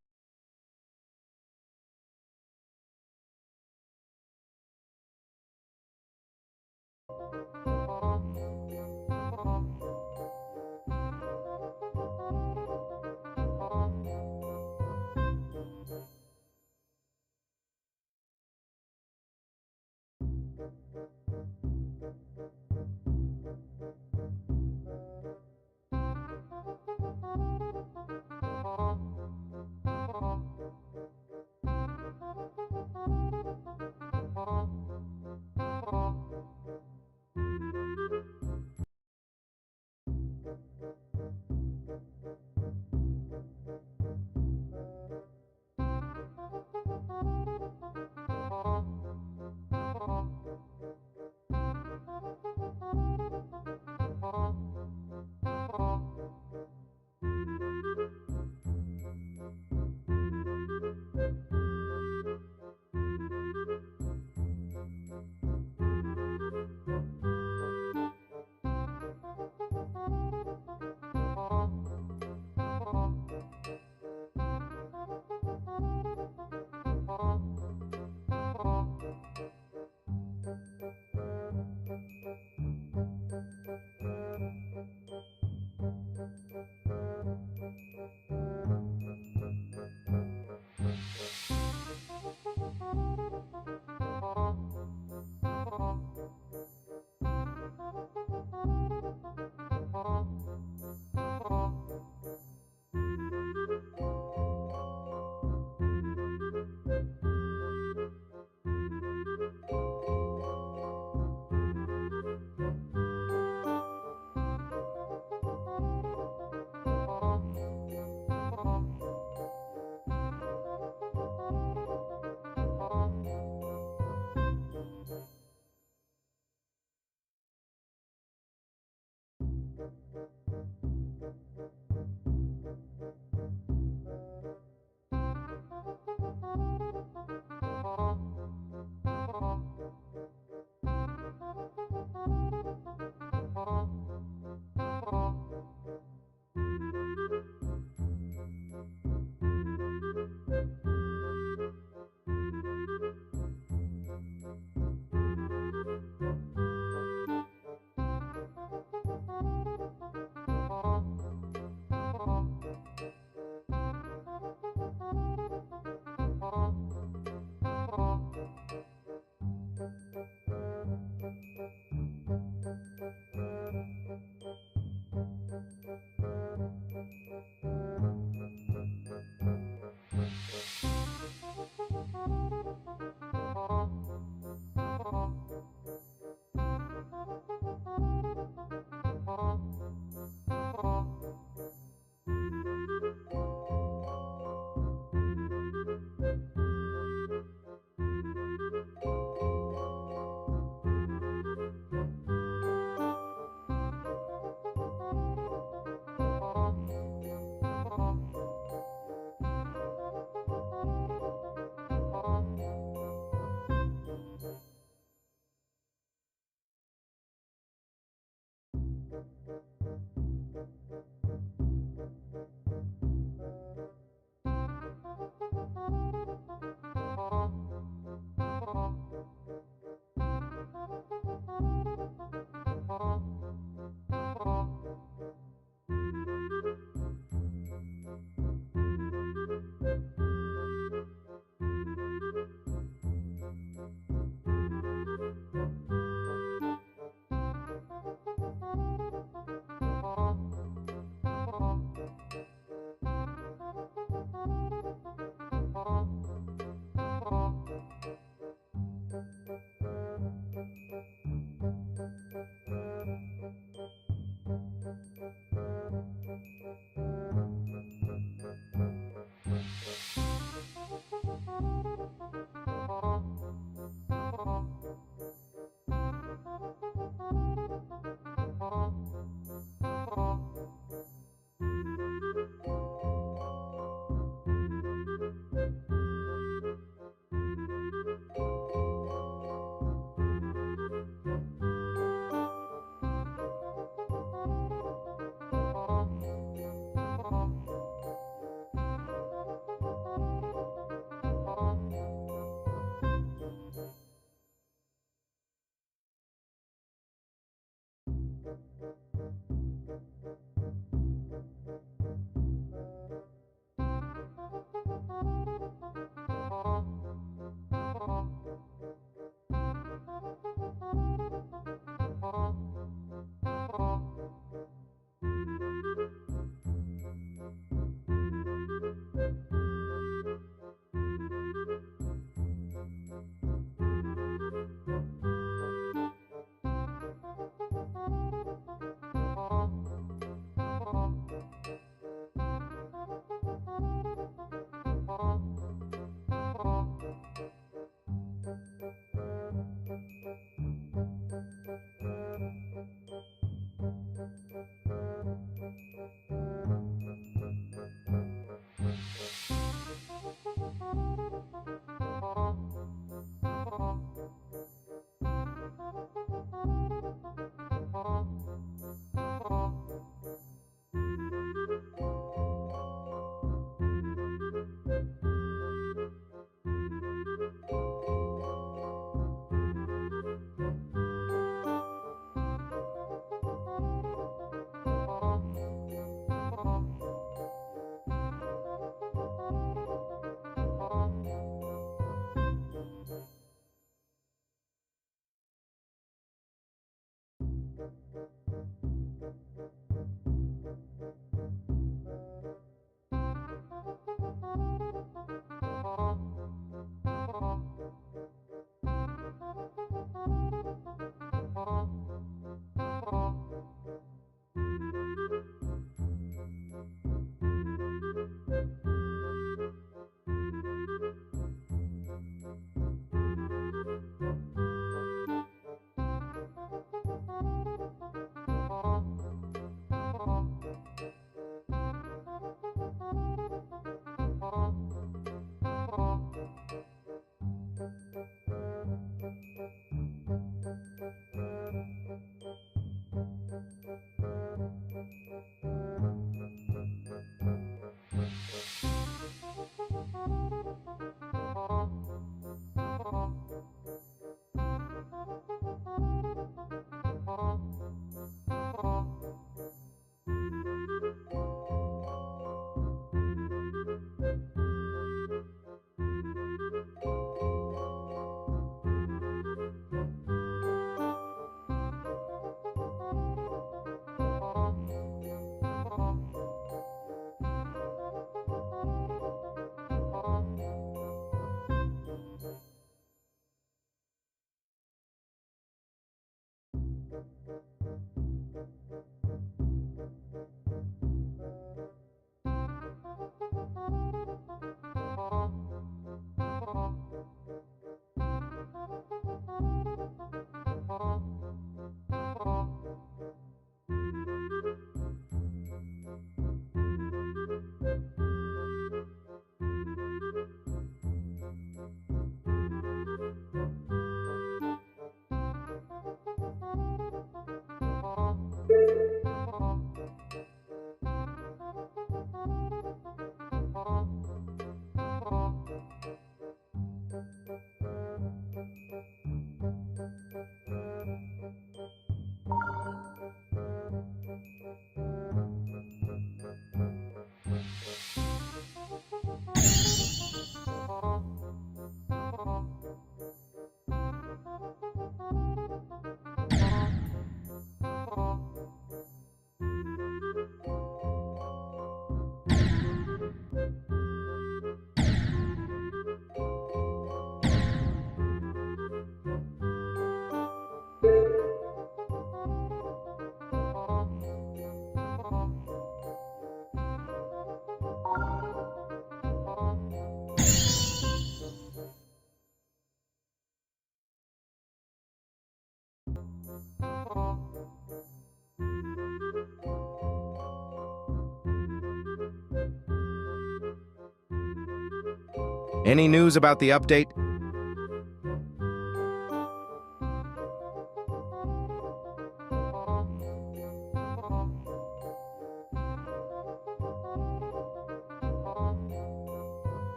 Any news about the update?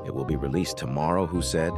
It will be released tomorrow, who said?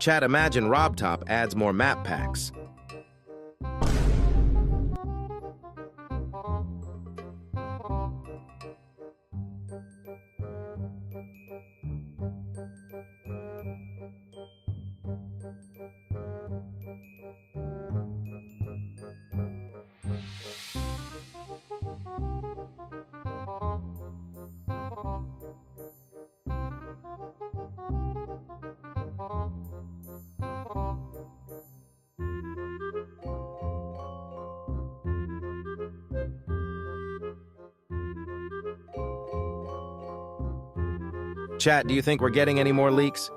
Chat, imagine RobTop adds more map packs. Chat, do you think we're getting any more leaks?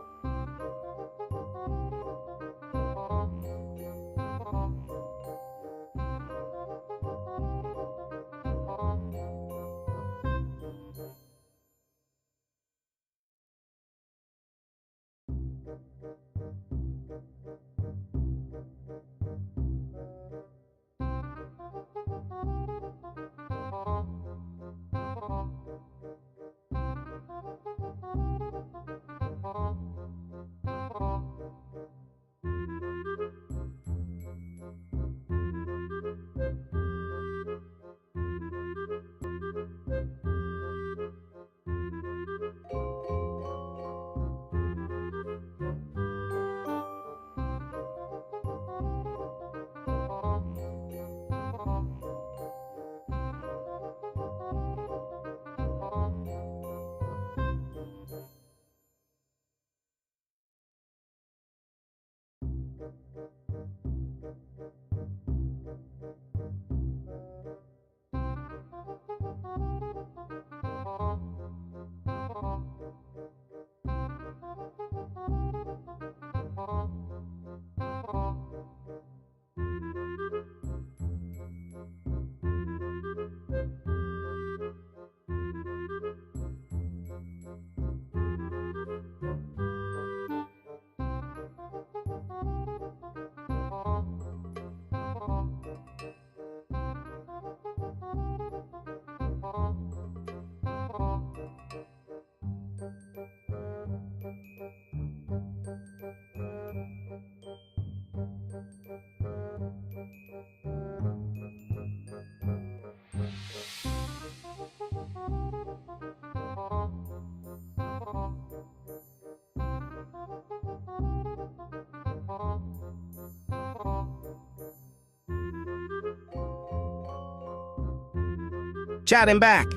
Chat, him back.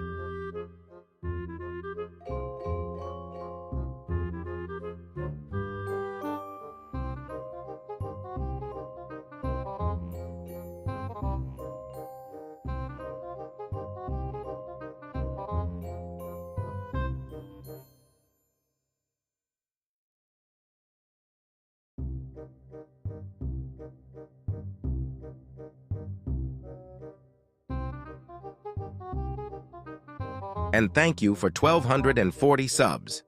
And thank you for 1,240 subs.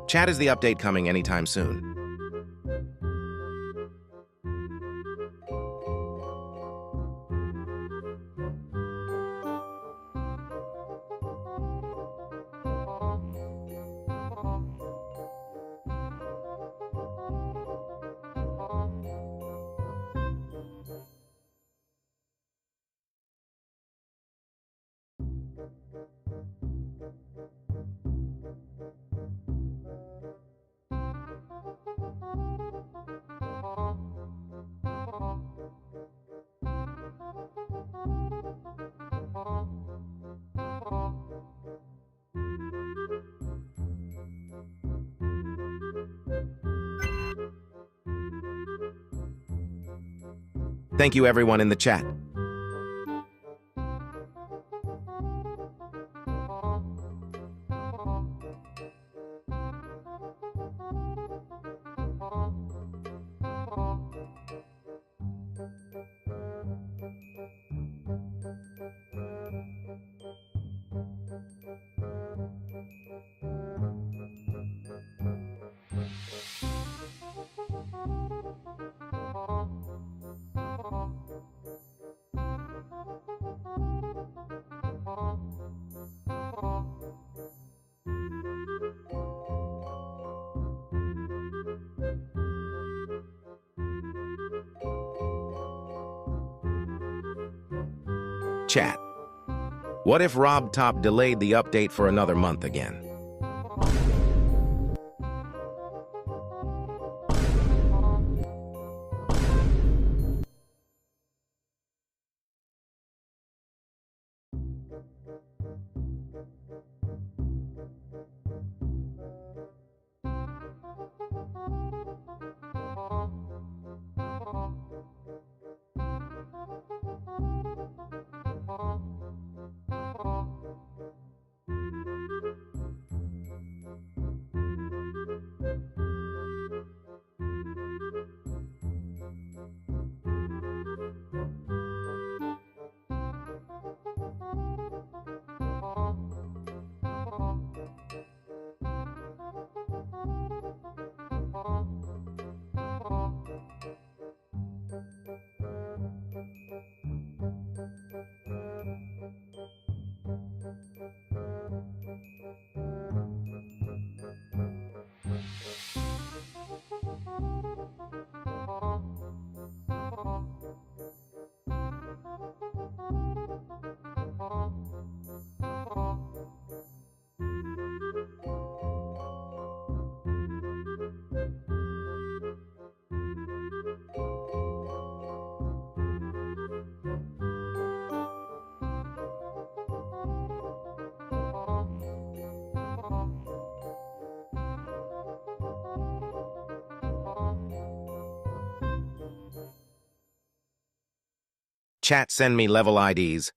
Chat, is the update coming anytime soon? Thank you everyone in the chat. Chat. What if Rob Top delayed the update for another month again? Chat, send me level IDs.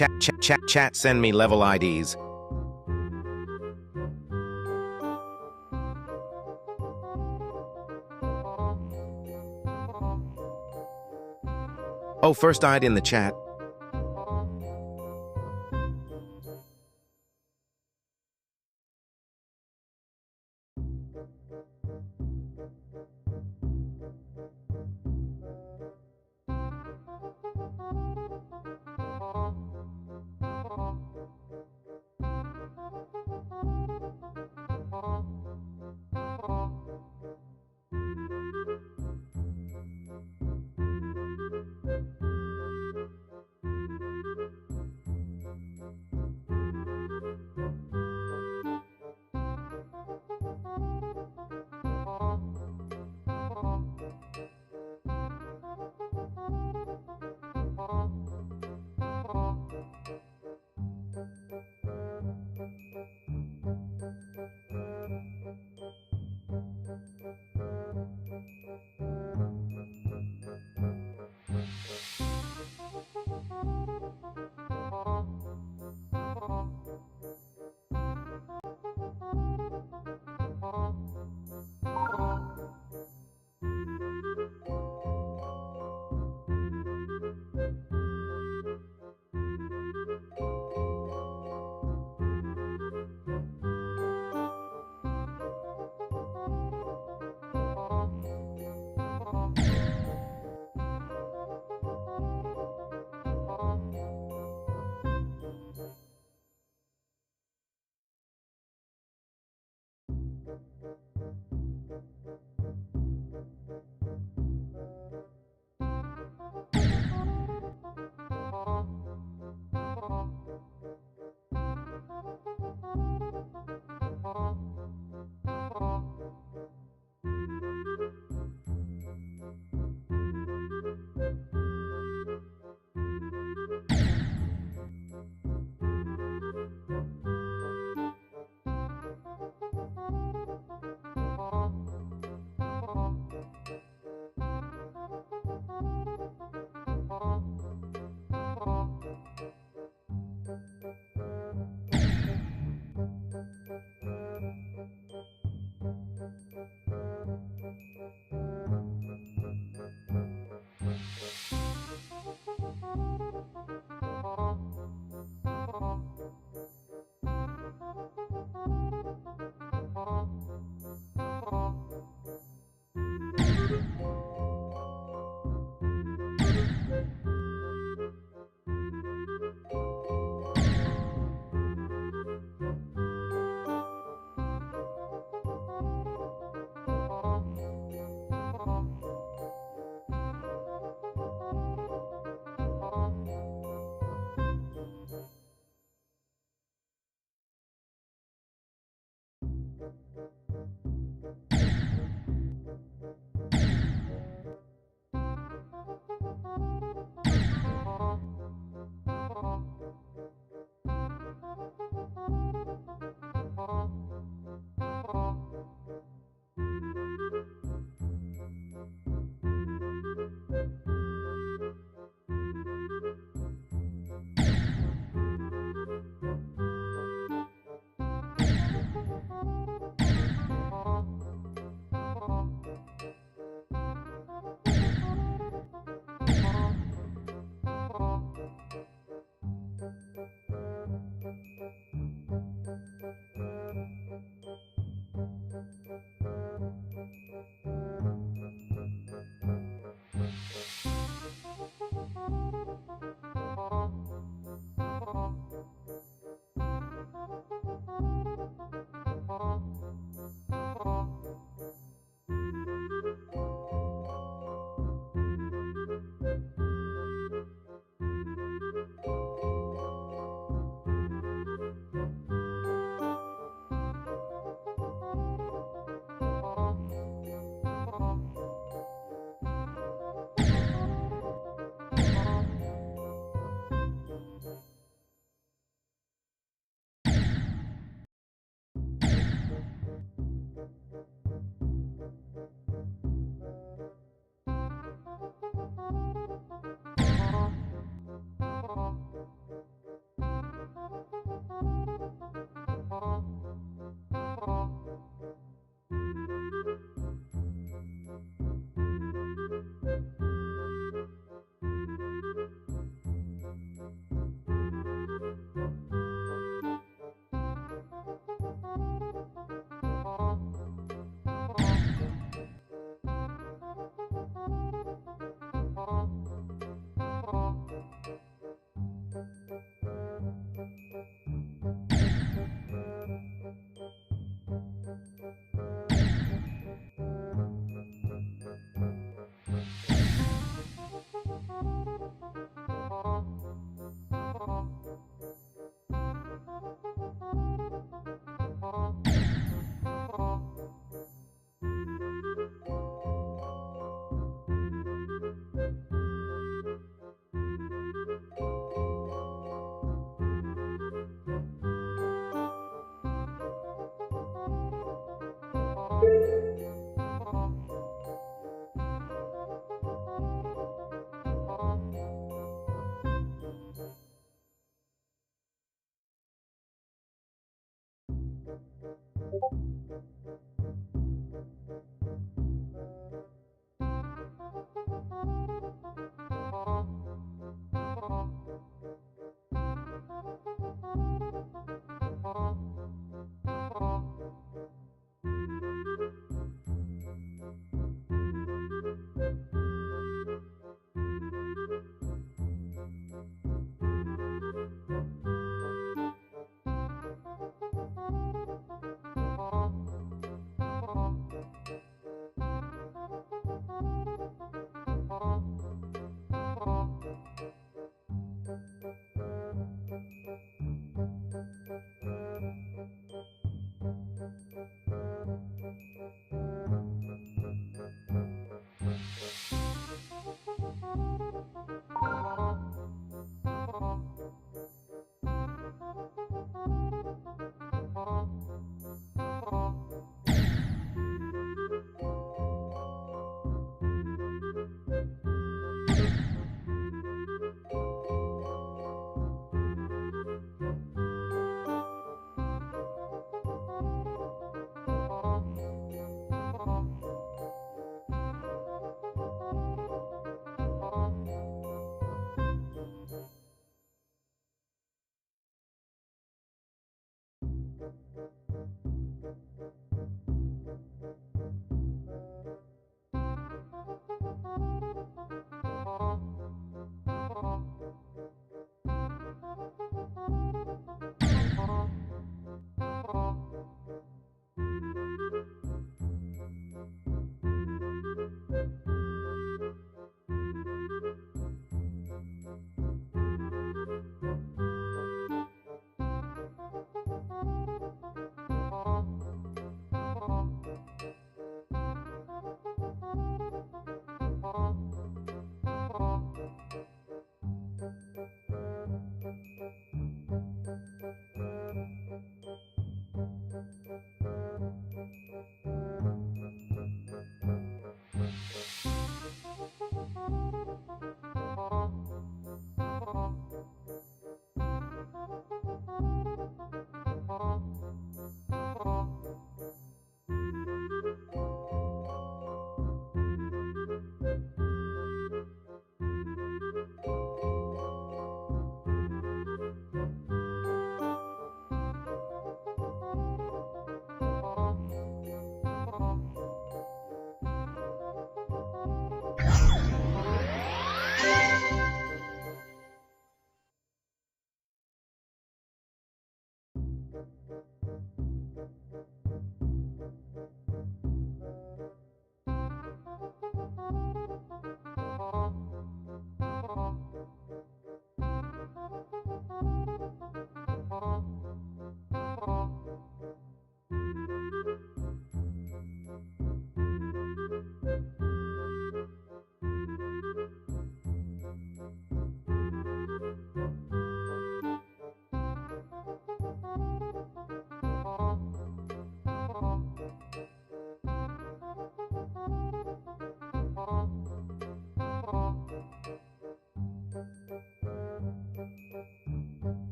Chat, send me level IDs. Oh, first ID in the chat.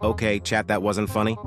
Okay, chat, that wasn't funny.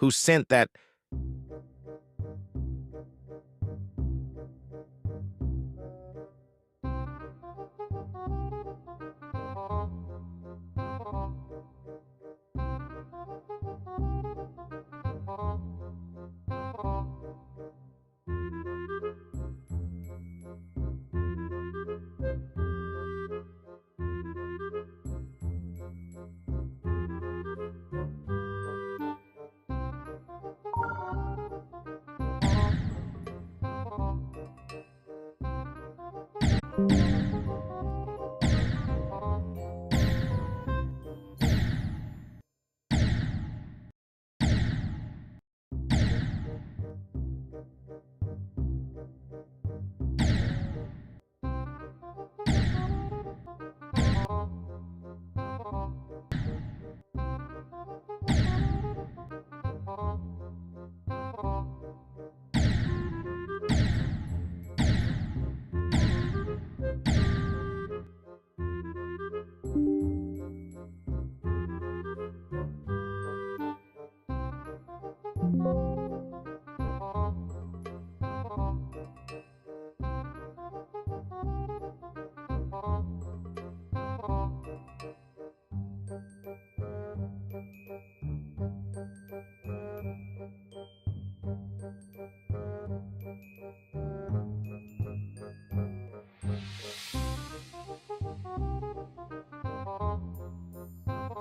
Who sent that?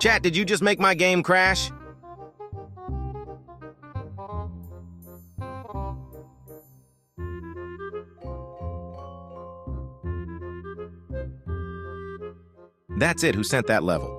Chat, did you just make my game crash? That's it, who sent that level?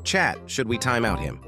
Chat, should we time out him?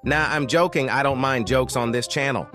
Nah, I'm joking. I don't mind jokes on this channel.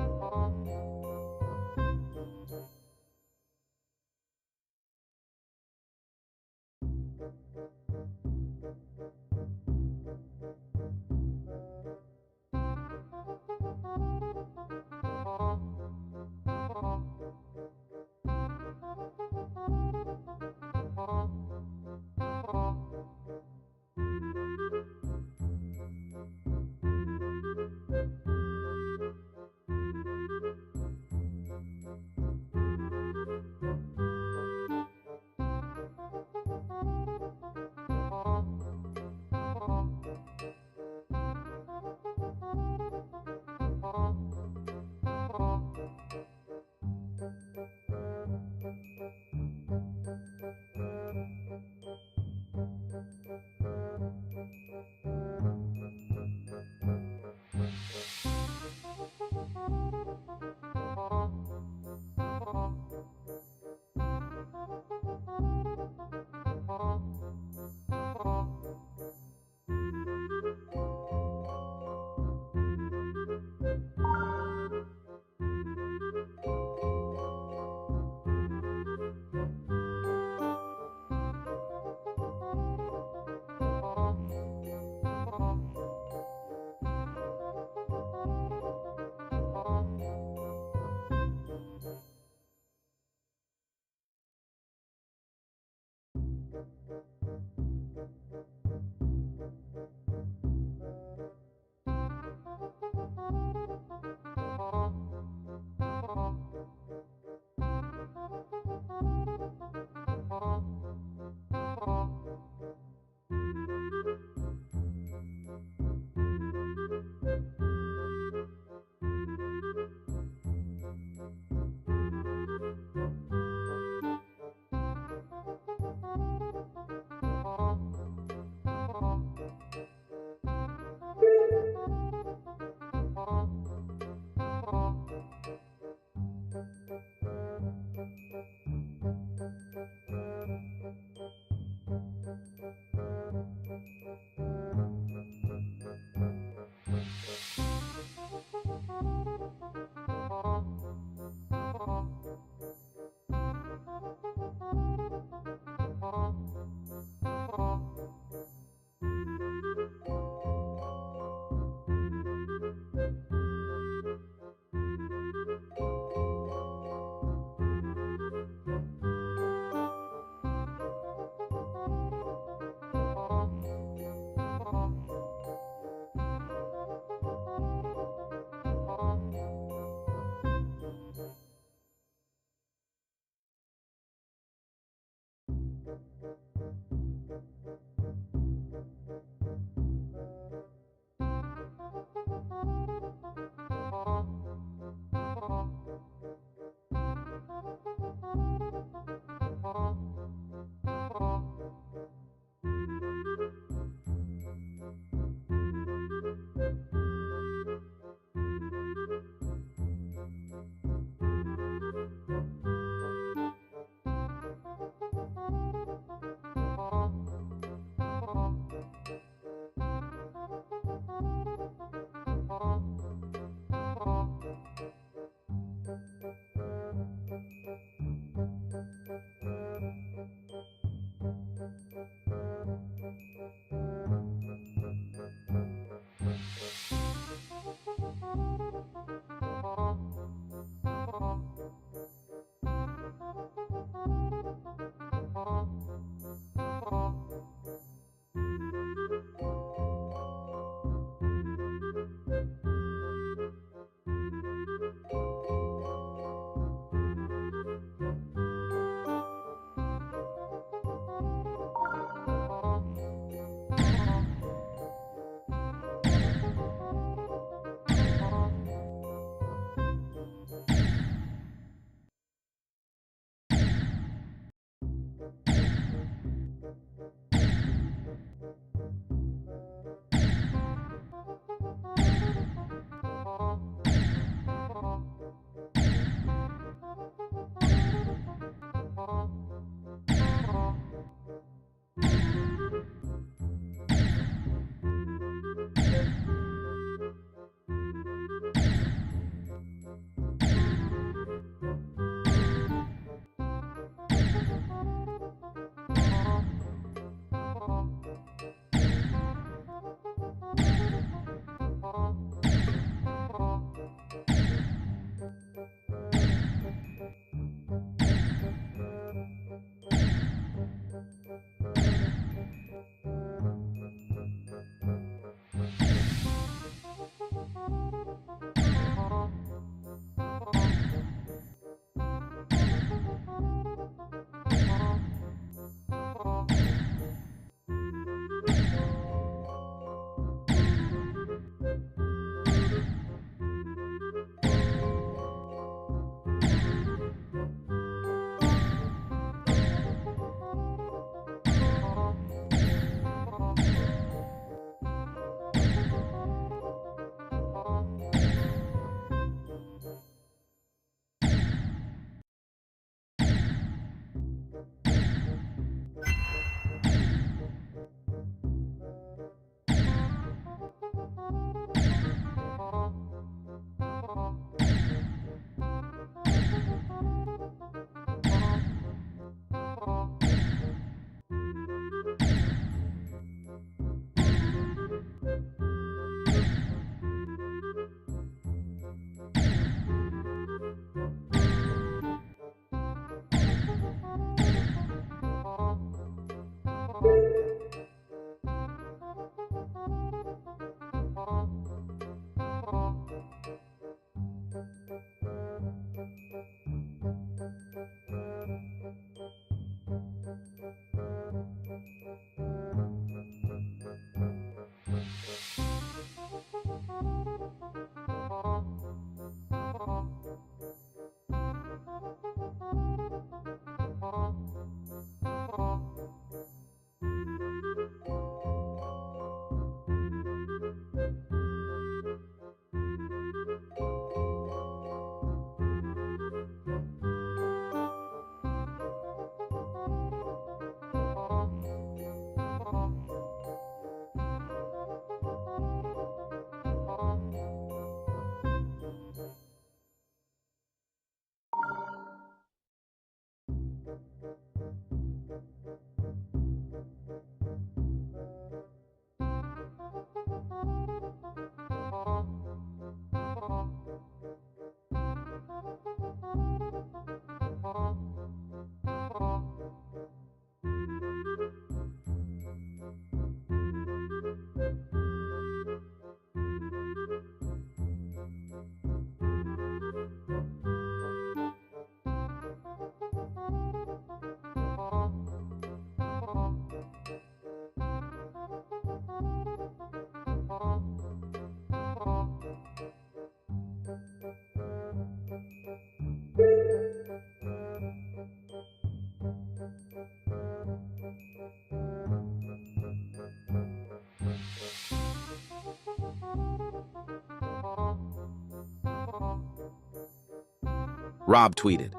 Rob tweeted.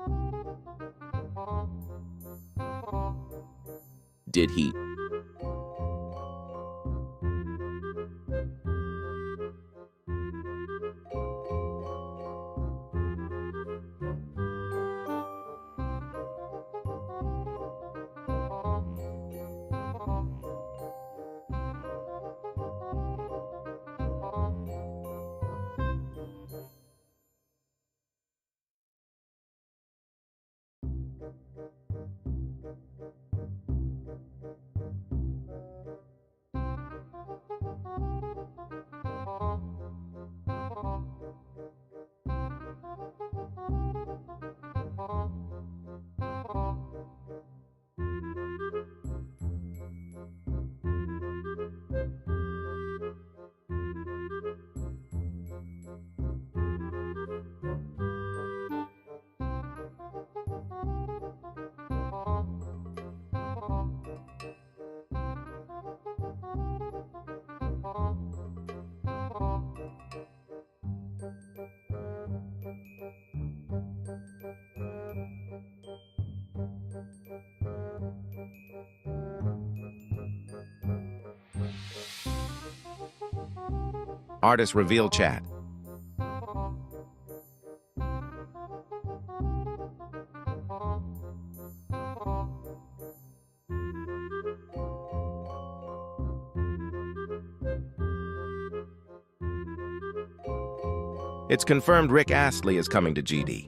Did he? Artist reveal chat. It's confirmed Rick Astley is coming to GD.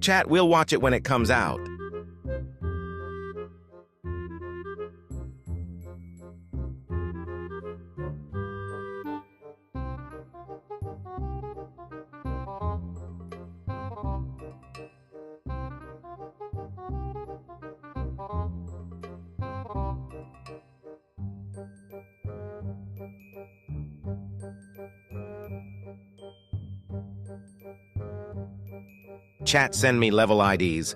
Chat, we'll watch it when it comes out. Chat, send me level IDs.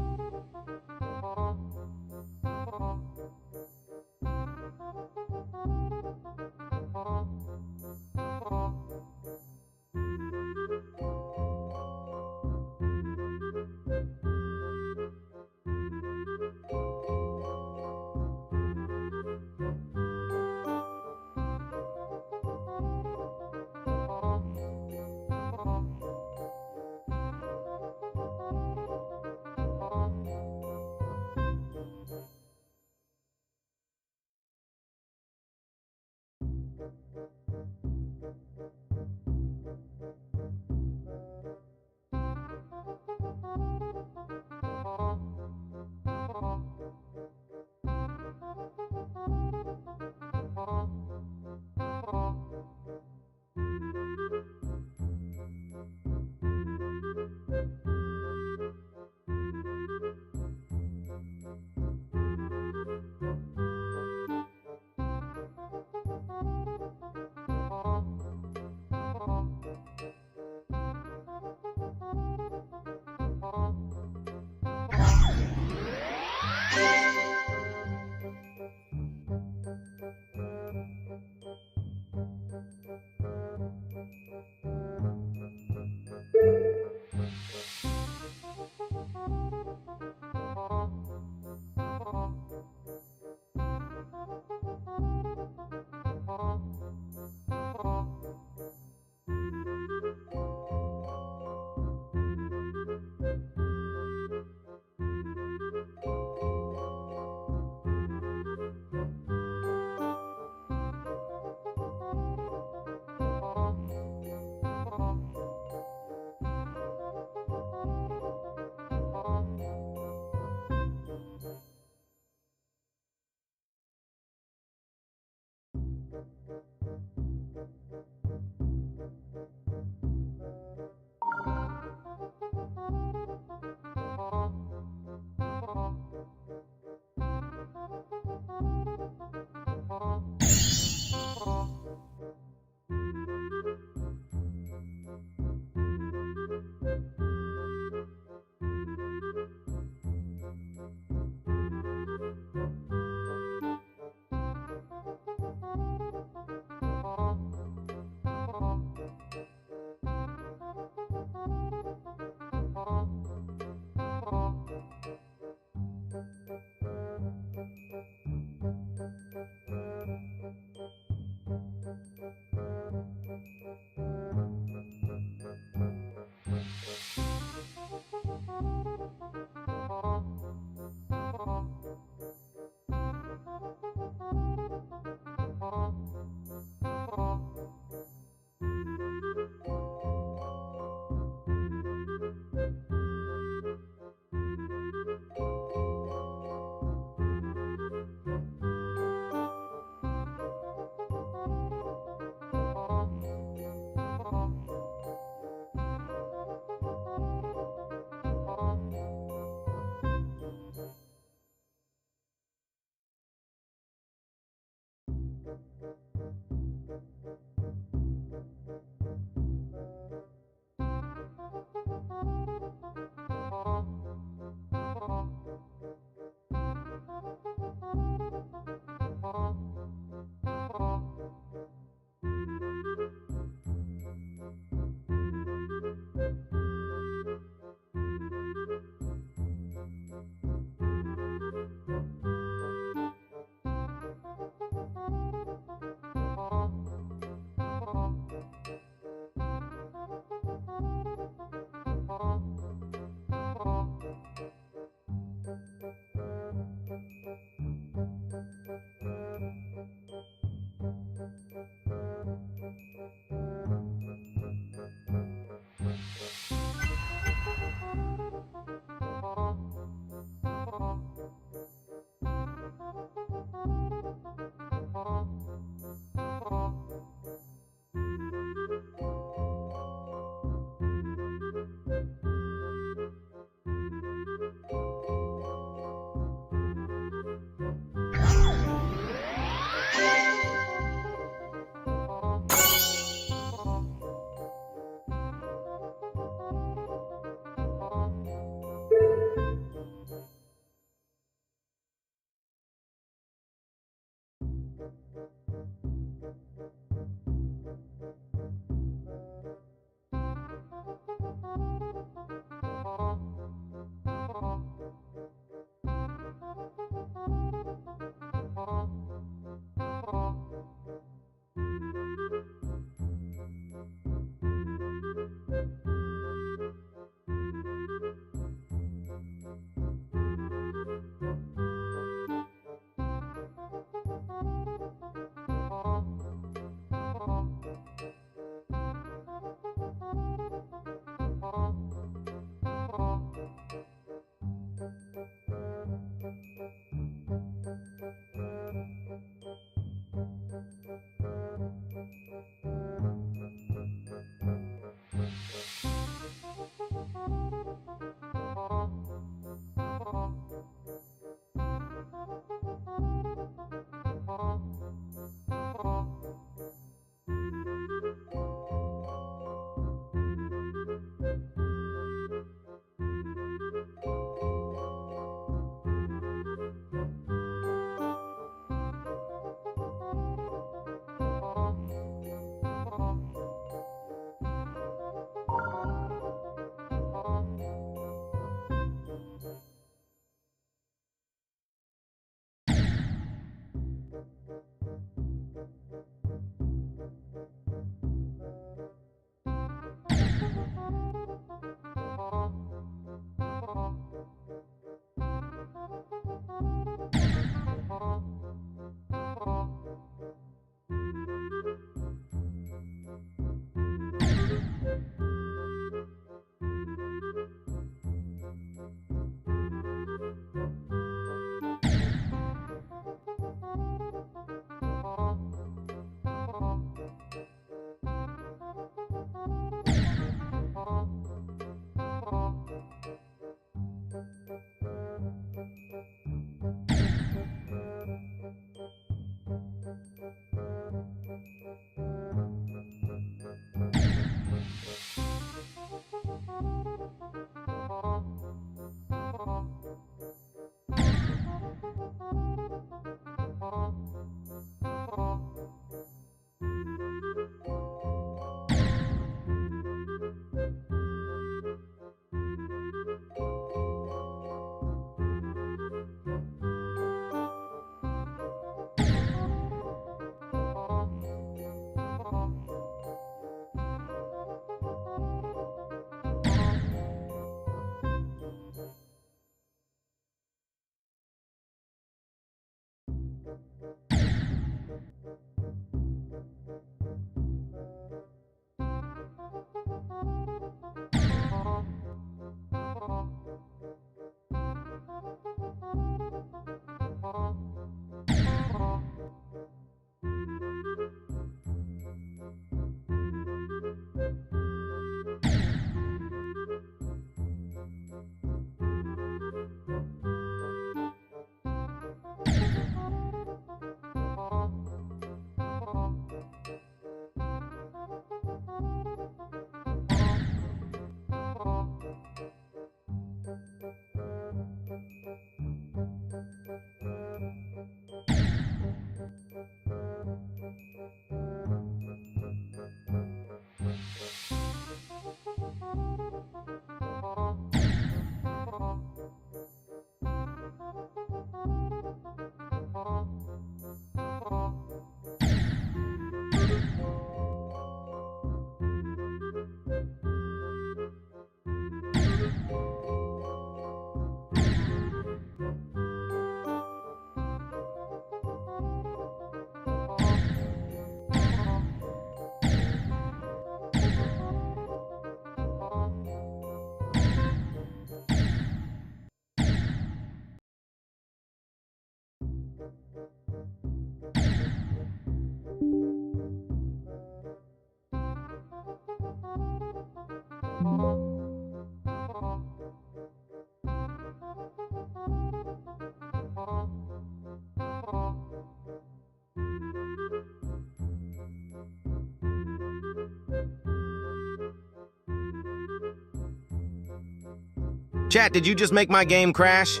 Chat, did you just make my game crash?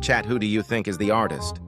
Chat, who do you think is the artist?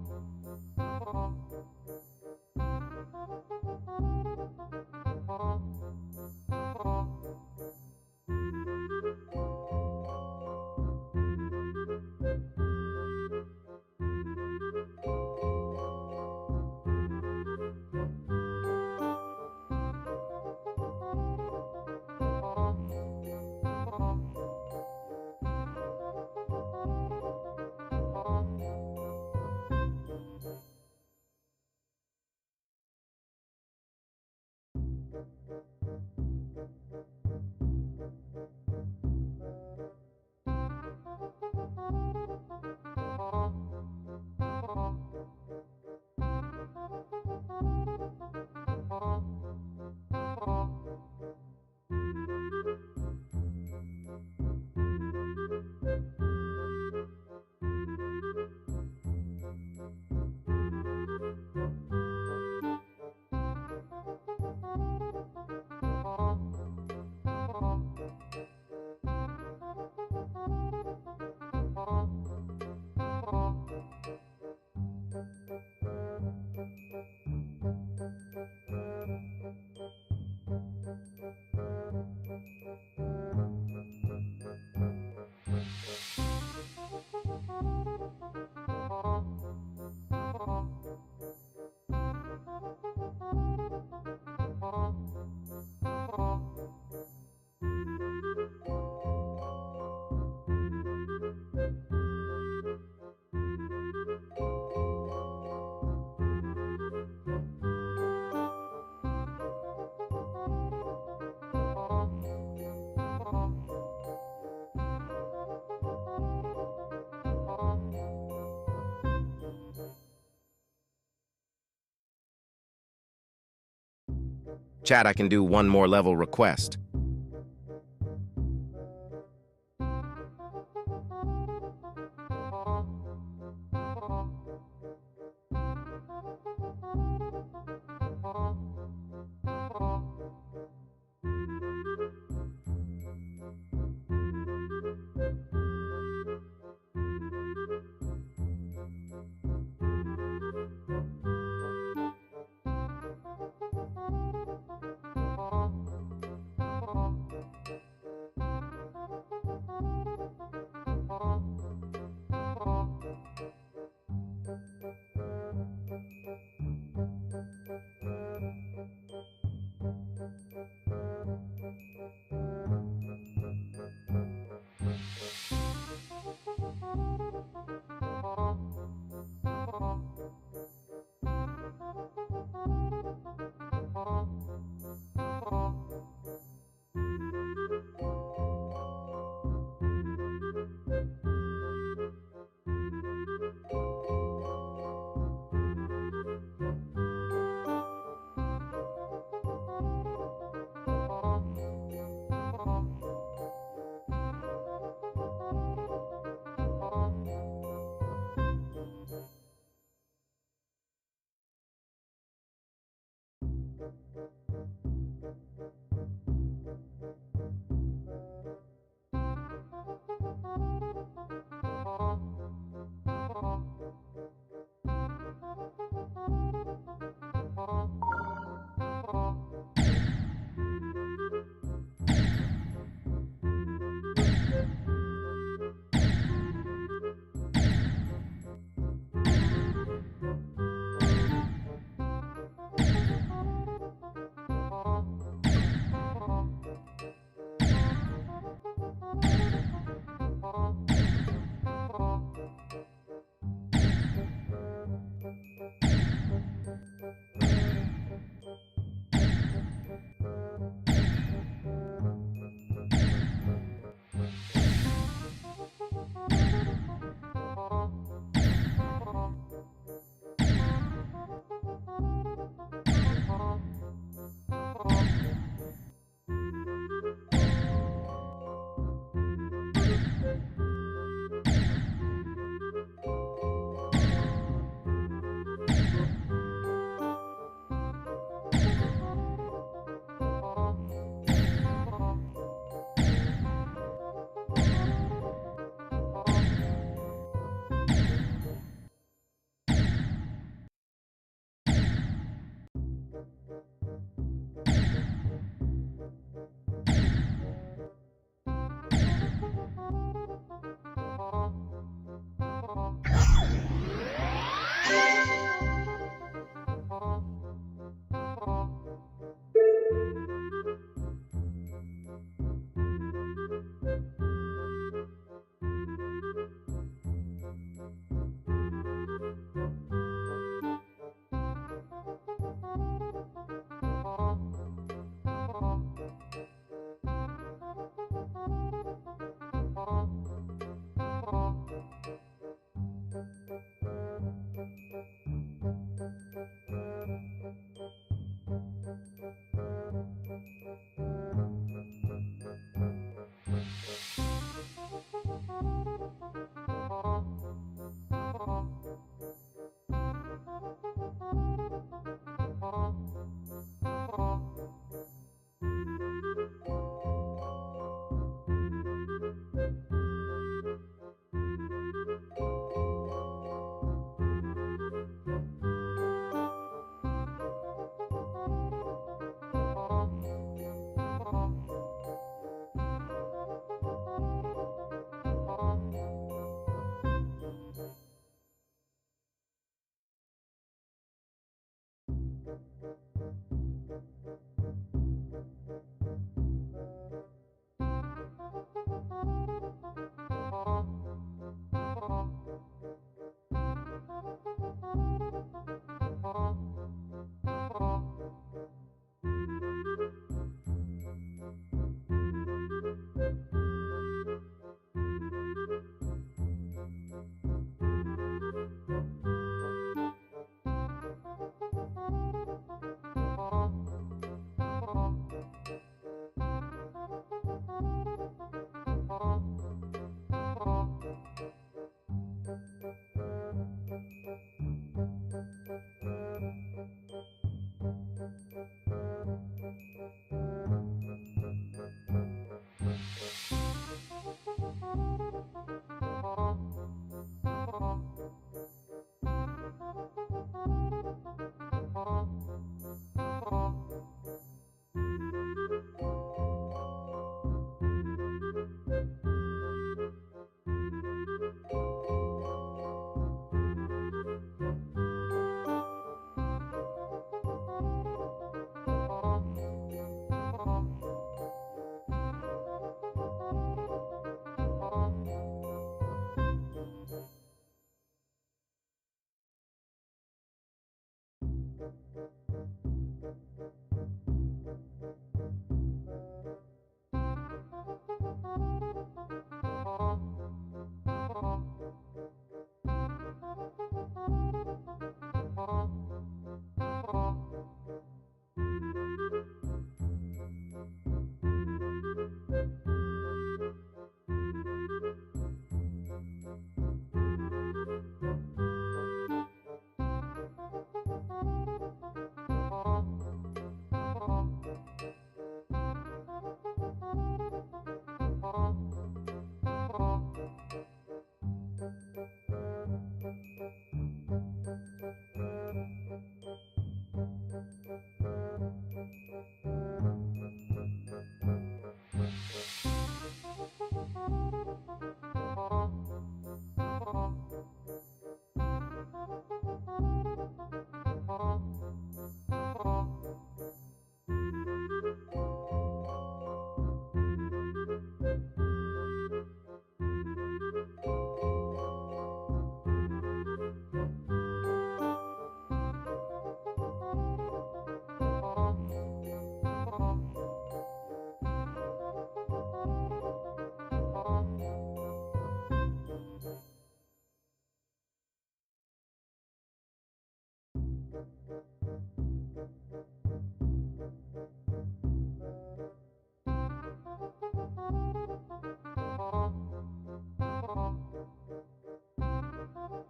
Chat, I can do one more level request.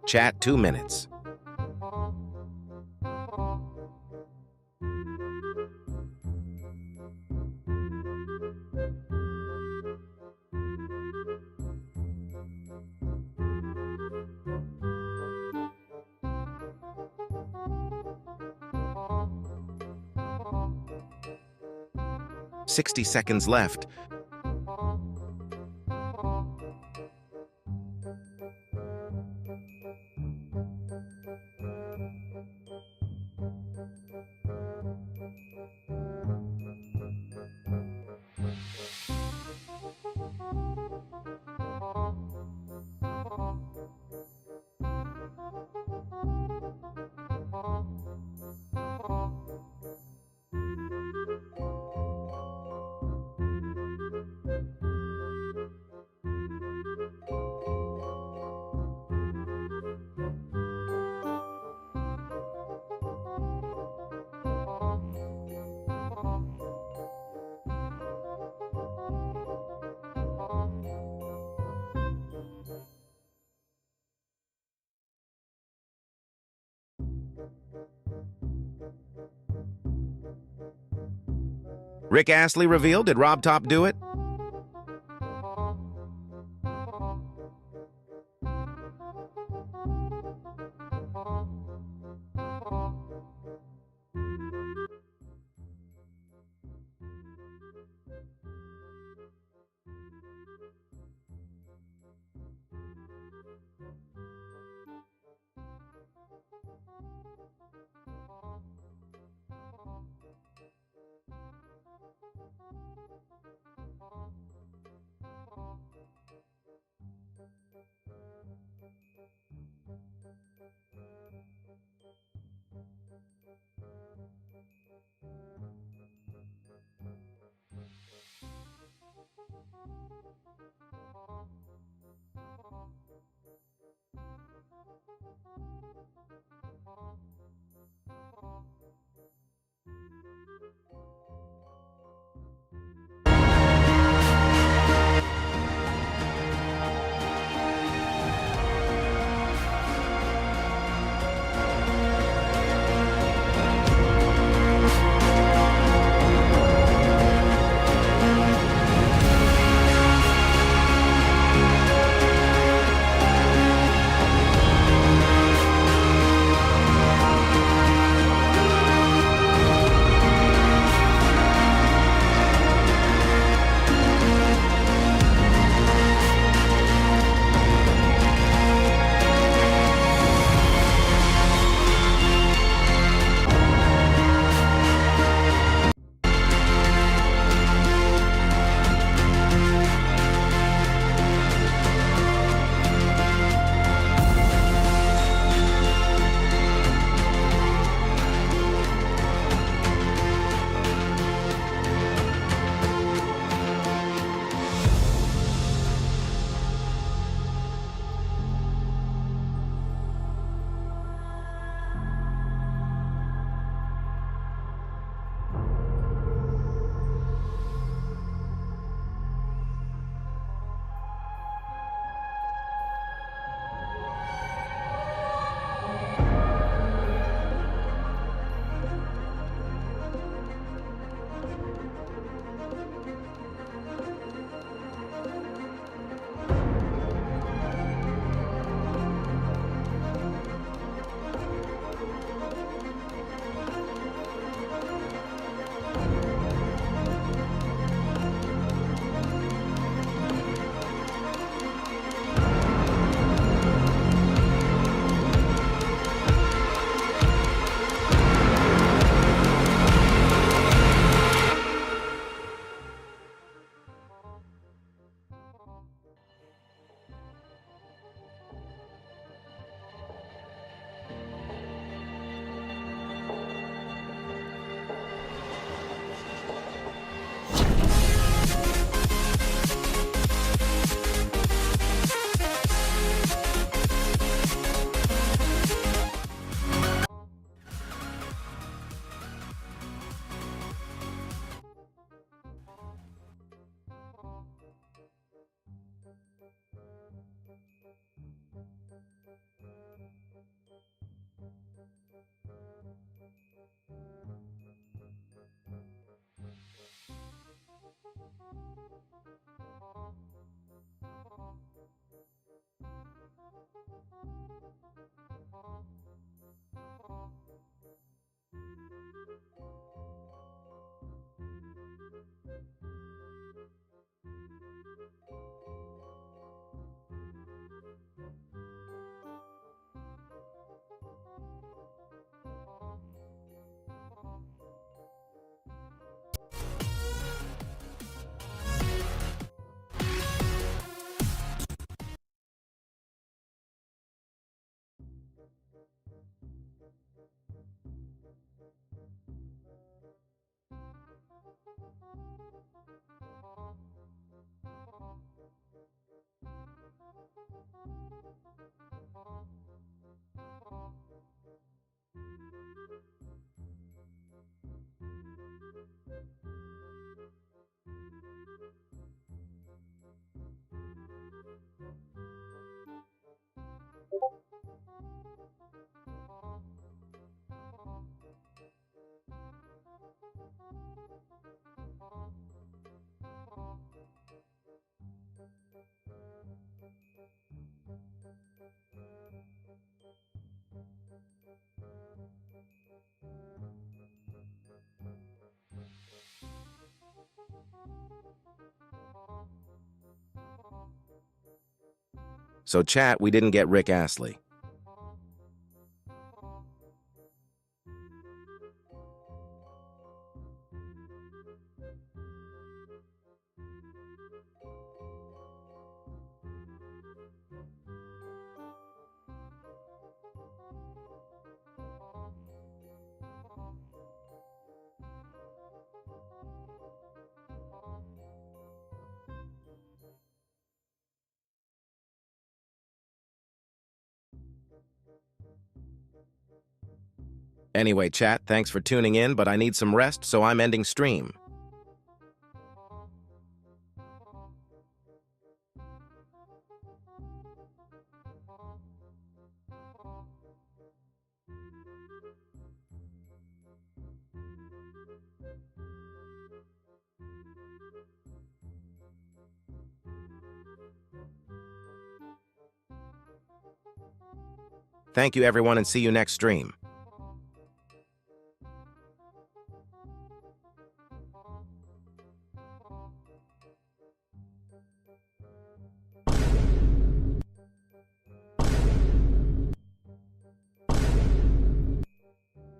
Chat 2 minutes. $60 left. Rick Astley revealed. Did Rob Top do it? So chat, we didn't get Rick Astley. Anyway, chat, thanks for tuning in, but I need some rest, so I'm ending stream. Thank you, everyone, and see you next stream.